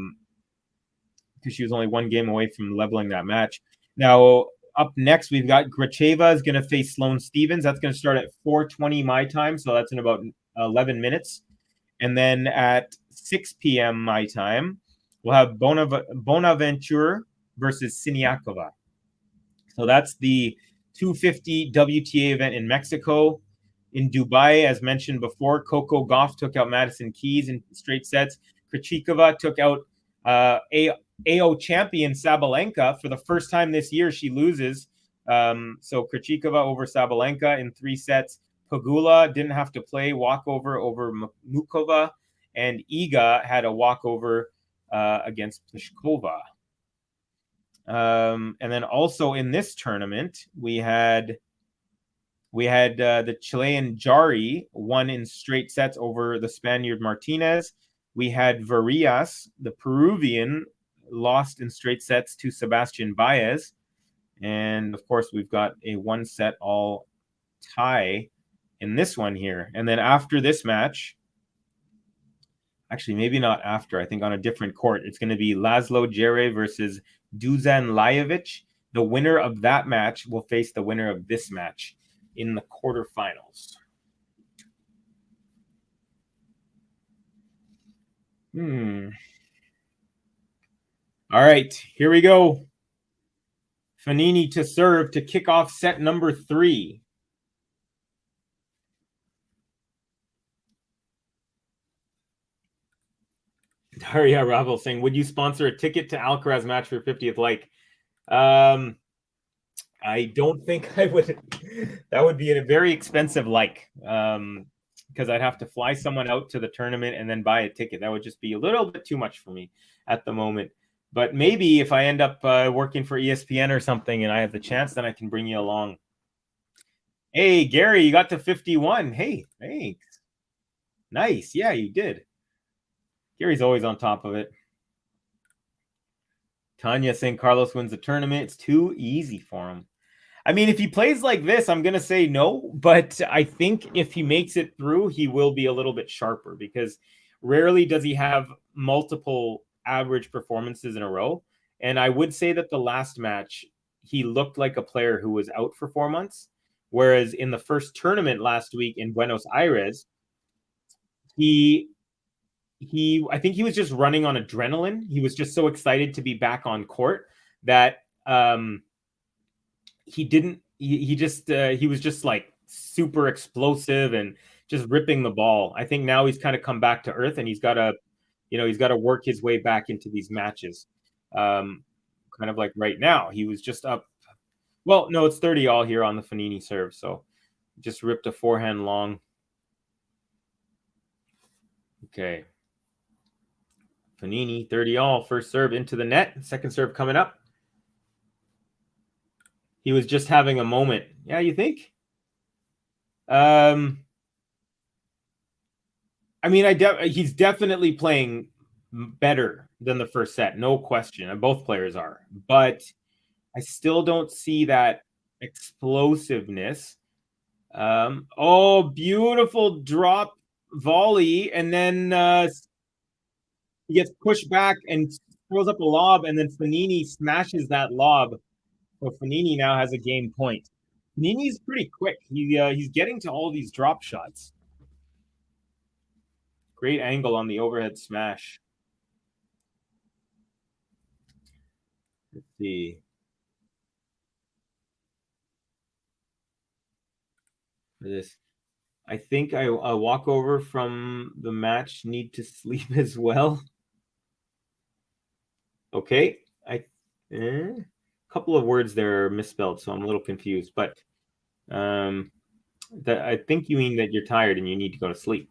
she was only one game away from leveling that match. Now, up next, we've got Gracheva is going to face Sloane Stevens. That's going to start at 4:20 my time, so that's in about 11 minutes. And then at 6 p.m. my time, we'll have Bonaventure versus Siniakova. So that's the 250 WTA event in Mexico. In Dubai, as mentioned before, Coco Gauff took out Madison Keys in straight sets. Krejcikova took out AO champion Sabalenka. For the first time this year, she loses. So Krejcikova over Sabalenka in 3 sets. Pagula didn't have to play, walkover over Mukova. And Iga had a walkover against Pliskova. And then also in this tournament, we had the Chilean Jari won in straight sets over the Spaniard Martinez. We had Varillas, the Peruvian, lost in straight sets to Sebastian Baez. And of course, we've got a 1-set all tie in this one here. And then after this match, actually, maybe not after, I think on a different court, it's going to be Laszlo Djere versus Dusan Lajovic. The winner of that match will face the winner of this match in the quarterfinals. All right, here we go. Fognini to serve to kick off set number 3. Daria Ravel saying, would you sponsor a ticket to Alcaraz match for 50th like? I don't think I would. That would be a very expensive like, because I'd have to fly someone out to the tournament and then buy a ticket. That would just be a little bit too much for me at the moment. But maybe if I end up working for ESPN or something and I have the chance, then I can bring you along. Hey, Gary, you got to 51. Hey, thanks. Nice. Yeah, you did. Gary's always on top of it. Tanya saying Carlos wins the tournament. It's too easy for him. I mean, if he plays like this, I'm going to say no. But I think if he makes it through, he will be a little bit sharper because rarely does he have multiple average performances in a row. And I would say that the last match, he looked like a player who was out for 4 months. Whereas in the first tournament last week in Buenos Aires, I think he was just running on adrenaline. He was just so excited to be back on court that he was just like super explosive and just ripping the ball. I think now he's kind of come back to earth and he's got to work his way back into these matches. Kind of like right now, he was just up. Well, no, it's 30 all here on the Fognini serve. So just ripped a forehand long. Okay. Fognini, 30 all. First serve into the net. Second serve coming up. He was just having a moment. Yeah, you think? I mean, he's definitely playing better than the first set. No question. Both players are. But I still don't see that explosiveness. Beautiful drop volley. And then he gets pushed back and throws up a lob. And then Fognini smashes that lob. So Fognini now has a game point. Fognini's pretty quick. He's getting to all these drop shots. Great angle on the overhead smash. Let's see. This, I think I walk over from the match need to sleep as well. Okay, a couple of words there are misspelled, so I'm a little confused. But I think you mean that you're tired and you need to go to sleep.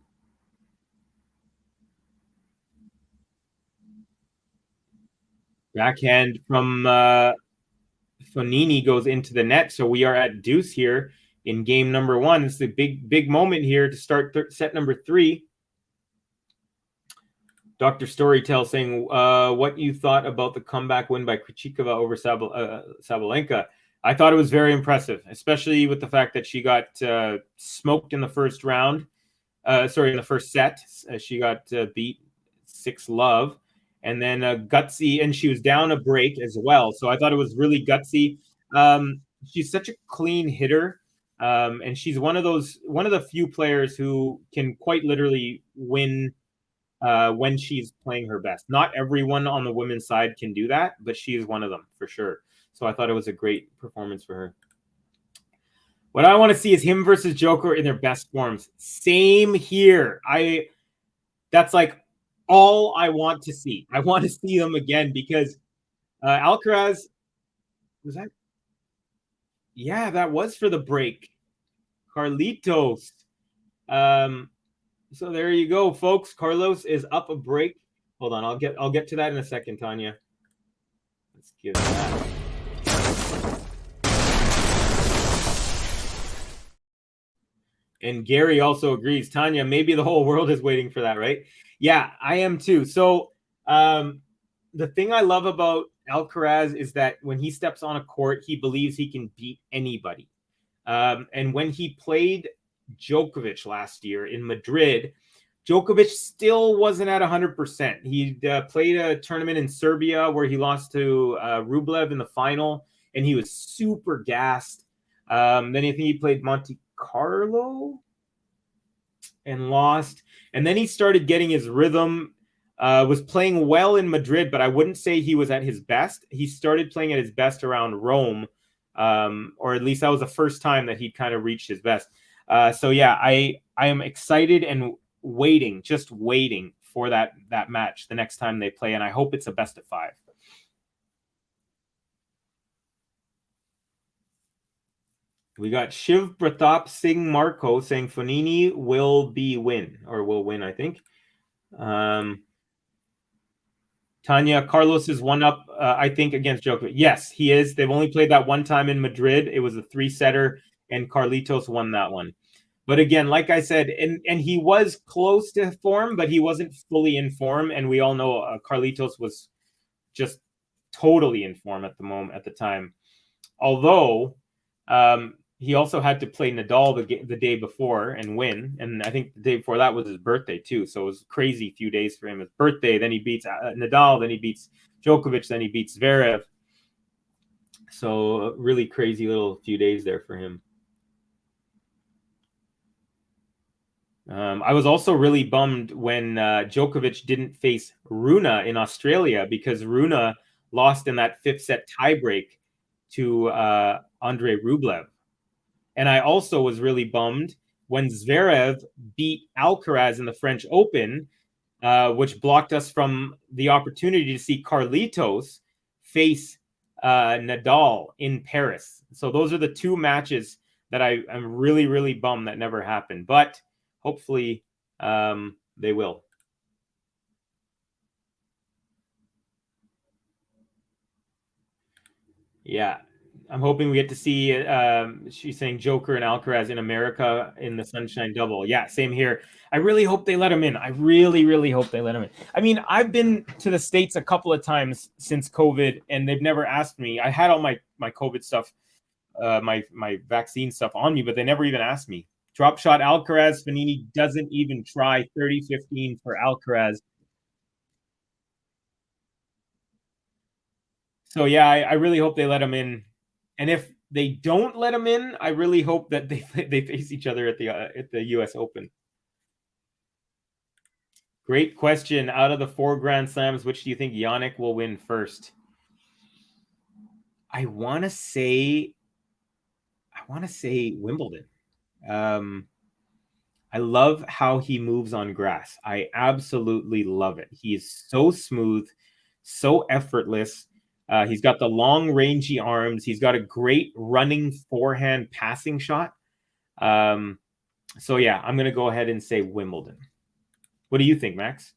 Backhand from Fognini goes into the net, so we are at deuce here in game number 1. It's the big moment here to start set number 3. Dr. Storytell saying what you thought about the comeback win by Krejcikova over Sabalenka. I thought it was very impressive, especially with the fact that she got smoked in the first round. In the first set. She got beat 6-love. And then gutsy, and she was down a break as well. So I thought it was really gutsy. She's such a clean hitter. And she's one of the few players who can quite literally win when she's playing her best. Not everyone on the women's side can do that, but she is one of them for sure. So I thought it was a great performance for her. What I want to see is him versus Joker in their best forms. Same here. That's like all I want to see. I want to see them again because Alcaraz was that. Yeah, that was for the break. Carlitos. So there you go, folks. Carlos is up a break. Hold on, I'll get to that in a second, Tanya. Let's give that. And Gary also agrees. Tanya, maybe the whole world is waiting for that, right? Yeah, I am too. So the thing I love about Alcaraz is that when he steps on a court, he believes he can beat anybody. And when he played Djokovic last year in Madrid, Djokovic still wasn't at 100%. He played a tournament in Serbia where he lost to Rublev in the final. and he was super gassed. Then I think he played Monte Carlo and lost. And then he started getting his rhythm, was playing well in Madrid, but I wouldn't say he was at his best. He started playing at his best around Rome, or at least that was the first time that he kind of reached his best. So yeah, I am excited and just waiting for that match the next time they play, and I hope it's a best of 5. We got Shiv Pratap Singh Marco saying Fognini will win, I think. Tanya, Carlos is one up, I think, against Djokovic. Yes, he is. They've only played that one time in Madrid. It was a 3-setter, and Carlitos won that one. But again, like I said, and he was close to form, but he wasn't fully in form. And we all know Carlitos was just totally in form at the time. Although he also had to play Nadal the day before and win. And I think the day before that was his birthday too. So it was a crazy few days for him. His birthday, then he beats Nadal, then he beats Djokovic, then he beats Zverev. So a really crazy little few days there for him. I was also really bummed when Djokovic didn't face Rune in Australia, because Rune lost in that 5th set tiebreak to Andrei Rublev. And I also was really bummed when Zverev beat Alcaraz in the French Open, which blocked us from the opportunity to see Carlitos face Nadal in Paris. So those are the 2 matches that I'm really, really bummed that never happened. But hopefully they will. Yeah. I'm hoping we get to see, she's saying Joker and Alcaraz in America in the Sunshine Double. Yeah, same here. I really hope they let him in. I really, really hope they let him in. I mean, I've been to the States a couple of times since COVID, and they've never asked me. I had all my COVID stuff, my vaccine stuff on me, but they never even asked me. Drop shot Alcaraz. Fognini doesn't even try. 30-15 for Alcaraz. So yeah, I really hope they let him in. And if they don't let him in, I really hope that they face each other at the U.S. Open. Great question. Out of the 4 Grand Slams, which do you think Jannik will win first? I want to say Wimbledon. I love how he moves on grass. I absolutely love it. He is so smooth, so effortless. He's got the long, rangy arms. He's got a great running forehand passing shot. So yeah, I'm going to go ahead and say Wimbledon. What do you think, Max?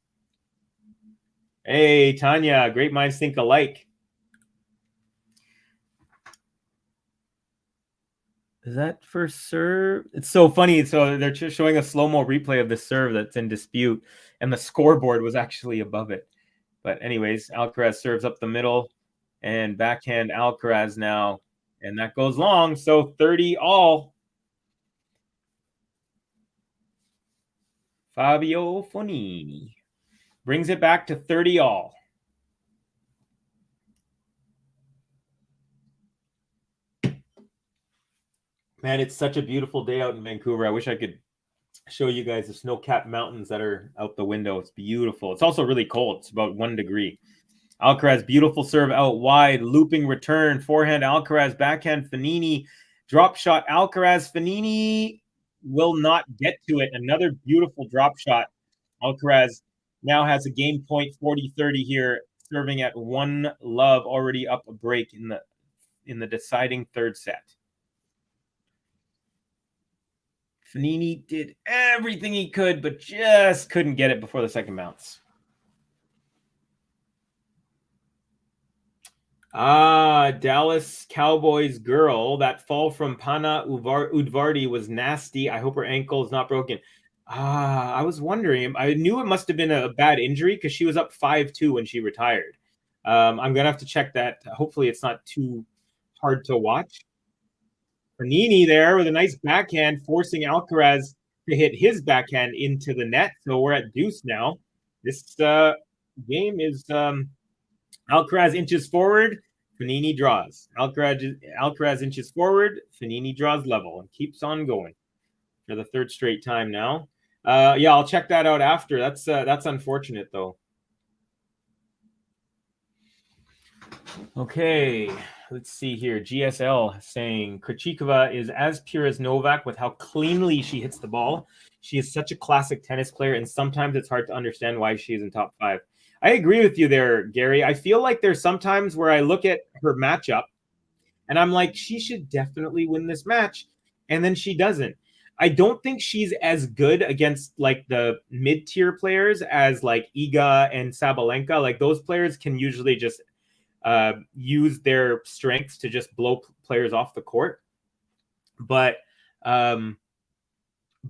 Hey, Tanya, great minds think alike. Is that first serve? It's so funny. So they're just showing a slow-mo replay of the serve that's in dispute, and the scoreboard was actually above it. But anyways, Alcaraz serves up the middle, and backhand Alcaraz now, and that goes long. So 30 all. Fabio Fognini brings it back to 30 all. Man, it's such a beautiful day out in Vancouver. I wish I could show you guys the snow-capped mountains that are out the window. It's beautiful. It's also really cold. It's about 1 degree. Alcaraz, beautiful serve out wide, looping return, forehand Alcaraz, backhand Fognini, drop shot Alcaraz. Fognini will not get to it. Another beautiful drop shot. Alcaraz now has a game point, 40-30 here, serving at 1 love, already up a break in the deciding 3rd set. Fognini did everything he could, but just couldn't get it before the second bounce. Dallas Cowboys girl. That fall from Pana Udvardi was nasty. I hope her ankle is not broken. I was wondering. I knew it must have been a bad injury because she was up 5-2 when she retired. I'm going to have to check that. Hopefully it's not too hard to watch. Fognini there with a nice backhand, forcing Alcaraz to hit his backhand into the net. So we're at deuce now. This game is Alcaraz inches forward. Fognini draws. Alcaraz inches forward. Fognini draws level and keeps on going for the third straight time now. Yeah, I'll check that out after. That's unfortunate though. Okay, let's see here. GSL saying Krejcikova is as pure as Novak with how cleanly she hits the ball. She is such a classic tennis player, and sometimes it's hard to understand why she is in top 5. I agree with you there, Gary. I feel like there's sometimes where I look at her matchup and I'm like, she should definitely win this match, and then she doesn't. I don't think she's as good against like the mid-tier players as like Iga and Sabalenka. Like those players can usually just use their strengths to just blow players off the court. But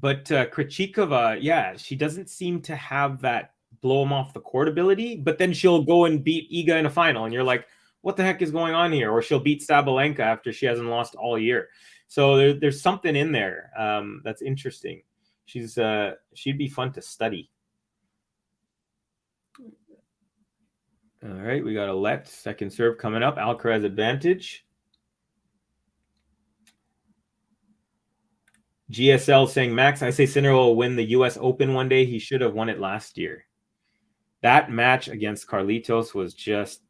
Krejcikova, yeah, she doesn't seem to have that blow them off the court ability, but then she'll go and beat Iga in a final, and you're like, what the heck is going on here? Or she'll beat Sabalenka after she hasn't lost all year. So there's something in there that's interesting. She'd be fun to study. All right, we got a let second serve coming up. Alcaraz advantage. GSL saying, Max, I say Sinner will win the U.S. Open one day. He should have won it last year. That match against Carlitos was just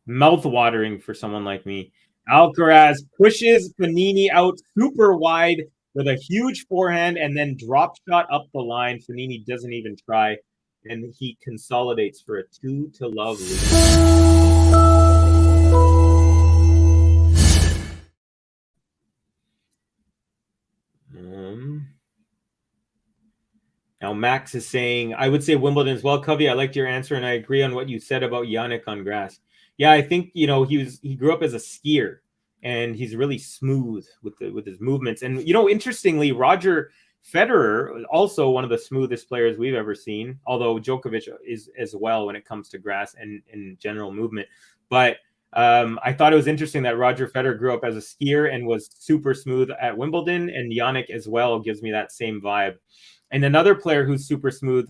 mouth-watering for someone like me. Alcaraz pushes Fognini out super wide with a huge forehand and then drop shot up the line. Fognini doesn't even try, and he consolidates for a 2-0 lead. Now Max is saying, I would say Wimbledon as well. Covey, I liked your answer, and I agree on what you said about Jannik on grass. Yeah, I think he grew up as a skier, and he's really smooth with his movements. And interestingly, Roger Federer, also one of the smoothest players we've ever seen, although Djokovic is as well when it comes to grass and general movement. But I thought it was interesting that Roger Federer grew up as a skier and was super smooth at Wimbledon, and Jannik as well gives me that same vibe. And another player who's super smooth,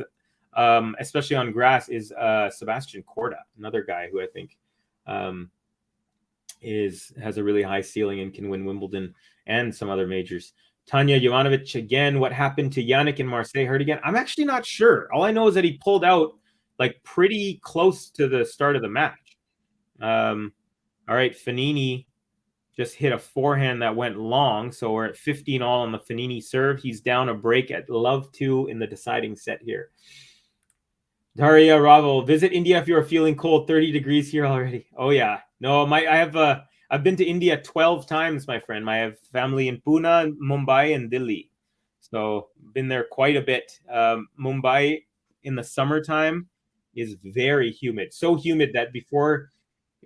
especially on grass, is Sebastian Korda, another guy who I think has a really high ceiling and can win Wimbledon and some other majors. Tanya Jovanovic again. What happened to Jannik in Marseille? Hurt again? I'm actually not sure. All I know is that he pulled out like pretty close to the start of the match. All right, Fognini just hit a forehand that went long, so we're at 15 all on the Fognini serve. He's down a break at love 2 in the deciding set here. Daria Ravo, visit India if you're feeling cold. 30 degrees here already. Oh yeah, no, I've been to India 12 times, my friend. I have family in Pune, Mumbai, and Delhi, so been there quite a bit. Mumbai in the summertime is very humid, so humid that before.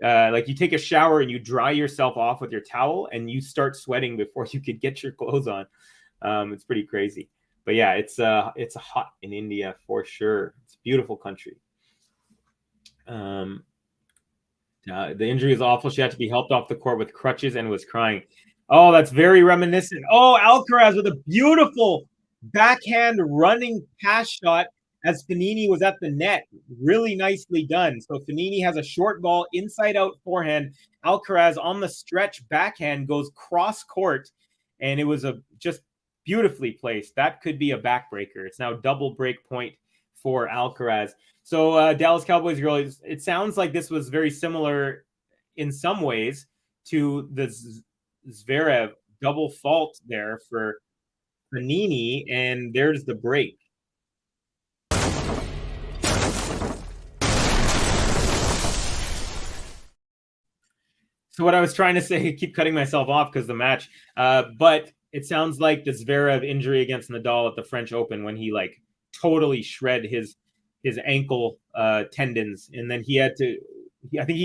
Like you take a shower and you dry yourself off with your towel and you start sweating before you could get your clothes on. It's pretty crazy. But yeah, it's hot in India for sure. It's a beautiful country. The injury is awful. She had to be helped off the court with crutches and was crying. Oh, that's very reminiscent. Oh, Alcaraz with a beautiful backhand running pass shot as Fognini was at the net. Really nicely done. So Fognini has a short ball, inside out forehand. Alcaraz on the stretch backhand goes cross court, and it was just beautifully placed. That could be a backbreaker. It's now double break point for Alcaraz. So Dallas Cowboys girl, it sounds like this was very similar in some ways to the Zverev double fault there for Fognini, and there's the break. So what I was trying to say, I keep cutting myself off because the match, but it sounds like the Zverev injury against Nadal at the French Open when he like totally shred his ankle tendons, and then he had to. I think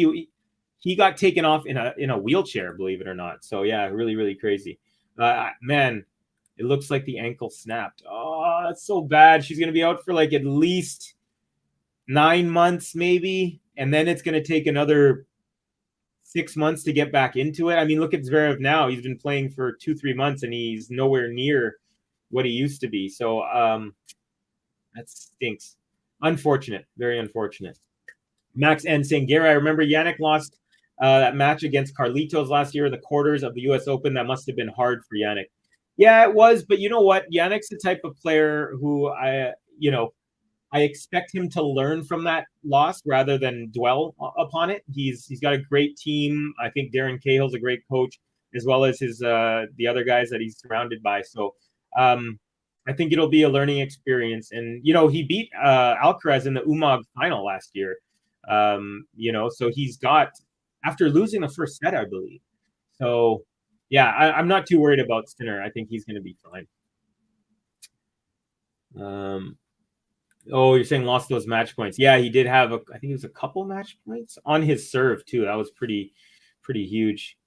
he got taken off in a wheelchair, believe it or not. So yeah, really really crazy. Man, it looks like the ankle snapped. Oh, that's so bad. She's gonna be out for like at least 9 months, maybe, and then it's gonna take another 6 months to get back into it. I mean, look at Zverev now. He's been playing for 2-3 months and he's nowhere near what he used to be. So that stinks. Unfortunate. Very unfortunate. Max N saying, Gary, I remember Jannik lost That match against Carlitos last year in the quarters of the U.S. Open, that must have been hard for Yannick. Yeah, it was. But you know what? Yannick's the type of player who I expect him to learn from that loss rather than dwell upon it. He's got a great team. I think Darren Cahill's a great coach, as well as his the other guys that he's surrounded by. So I think it'll be a learning experience. And he beat Alcaraz in the UMAG final last year. So he's got, after losing the first set, I believe. So yeah, I'm not too worried about Sinner. I think he's going to be fine. Oh, you're saying lost those match points. Yeah, he did have I think it was a couple match points on his serve too. That was pretty huge.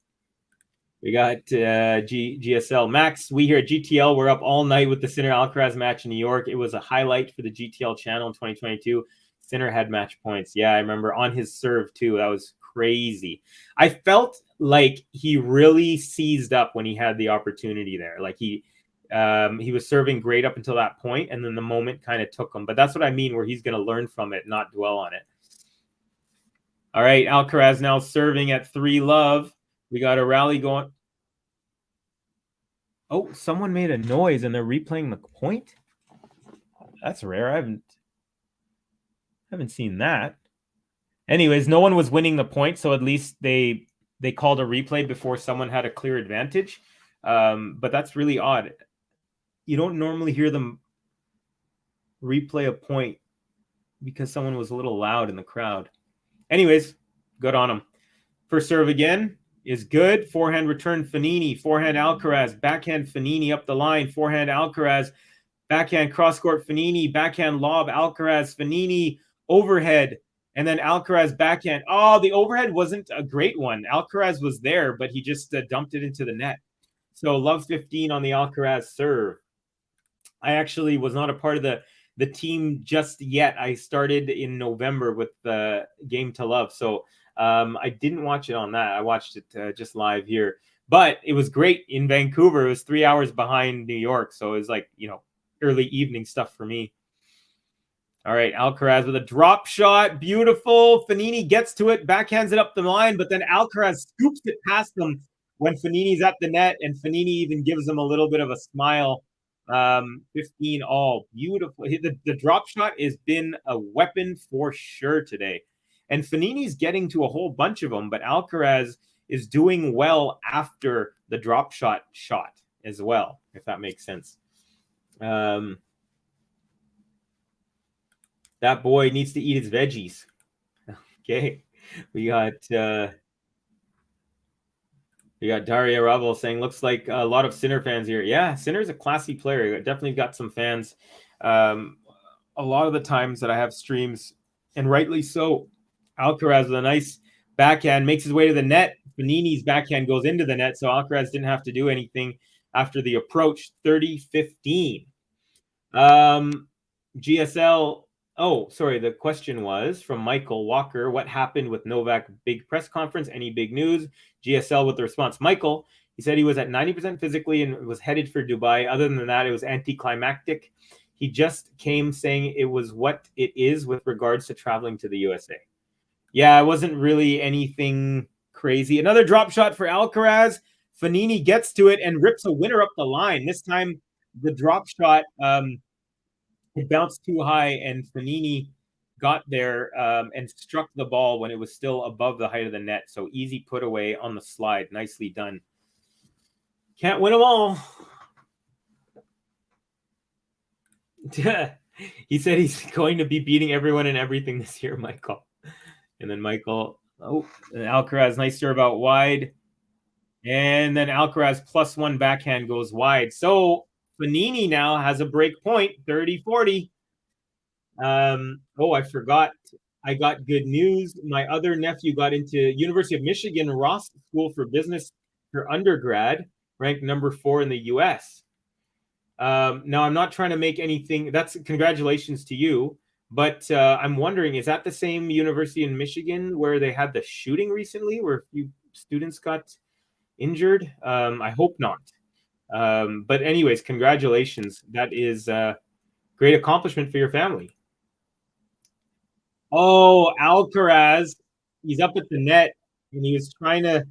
We got GSL. Max, we here at GTL, we're up all night with the Sinner Alcaraz match in New York. It was a highlight for the GTL channel in 2022. Sinner had match points. Yeah, I remember on his serve too. That was crazy. I felt like he really seized up when he had the opportunity there. Like he was serving great up until that point, and then the moment kind of took him. But that's what I mean, where he's going to learn from it, not dwell on it. All right, Alcaraz now serving at 3-love. We got a rally going. Oh, someone made a noise and they're replaying the point? That's rare. I haven't seen that. Anyways, no one was winning the point, so at least they called a replay before someone had a clear advantage. But that's really odd. You don't normally hear them replay a point because someone was a little loud in the crowd. Anyways, good on them. First serve again is good. Forehand return Fognini. Forehand Alcaraz. Backhand Fognini up the line. Forehand Alcaraz. Backhand cross-court Fognini. Backhand lob Alcaraz. Fognini overhead. And then Alcaraz backhand. Oh, the overhead wasn't a great one. Alcaraz was there, but he just dumped it into the net. So love 15 on the Alcaraz serve. I actually was not a part of the team just yet. I started in November with the Game to Love. So I didn't watch it on that. I watched it just live here. But it was great in Vancouver. It was 3 hours behind New York. So it was like, early evening stuff for me. All right, Alcaraz with a drop shot. Beautiful. Fognini gets to it, backhands it up the line, but then Alcaraz scoops it past them when Fognini's at the net, and Fognini even gives him a little bit of a smile. 15 all. Beautiful. The drop shot has been a weapon for sure today. And Fognini's getting to a whole bunch of them, but Alcaraz is doing well after the drop shot as well, if that makes sense. That boy needs to eat his veggies. Okay. We got Daria Ravel saying, looks like a lot of Sinner fans here. Yeah, Sinner's a classy player. Definitely got some fans. A lot of the times that I have streams, and rightly so, Alcaraz with a nice backhand makes his way to the net. Fognini's backhand goes into the net, so Alcaraz didn't have to do anything after the approach. 30-15. GSL. Oh, sorry. The question was from Michael Walker. What happened with Novak big press conference? Any big news? GSL with the response. Michael, he said he was at 90% physically and was headed for Dubai. Other than that, it was anticlimactic. He just came saying it was what it is with regards to traveling to the USA. Yeah, it wasn't really anything crazy. Another drop shot for Alcaraz. Fognini gets to it and rips a winner up the line. This time, the drop shot, it bounced too high, and Fognini got there and struck the ball when it was still above the height of the net. So easy put away on the slide. Nicely done. Can't win them all. He said he's going to be beating everyone and everything this year, Michael. And then Michael, Alcaraz, nice serve out wide. And then Alcaraz +1 backhand goes wide. So Fognini now has a break point, 30-40. I forgot. I got good news. My other nephew got into University of Michigan Ross School for Business for undergrad, ranked number 4 in the U.S. Now, I'm not trying to make anything. That's congratulations to you. But I'm wondering, is that the same university in Michigan where they had the shooting recently, where a few students got injured? I hope not. But anyways, congratulations. That is a great accomplishment for your family. Oh, Alcaraz. He's up at the net. and he was trying to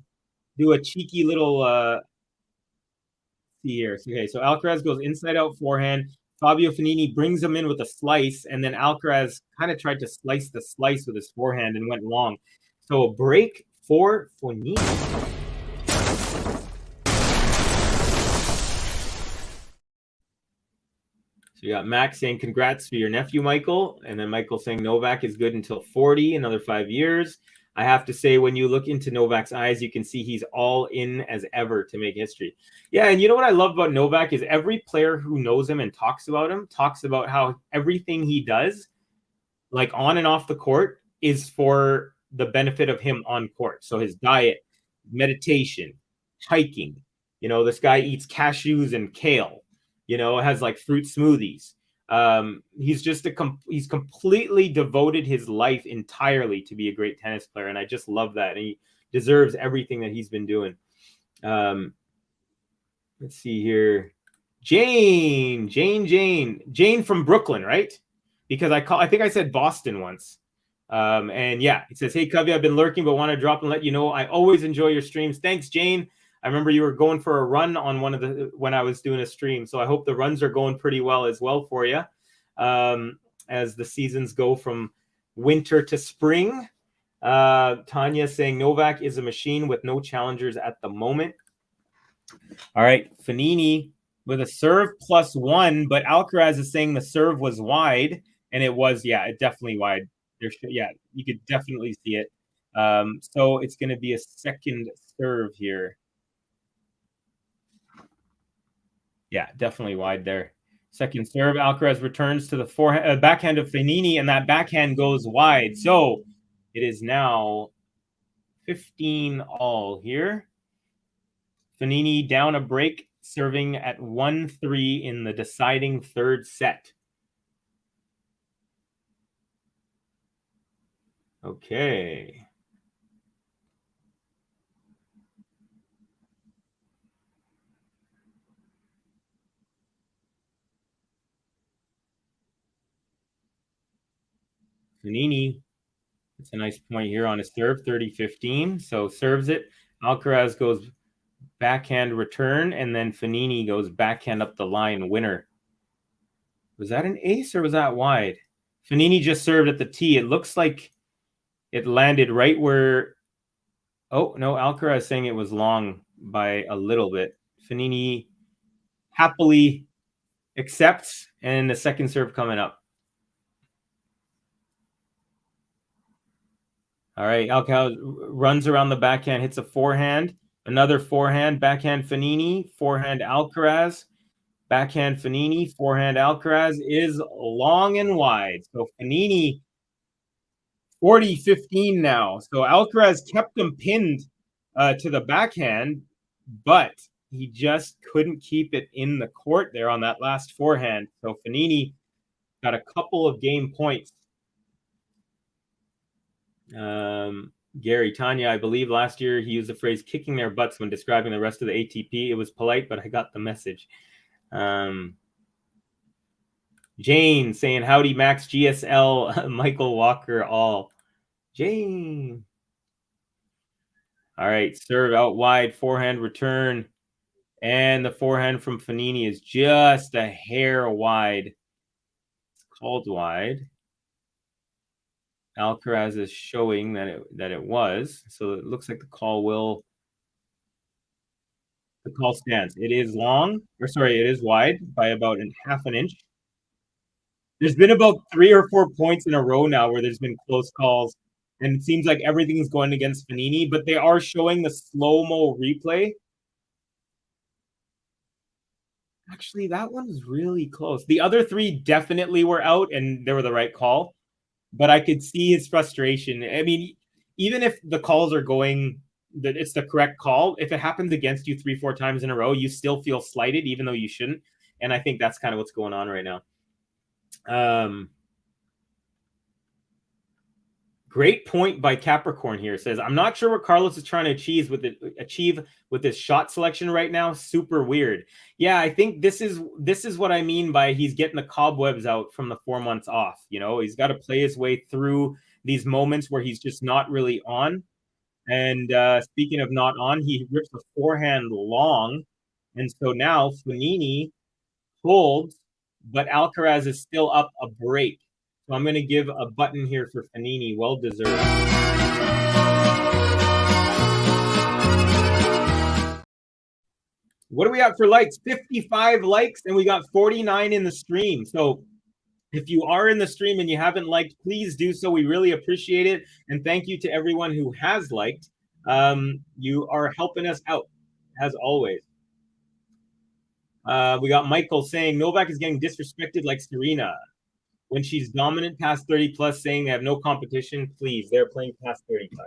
do a cheeky little see here. Okay, so Alcaraz goes inside out forehand. Fabio Fognini brings him in with a slice, and then Alcaraz kind of tried to slice the slice with his forehand and went long. So a break for Fognini. So you got Max saying congrats for your nephew, Michael. And then Michael saying Novak is good until 40, another 5 years. I have to say, when you look into Novak's eyes, you can see he's all in as ever to make history. Yeah, and you know what I love about Novak is every player who knows him and talks about him talks about how everything he does, like on and off the court, is for the benefit of him on court. So his diet, meditation, hiking. You know, this guy eats cashews and kale. You know, has like fruit smoothies. He's just he's completely devoted his life entirely to be a great tennis player, and I just love that. And he deserves everything that he's been doing. Let's see here, Jane from Brooklyn, right? Because I think I said Boston once. And yeah, it says, "Hey Covey, I've been lurking, but want to drop and let you know I always enjoy your streams." Thanks, Jane. I remember you were going for a run on when I was doing a stream. So I hope the runs are going pretty well as well for you. As the seasons go from winter to spring. Tanya saying Novak is a machine with no challengers at the moment. All right. Fognini with a serve +1, but Alcaraz is saying the serve was wide, and it was, it definitely wide. You could definitely see it. So it's going to be a second serve here. Yeah, definitely wide there. Second serve, Alcaraz returns to the backhand of Fognini, and that backhand goes wide. So it is now 15 all here. Fognini down a break, serving at 1-3 in the deciding third set. Okay. Fognini, it's a nice point here on his serve, 30-15. So serves it. Alcaraz goes backhand return, and then Fognini goes backhand up the line winner. Was that an ace or was that wide? Fognini just served at the tee. It looks like it landed right where... Oh, no, Alcaraz saying it was long by a little bit. Fognini happily accepts, and the second serve coming up. All right, Alcaraz runs around the backhand, hits a forehand, another forehand, backhand Fognini, forehand Alcaraz, backhand Fognini, forehand Alcaraz is long and wide. So Fognini 40-15 now. So Alcaraz kept him pinned to the backhand, but he just couldn't keep it in the court there on that last forehand. So Fognini got a couple of game points. Gary, Tanya, I believe last year he used the phrase kicking their butts when describing the rest of the ATP. It was polite, but I got the message. Jane saying howdy Max, GSL, Michael Walker, all. Jane. All right, serve out wide, forehand return. And the forehand from Fognini is just a hair wide. It's called wide. Alcaraz is showing that it was. So it looks like the call stands. It is long, it is wide by about half an inch. There's been about 3 or 4 points in a row now where there's been close calls, and it seems like everything's going against Fognini, but they are showing the slow-mo replay. Actually, that one's really close. The other 3 definitely were out, and they were the right call. But I could see his frustration. I mean, even if the calls are going, that it's the correct call, if it happens against you 3-4 times in a row, you still feel slighted, even though you shouldn't. And I think that's kind of what's going on right now. Great point by Capricorn here. Says, I'm not sure what Carlos is trying to achieve with this shot selection right now. Super weird. Yeah, I think this is what I mean by he's getting the cobwebs out from the 4 months off. You know, he's got to play his way through these moments where he's just not really on. And speaking of not on, he rips a forehand long. And so now Fognini holds, but Alcaraz is still up a break. So I'm going to give a button here for Fognini. Well deserved. What do we have for likes? 55 likes, and we got 49 in the stream. So if you are in the stream and you haven't liked, please do so. We really appreciate it. And thank you to everyone who has liked. You are helping us out, as always. We got Michael saying, Novak is getting disrespected like Serena. When she's dominant past 30 plus, saying they have no competition, please, they're playing past 35.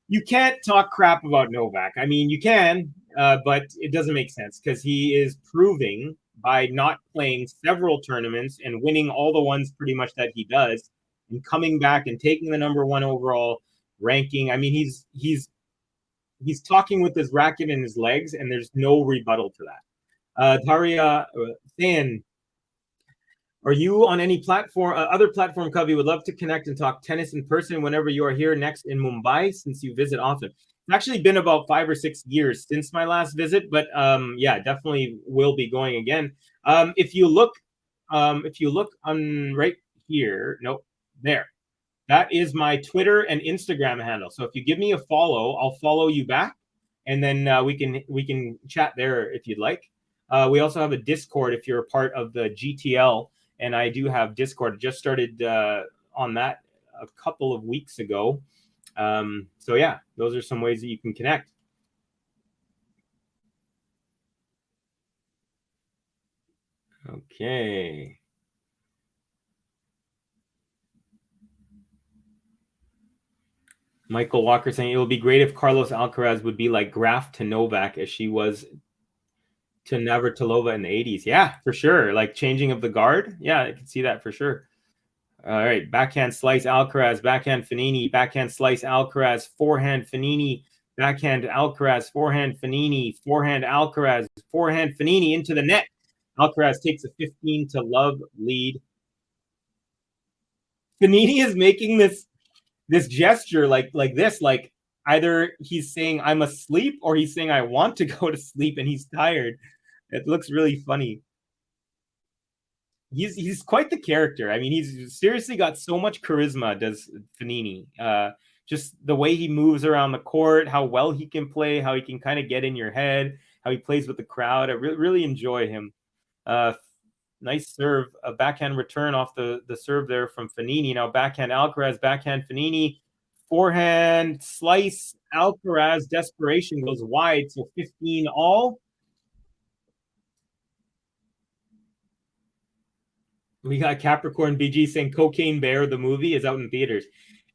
You can't talk crap about Novak. I mean, you can, but it doesn't make sense because he is proving by not playing several tournaments and winning all the ones pretty much that he does and coming back and taking the number one overall ranking. I mean, he's talking with his racket and his legs, and there's no rebuttal to that. Daria saying, are you on any platform, other platform, Covey? Would love to connect and talk tennis in person whenever you are here next in Mumbai, since you visit often. It's actually been about 5 or 6 years since my last visit, but yeah, definitely will be going again. If you look on right here, nope, there. That is my Twitter and Instagram handle. So if you give me a follow, I'll follow you back, and then we can chat there if you'd like. We also have a Discord if you're a part of the GTL. And I do have Discord. Just started on that a couple of weeks ago. So yeah, those are some ways that you can connect. Okay. Michael Walker saying, it would be great if Carlos Alcaraz would be like Graf to Novak as she was to Navratilova in the 80s. Yeah, for sure. Like changing of the guard. Yeah, I can see that for sure. All right. Backhand slice Alcaraz, backhand Fognini, backhand slice Alcaraz, forehand Fognini, backhand Alcaraz, forehand Fognini, forehand Alcaraz, forehand Fognini into the net. Alcaraz takes a 15-love lead. Fognini is making this gesture like this, like either he's saying I'm asleep or he's saying I want to go to sleep and he's tired. It looks really funny. He's quite the character. I mean, he's seriously got so much charisma, does Fognini. Just the way he moves around the court, how well he can play, how he can kind of get in your head, how he plays with the crowd. I really enjoy him. Nice serve, a backhand return off the serve there from Fognini. Now backhand Alcaraz, backhand Fognini, forehand slice Alcaraz. Desperation goes wide, so 15 all. We got Capricorn BG saying Cocaine Bear, the movie, is out in theaters.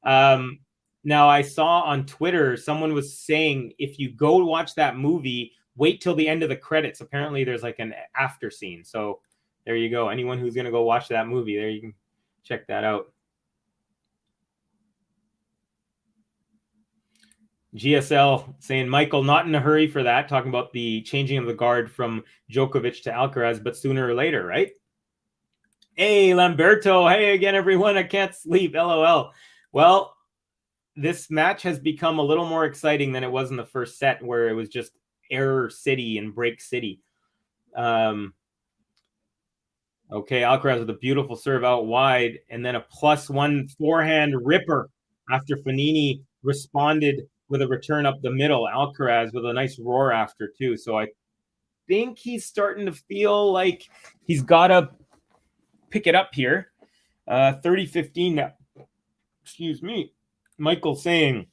Now, I saw on Twitter, someone was saying, if you go watch that movie, wait till the end of the credits. Apparently, there's like an after scene. So there you go. Anyone who's going to go watch that movie, there you can check that out. GSL saying, Michael, not in a hurry for that. Talking about the changing of the guard from Djokovic to Alcaraz, but sooner or later, right? Hey, Lamberto. Hey, again, everyone. I can't sleep. LOL. Well, this match has become a little more exciting than it was in the first set, where it was just error city and break city. Okay, Alcaraz with a beautiful serve out wide, and then a +1 forehand ripper after Fognini responded with a return up the middle. Alcaraz with a nice roar after, too. So I think he's starting to feel like he's got to pick it up here. 30-15 now. Excuse me. Michael saying,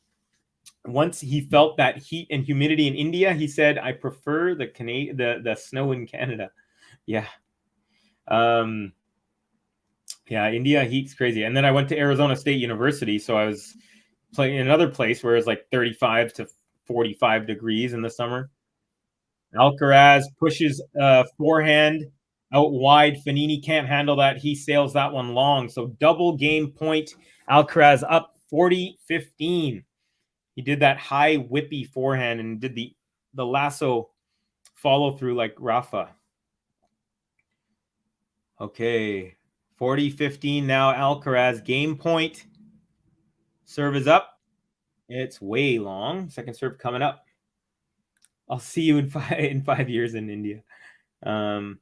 once he felt that heat and humidity in India, he said, I prefer the snow in Canada. Yeah. Yeah, India heat's crazy. And then I went to Arizona State University, so I was playing in another place where it's like 35 to 45 degrees in the summer. Alcaraz pushes forehand out wide. Fognini can't handle that. He sails that one long. So double game point. Alcaraz up 40-15. He did that high whippy forehand and did the lasso follow through like Rafa. Okay. 40-15 now. Alcaraz game point. Serve is up. It's way long. Second serve coming up. I'll see you in 5 years in India. All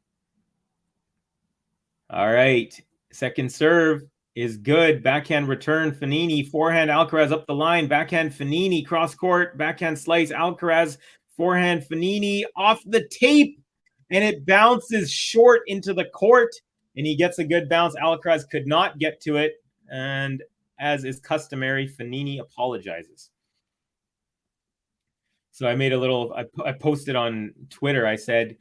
right. Second serve is good. Backhand return, Fognini. Forehand, Alcaraz up the line. Backhand, Fognini. Cross court. Backhand slice, Alcaraz. Forehand, Fognini off the tape. And it bounces short into the court. And he gets a good bounce. Alcaraz could not get to it. And as is customary, Fognini apologizes. So I made a little, I posted on Twitter. I said,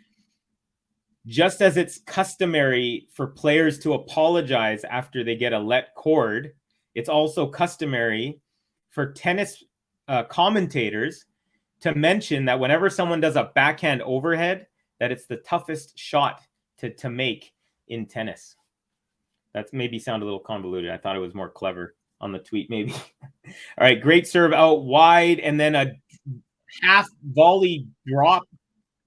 just as it's customary for players to apologize after they get a let cord, it's also customary for tennis commentators to mention that whenever someone does a backhand overhead, that it's the toughest shot to make in tennis. That's maybe sound a little convoluted. I thought it was more clever on the tweet, maybe. All right, great serve out wide, and then a half volley drop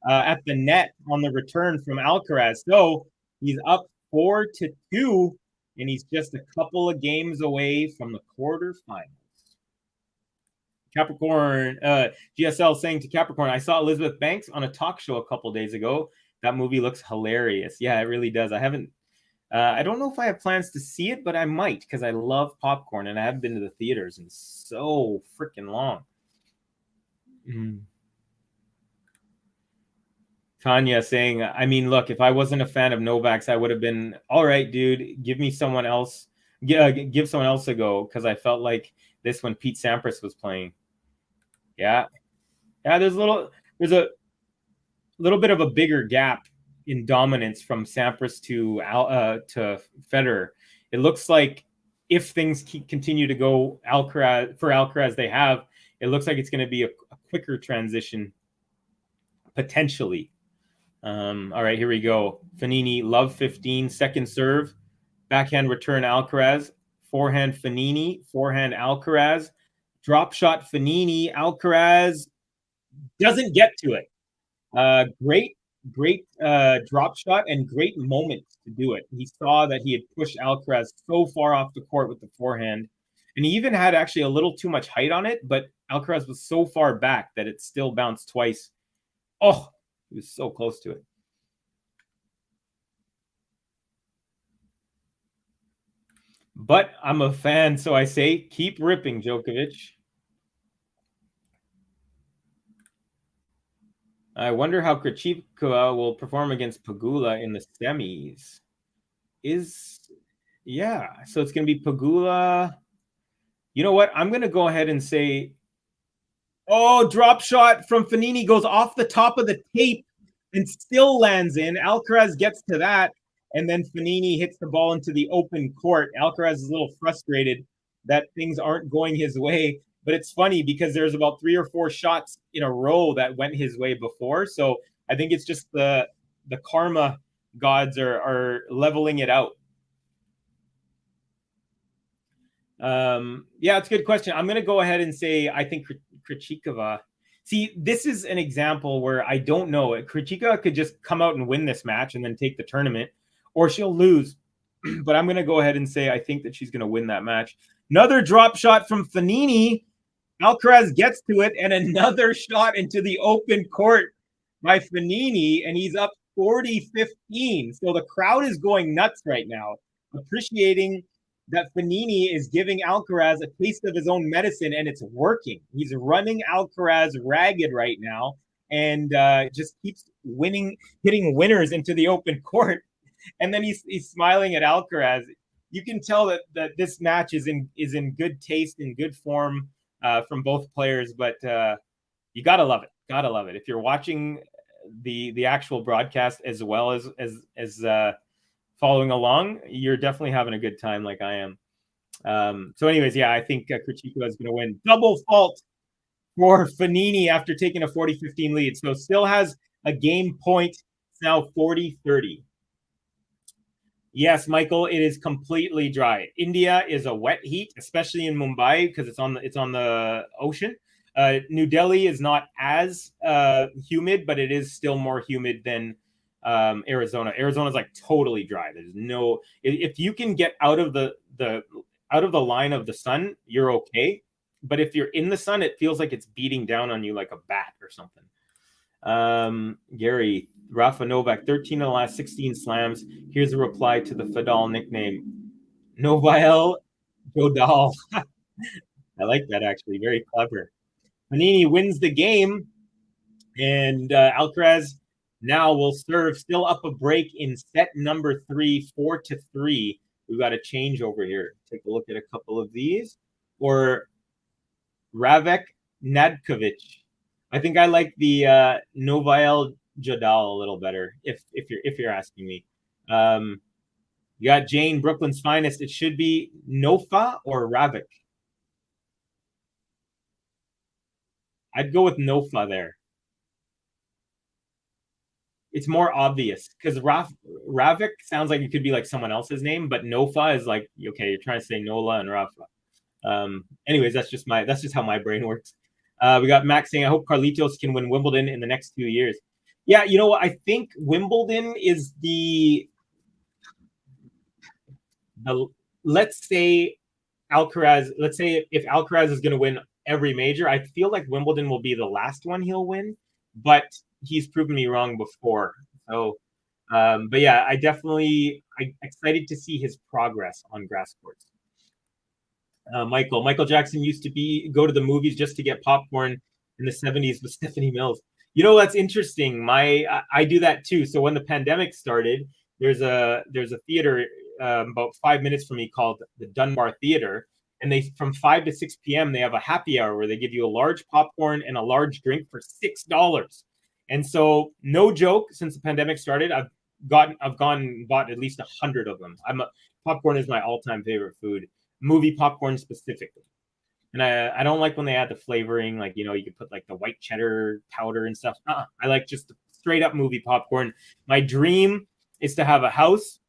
at the net on the return from Alcaraz. So he's up 4-2, and he's just a couple of games away from the quarterfinals. Capricorn, GSL saying to Capricorn, I saw Elizabeth Banks on a talk show a couple days ago. That movie looks hilarious. Yeah, it really does. I don't know if I have plans to see it, but I might, because I love popcorn, and I haven't been to the theaters in so freaking long. Tanya saying, I mean, look, if I wasn't a fan of Novak's, I would have been, all right, dude, give me someone else. Give someone else a go, because I felt like this when Pete Sampras was playing. Yeah, there's a little bit of a bigger gap in dominance from Sampras to Federer. It looks like if things continue to go Alcaraz they have, it looks like it's going to be a quicker transition potentially. All right, here we go. Fognini, love 15, second serve, backhand return Alcaraz, forehand Fognini, forehand Alcaraz, drop shot Fognini, Alcaraz doesn't get to it. Great drop shot and great moment to do it. He saw that he had pushed Alcaraz so far off the court with the forehand, and he even had actually a little too much height on it, but Alcaraz was so far back that it still bounced twice. Oh, he was so close to it. But I'm a fan, so I say keep ripping, Djokovic. I wonder how Krejcikova will perform against Pegula in the semis. So it's going to be Pegula. You know what? I'm going to go ahead and say, drop shot from Fognini goes off the top of the tape and still lands in. Alcaraz gets to that, and then Fognini hits the ball into the open court. Alcaraz is a little frustrated that things aren't going his way. But it's funny because there's about 3 or 4 shots in a row that went his way before. So I think it's just the karma gods are leveling it out. It's a good question. I'm going to go ahead and say I think Krejcikova. See, this is an example where I don't know. Krejcikova could just come out and win this match and then take the tournament, or she'll lose. But I'm going to go ahead and say I think that she's going to win that match. Another drop shot from Fognini. Alcaraz gets to it, and another shot into the open court by Fognini, and he's up 40-15. So the crowd is going nuts right now, appreciating that Fognini is giving Alcaraz a taste of his own medicine, and it's working. He's running Alcaraz ragged right now, and just keeps hitting winners into the open court. And then he's smiling at Alcaraz. You can tell that this match is in good taste, in good form from both players, but you gotta love it. Gotta love it. If you're watching the actual broadcast as well as following along, you're definitely having a good time, like I am. So, anyways, I think Krejcikova is going to win. Double fault for Fognini after taking a 40-15 lead. So, still has a game point. It's now 40-30. Yes, Michael, it is completely dry. India is a wet heat, especially in Mumbai because it's on the ocean. New Delhi is not as humid, but it is still more humid than Arizona. Arizona is like totally dry. There's no, if you can get out of the line of the sun, you're okay. but if you're in the sun, it feels like it's beating down on you like a bat or something. Gary, Rafa Novak, 13 of the last 16 slams. Here's a reply to the Fadal nickname. Novael Jodal. I like that, actually. Very clever. Fognini wins the game, and Alcaraz now will serve, still up a break in set number 3, 4-3. We've got a change over here. Take a look at a couple of these. Or Ravek Nadkovic. I think I like the Novael Jodal a little better, if you're asking me. You got Jane, Brooklyn's finest. It should be Nofa or Ravik. I'd go with Nofa there. It's more obvious because Ravik sounds like it could be like someone else's name, but Nofa is like, okay, you're trying to say Nola and Rafa. Anyways, that's just how my brain works. We got Max saying, I hope Carlitos can win Wimbledon in the next 2 years. Yeah, you know what? I think Wimbledon is the let's say if Alcaraz is going to win every major, I feel like Wimbledon will be the last one he'll win, but he's proven me wrong before. So, but yeah, I'm excited to see his progress on grass courts. Michael Jackson used to go to the movies just to get popcorn in the 70s with Stephanie Mills. You know, that's interesting. I do that too. So when the pandemic started, there's a theater about 5 minutes from me called the Dunbar Theater, and from 5 to 6 p.m. they have a happy hour where they give you a large popcorn and a large drink for $6. And so, no joke, since the pandemic started, I've gone and bought at least 100 of them. Popcorn is my all-time favorite food, movie popcorn specifically. And I don't like when they add the flavoring, like, you could put like the white cheddar powder and stuff. I like just straight up movie popcorn. My dream is to have a house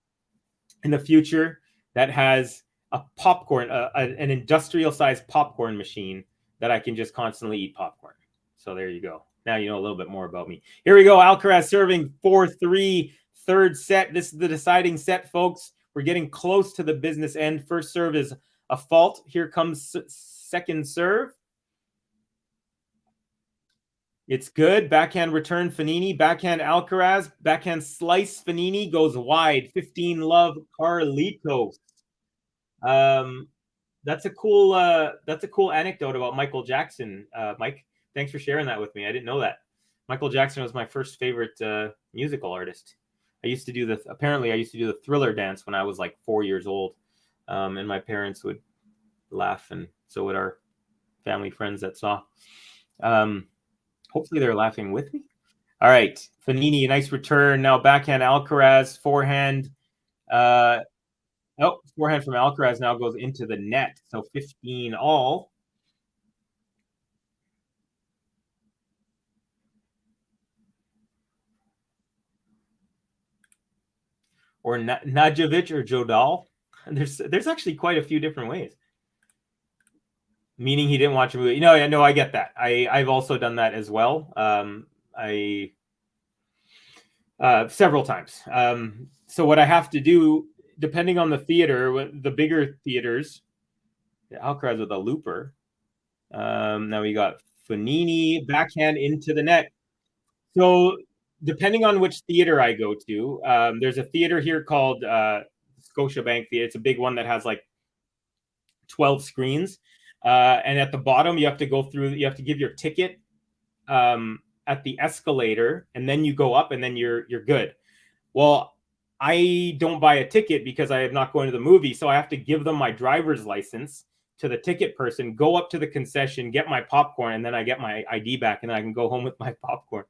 in the future that has a popcorn, an industrial sized popcorn machine that I can just constantly eat popcorn. So there you go. Now you know a little bit more about me. Here we go. Alcaraz serving 4-3, third set. This is the deciding set, folks. We're getting close to the business end. First serve is a fault. Here comes second serve. It's good. Backhand return, Fognini. Backhand Alcaraz. Backhand slice, Fognini goes wide. 15 love, Carlitos. That's a cool anecdote about Michael Jackson. Mike, thanks for sharing that with me. I didn't know that. Michael Jackson was my first favorite musical artist. I used to do the Thriller dance when I was like 4 years old, and my parents would laugh, and so would our family friends that saw. Hopefully they're laughing with me. All right, Fognini, a nice return. Now backhand Alcaraz, forehand. Forehand from Alcaraz now goes into the net. So 15 all. Or Nadjevic or Jodal. There's actually quite a few different ways. Meaning he didn't watch a movie. No, I get that. I've also done that as well. Several times. So what I have to do, depending on the theater, the bigger theaters, Alcaraz with a looper. Now we got Fognini, backhand into the net. So depending on which theater I go to, there's a theater here called Scotiabank Theater. It's a big one that has like 12 screens. And at the bottom, you have to give your ticket at the escalator, and then you go up, and then you're good. Well, I don't buy a ticket because I am not going to the movie, so I have to give them my driver's license to the ticket person, go up to the concession, get my popcorn, and then I get my ID back, and then I can go home with my popcorn.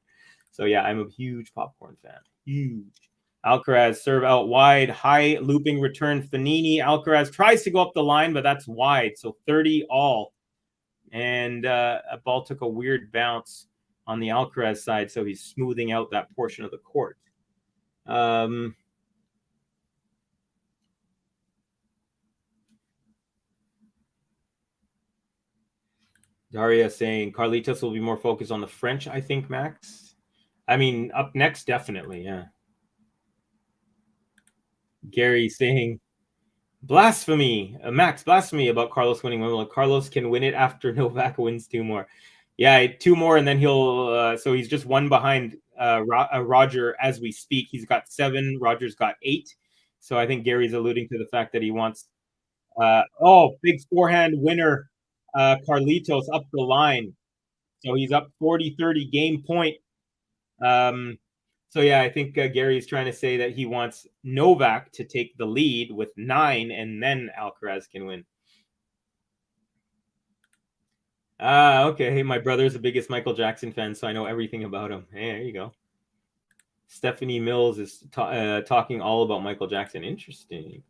So yeah, I'm a huge popcorn fan. Huge. Alcaraz serve out wide, high looping return. Fognini. Alcaraz tries to go up the line, but that's wide. So 30 all. And a ball took a weird bounce on the Alcaraz side, so he's smoothing out that portion of the court. Daria saying Carlitos will be more focused on the French, I think, Max. I mean, up next, definitely, yeah. Gary saying Blasphemy. Max, blasphemy about Carlos winning Wimbledon. Carlos can win it after Novak wins 2 more. Yeah, 2 more, and then he'll... so he's just 1 behind Roger as we speak. He's got 7. Roger's got 8. So I think Gary's alluding to the fact that he wants... big forehand winner. Carlitos up the line. So he's up 40-30 game point. So yeah, I think Gary is trying to say that he wants Novak to take the lead with 9, and then Alcaraz can win. Okay. Hey, my brother's the biggest Michael Jackson fan, so I know everything about him. Hey, there you go. Stephanie Mills is talking all about Michael Jackson. Interesting.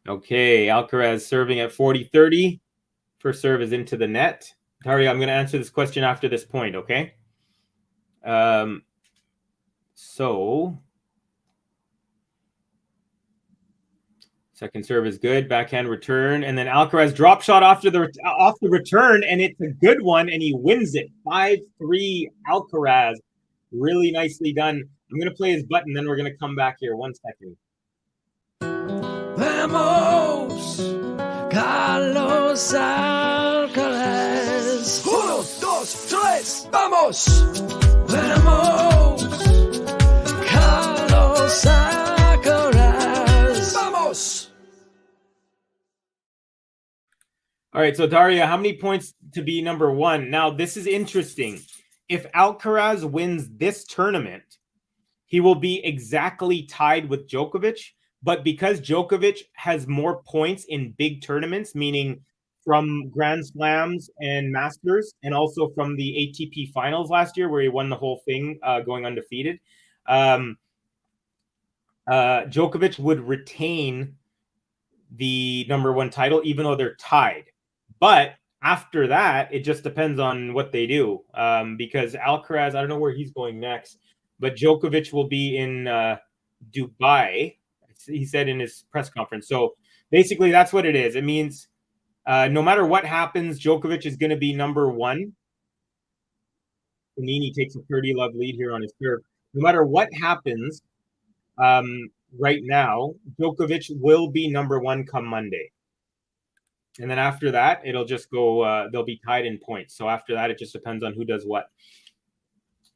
Okay, Alcaraz serving at 40-30. First serve is into the net. Daria, I'm going to answer this question after this point, okay? So second serve is good, backhand return, and then Alcaraz drop shot off the return, and it's a good one, and he wins it 5-3. Alcaraz, really nicely done. I'm going to play his button, then we're going to come back here. 1 second. Vamos, Carlos Alcaraz. 1, 2, 3, vamos. Vamos, Carlos Alcaraz. Vamos. All right, so Daria, how many points to be number 1? Now, this is interesting. If Alcaraz wins this tournament, he will be exactly tied with Djokovic. But because Djokovic has more points in big tournaments, meaning from Grand Slams and Masters, and also from the ATP Finals last year, where he won the whole thing going undefeated, Djokovic would retain the number 1 title, even though they're tied. But after that, it just depends on what they do. Because Alcaraz, I don't know where he's going next, but Djokovic will be in Dubai, he said in his press conference. So basically, that's what it is. It means no matter what happens, Djokovic is going to be number 1. Fognini takes a 30-love lead here on his serve. No matter what happens right now, Djokovic will be number 1 come Monday. And then after that, it'll just go, they'll be tied in points. So after that, it just depends on who does what.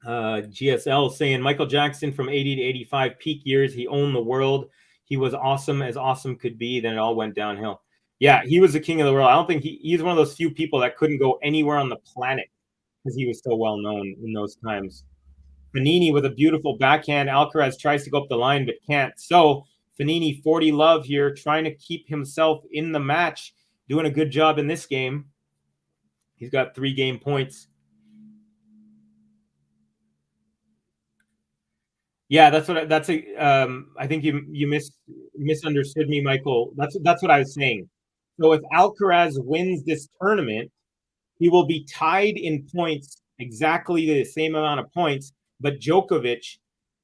GSL saying Michael Jackson from 80 to 85 peak years, he owned the world. He was awesome as awesome could be. Then it all went downhill. Yeah, he was the king of the world. I don't think he's one of those few people that couldn't go anywhere on the planet because he was so well known in those times. Fognini with a beautiful backhand. Alcaraz tries to go up the line but can't. So Fognini 40 love here, trying to keep himself in the match, doing a good job in this game. He's got 3 game points. Yeah, that's what I think you misunderstood me, Michael. That's what I was saying. So if Alcaraz wins this tournament, he will be tied in points, exactly the same amount of points, but Djokovic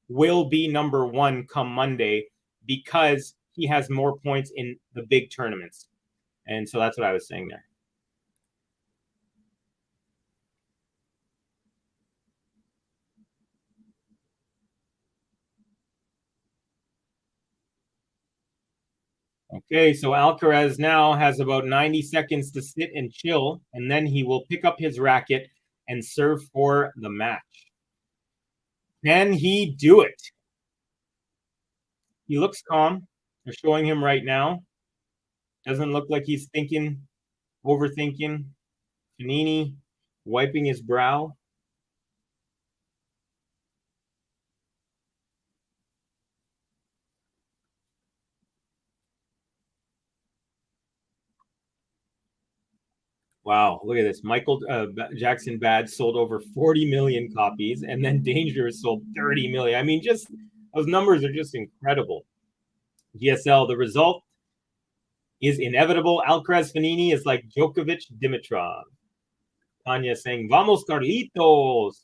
will be number 1 come Monday because he has more points in the big tournaments. And so that's what I was saying there. Okay, so Alcaraz now has about 90 seconds to sit and chill, and then he will pick up his racket and serve for the match. Can he do it? He looks calm. They're showing him right now. Doesn't look like he's overthinking. Fognini wiping his brow. Wow, look at this. Michael Jackson Bad sold over 40 million copies, and then Dangerous sold 30 million. I mean, just those numbers are just incredible. GSL, the result is inevitable. Alcaraz Fognini is like Djokovic Dimitrov. Tanya saying, Vamos, Carlitos.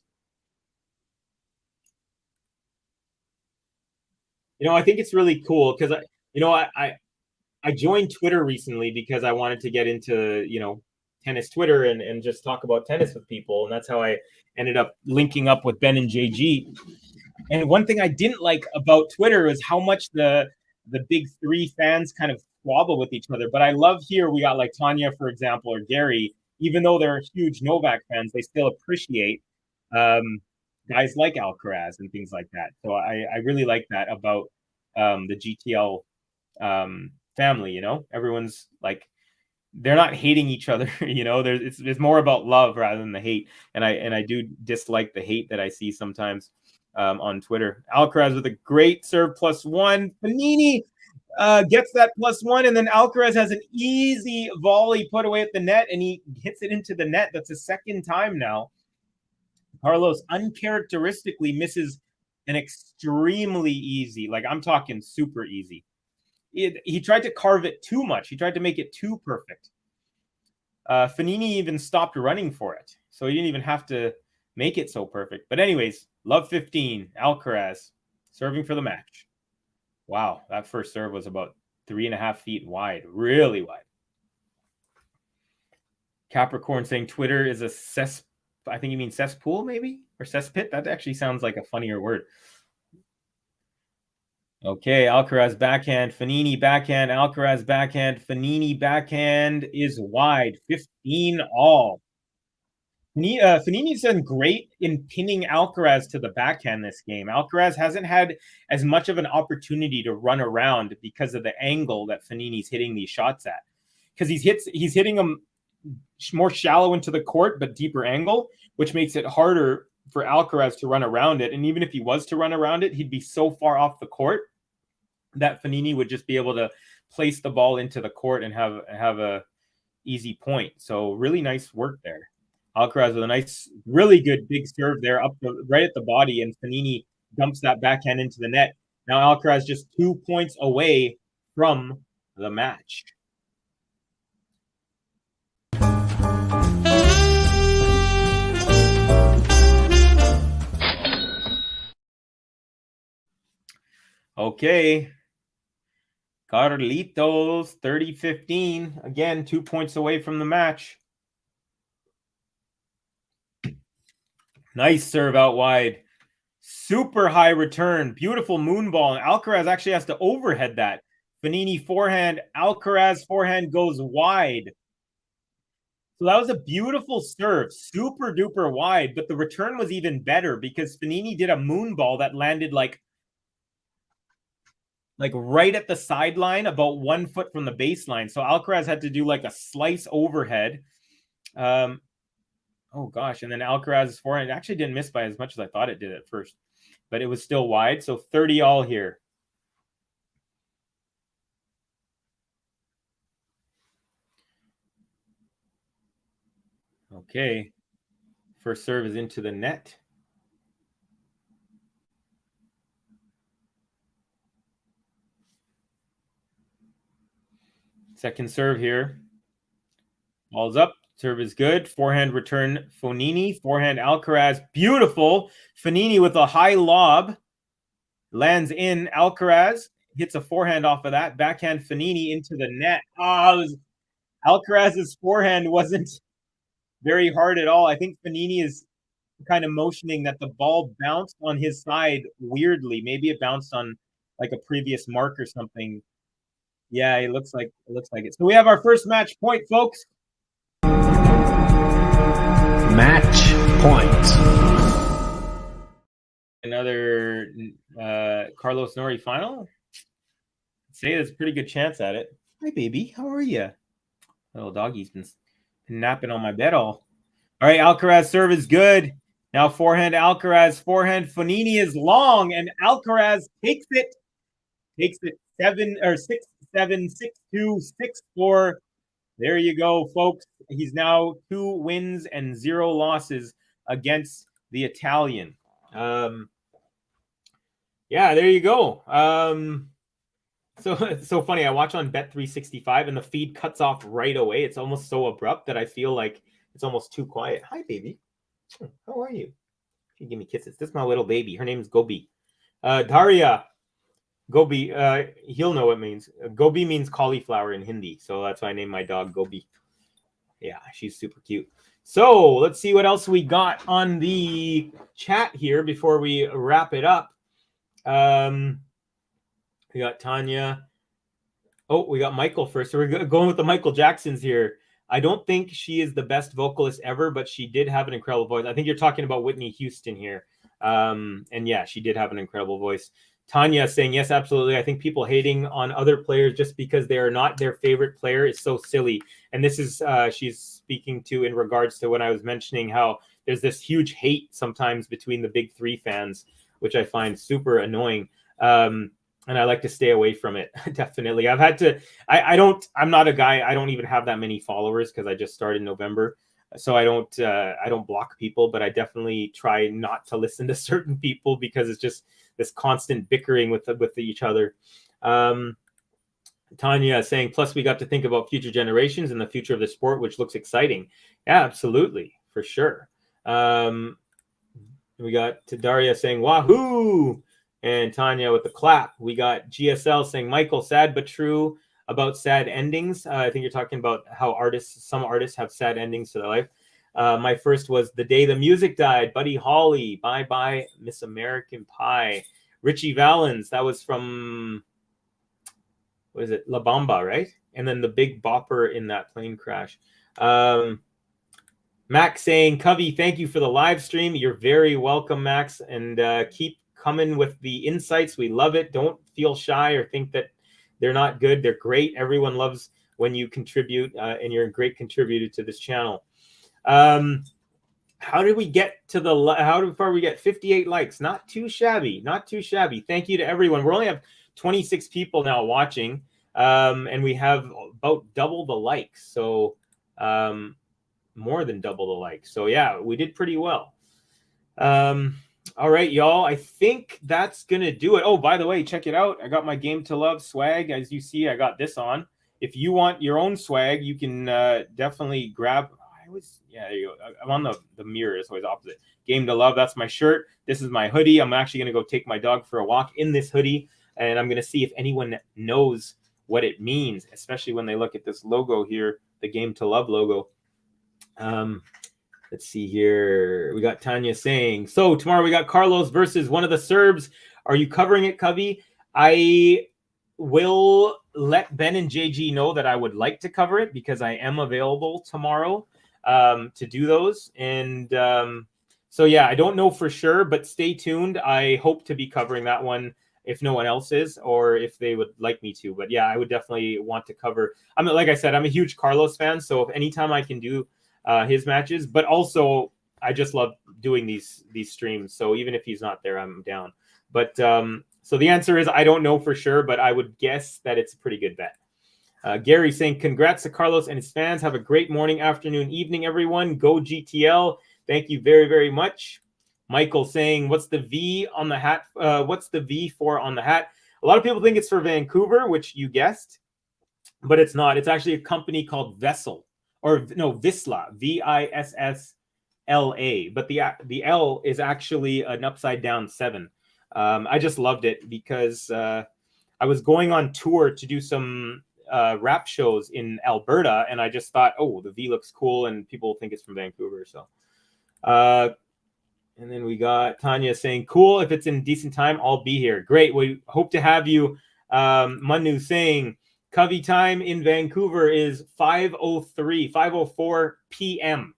You know, I think it's really cool because, I joined Twitter recently because I wanted to get into, tennis Twitter and just talk about tennis with people. And that's how I ended up linking up with Ben and JG. And one thing I didn't like about Twitter is how much the big three fans kind of squabble with each other. But I love here we got like Tanya, for example, or Gary, even though they're huge Novak fans, they still appreciate guys like Alcaraz and things like that. So I really like that about the GTL family, you know, everyone's like, they're not hating each other, you know, it's more about love rather than the hate. And I do dislike the hate that I see sometimes on Twitter. Alcaraz with a great serve +1. Fognini gets that +1, and then Alcaraz has an easy volley put away at the net, and he hits it into the net. That's the second time now. Carlos uncharacteristically misses an extremely easy, like I'm talking super easy. He tried to carve it too much. He tried to make it too perfect. Fognini even stopped running for it, so he didn't even have to make it so perfect. But anyways, love 15. Alcaraz serving for the match. Wow, that first serve was about 3.5 feet wide, really wide. Capricorn saying Twitter is a I think you mean cesspool, maybe? Or cesspit? That actually sounds like a funnier word. Okay, Alcaraz backhand, Fognini backhand, Alcaraz backhand, Fognini backhand is wide, 15 all. Fognini's done great in pinning Alcaraz to the backhand this game. Alcaraz hasn't had as much of an opportunity to run around because of the angle that Fognini's hitting these shots at. Because he's hitting them more shallow into the court, but deeper angle, which makes it harder for Alcaraz to run around it. And even if he was to run around it, he'd be so far off the court that Fognini would just be able to place the ball into the court and have a easy point. So really nice work there. Alcaraz with a nice, really good big serve there right at the body, and Fognini dumps that backhand into the net. Now Alcaraz just 2 points away from the match. Okay. Carlitos, 30-15. Again, 2 points away from the match. Nice serve out wide. Super high return. Beautiful moon ball. And Alcaraz actually has to overhead that. Fognini forehand. Alcaraz forehand goes wide. So that was a beautiful serve. Super duper wide. But the return was even better because Fognini did a moon ball that landed like right at the sideline, about 1 foot from the baseline. So Alcaraz had to do like a slice overhead. Oh gosh, and then Alcaraz's forehand actually didn't miss by as much as I thought it did at first, but it was still wide. So 30 all here. Okay, first serve is into the net. Second serve here. Ball's up. Serve is good. Forehand return Fognini. Forehand Alcaraz. Beautiful. Fognini with a high lob. Lands in. Alcaraz hits a forehand off of that. Backhand Fognini into the net. Alcaraz's forehand wasn't very hard at all. I think Fognini is kind of motioning that the ball bounced on his side weirdly. Maybe it bounced on like a previous mark or something. Yeah, it looks like it. So we have our first match point, folks. Match point. Another Carlos Nori final. I'd say there's a pretty good chance at it. Hi, baby. How are you? Little doggy's been napping on my bed all right. Alcaraz serve is good. Now forehand Alcaraz. Forehand Fognini is long, and Alcaraz takes it 7-6-7, 6-2, 6-4. There you go, folks. He's now 2 wins and 0 losses against the Italian. Yeah, there you go. So it's so funny. I watch on Bet365 and the feed cuts off right away. It's almost so abrupt that I feel like it's almost too quiet. Hi, baby. How are you? You give me kisses. This is my little baby. Her name is Gobi. Daria. Gobi, he'll know what it means. Gobi means cauliflower in Hindi, so that's why I named my dog Gobi. Yeah, she's super cute. So let's see what else we got on the chat here before we wrap it up. We got Tanya. Oh, we got Michael first. So we're going with the Michael Jacksons here. I don't think she is the best vocalist ever, but she did have an incredible voice. I think you're talking about Whitney Houston here. And yeah, she did have an incredible voice. Tanya saying, yes, absolutely. I think people hating on other players just because they are not their favorite player is so silly. And this is, she's speaking to in regards to when I was mentioning how there's this huge hate sometimes between the big three fans, which I find super annoying. And I like to stay away from it. Definitely. I've had to, I'm not a guy, I don't even have that many followers because I just started in November. So I don't block people, but I definitely try not to listen to certain people because it's just this constant bickering with each other. Tanya saying, plus we got to think about future generations and the future of the sport, which looks exciting. Yeah, absolutely. For sure. We got Daria saying, wahoo! And Tanya with the clap. We got GSL saying, Michael, sad but true about sad endings. I think you're talking about how some artists have sad endings to their life. My first was The Day the Music Died, Buddy Holly, Bye Bye Miss American Pie. Richie Valens, that was from, what is it, La Bamba, right? And then the Big Bopper in that plane crash. Max saying, Covey, thank you for the live stream. You're very welcome, Max. And keep coming with the insights. We love it. Don't feel shy or think that they're not good. They're great. Everyone loves when you contribute, and you're a great contributor to this channel. How did we get to how far we get? 58 likes. Not too shabby. Not too shabby. Thank you to everyone. We only have 26 people now watching, and we have about double the likes. So more than double the likes. So yeah, we did pretty well. All right, y'all. I think that's going to do it. Oh, by the way, check it out. I got my Game to Love swag. As you see, I got this on. If you want your own swag, you can definitely grab. Yeah, there you go. I'm on the mirror. It's always opposite. Game to Love. That's my shirt. This is my hoodie. I'm actually going to go take my dog for a walk in this hoodie. And I'm going to see if anyone knows what it means, especially when they look at this logo here, the Game to Love logo. Let's see here. We got Tanya saying, so tomorrow we got Carlos versus one of the Serbs. Are you covering it, Covey? I will let Ben and JG know that I would like to cover it because I am available tomorrow to do those. And so, yeah, I don't know for sure, but stay tuned. I hope to be covering that one if no one else is, or if they would like me to. But yeah, I would definitely want to cover. Like I said, I'm a huge Carlos fan. So if anytime I can do his matches, but also I just love doing these streams. So even if he's not there, I'm down. But so the answer is I don't know for sure, but I would guess that it's a pretty good bet. Gary saying, congrats to Carlos and his fans. Have a great morning, afternoon, evening, everyone. Go GTL. Thank you very, very much. Michael saying, what's the V on the hat? What's the V for on the hat? A lot of people think it's for Vancouver, which you guessed, but it's not. It's actually a company called Vissla, Vissla. But the L is actually an upside down 7. I just loved it because I was going on tour to do some rap shows in Alberta, and I just thought, oh, the V looks cool, and people think it's from Vancouver. So, and then we got Tanya saying, cool. If it's in decent time, I'll be here. Great. We hope to have you. Manu saying, Covey time in Vancouver is 5:04 p.m.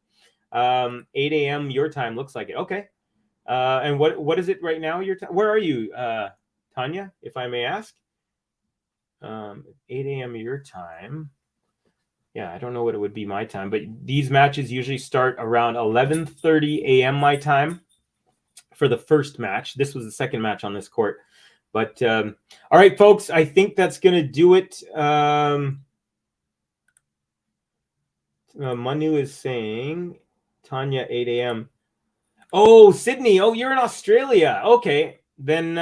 8 a.m. your time. Looks like it. Okay. And what is it right now? Your time? Where are you, Tanya, if I may ask? 8 a.m. your time. Yeah, I don't know what it would be my time, but these matches usually start around 11:30 a.m. my time for the first match. This was the second match on this court. But all right, folks, I think that's going to do it. Manu is saying, Tanya, 8 a.m. Oh, Sydney. Oh, you're in Australia. Okay. Then,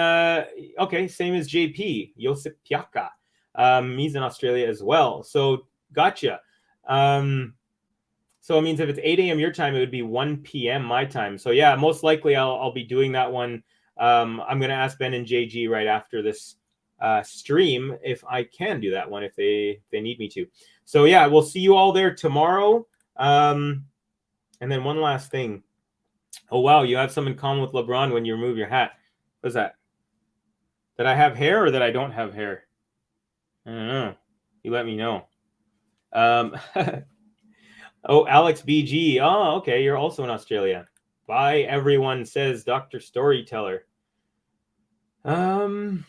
okay, same as JP, Josip Piaka. He's in Australia as well. So, gotcha. So it means if it's 8 a.m. your time, it would be 1 p.m. my time. So, yeah, most likely I'll be doing that one. I'm going to ask Ben and JG right after this stream if I can do that one if they need me to. So, yeah, we'll see you all there tomorrow. And then one last thing. Oh, wow, you have some in common with LeBron when you remove your hat. What's that? That I have hair or that I don't have hair? I don't know. You let me know. Oh, Alex BG. Oh, okay. You're also in Australia. Bye, everyone, says Dr. Storyteller. All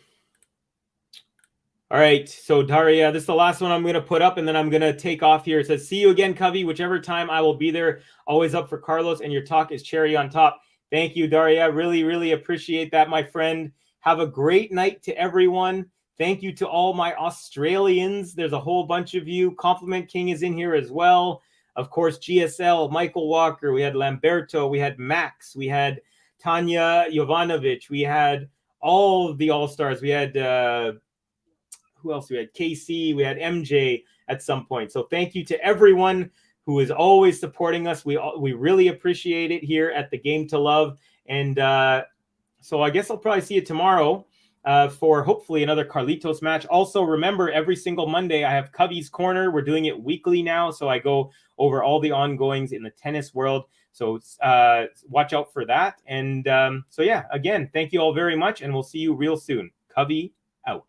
right. So, Daria, this is the last one I'm going to put up, and then I'm going to take off here. It says, see you again, Covey. Whichever time I will be there. Always up for Carlos, and your talk is cherry on top. Thank you, Daria. Really, really appreciate that, my friend. Have a great night to everyone. Thank you to all my Australians. There's a whole bunch of you. Compliment King is in here as well. Of course, GSL, Michael Walker. We had Lamberto. We had Max. We had Tanya Jovanovic. We had all of the All-Stars. We had, who else? We had KC. We had MJ at some point. So thank you to everyone who is always supporting us. We really appreciate it here at the Game to Love. And so I guess I'll probably see you tomorrow for hopefully another Carlitos match. Also, remember, every single Monday I have Covey's Corner. We're doing it weekly now, so I go over all the ongoings in the tennis world. So watch out for that. And so, yeah, again, thank you all very much, and we'll see you real soon. Covey out.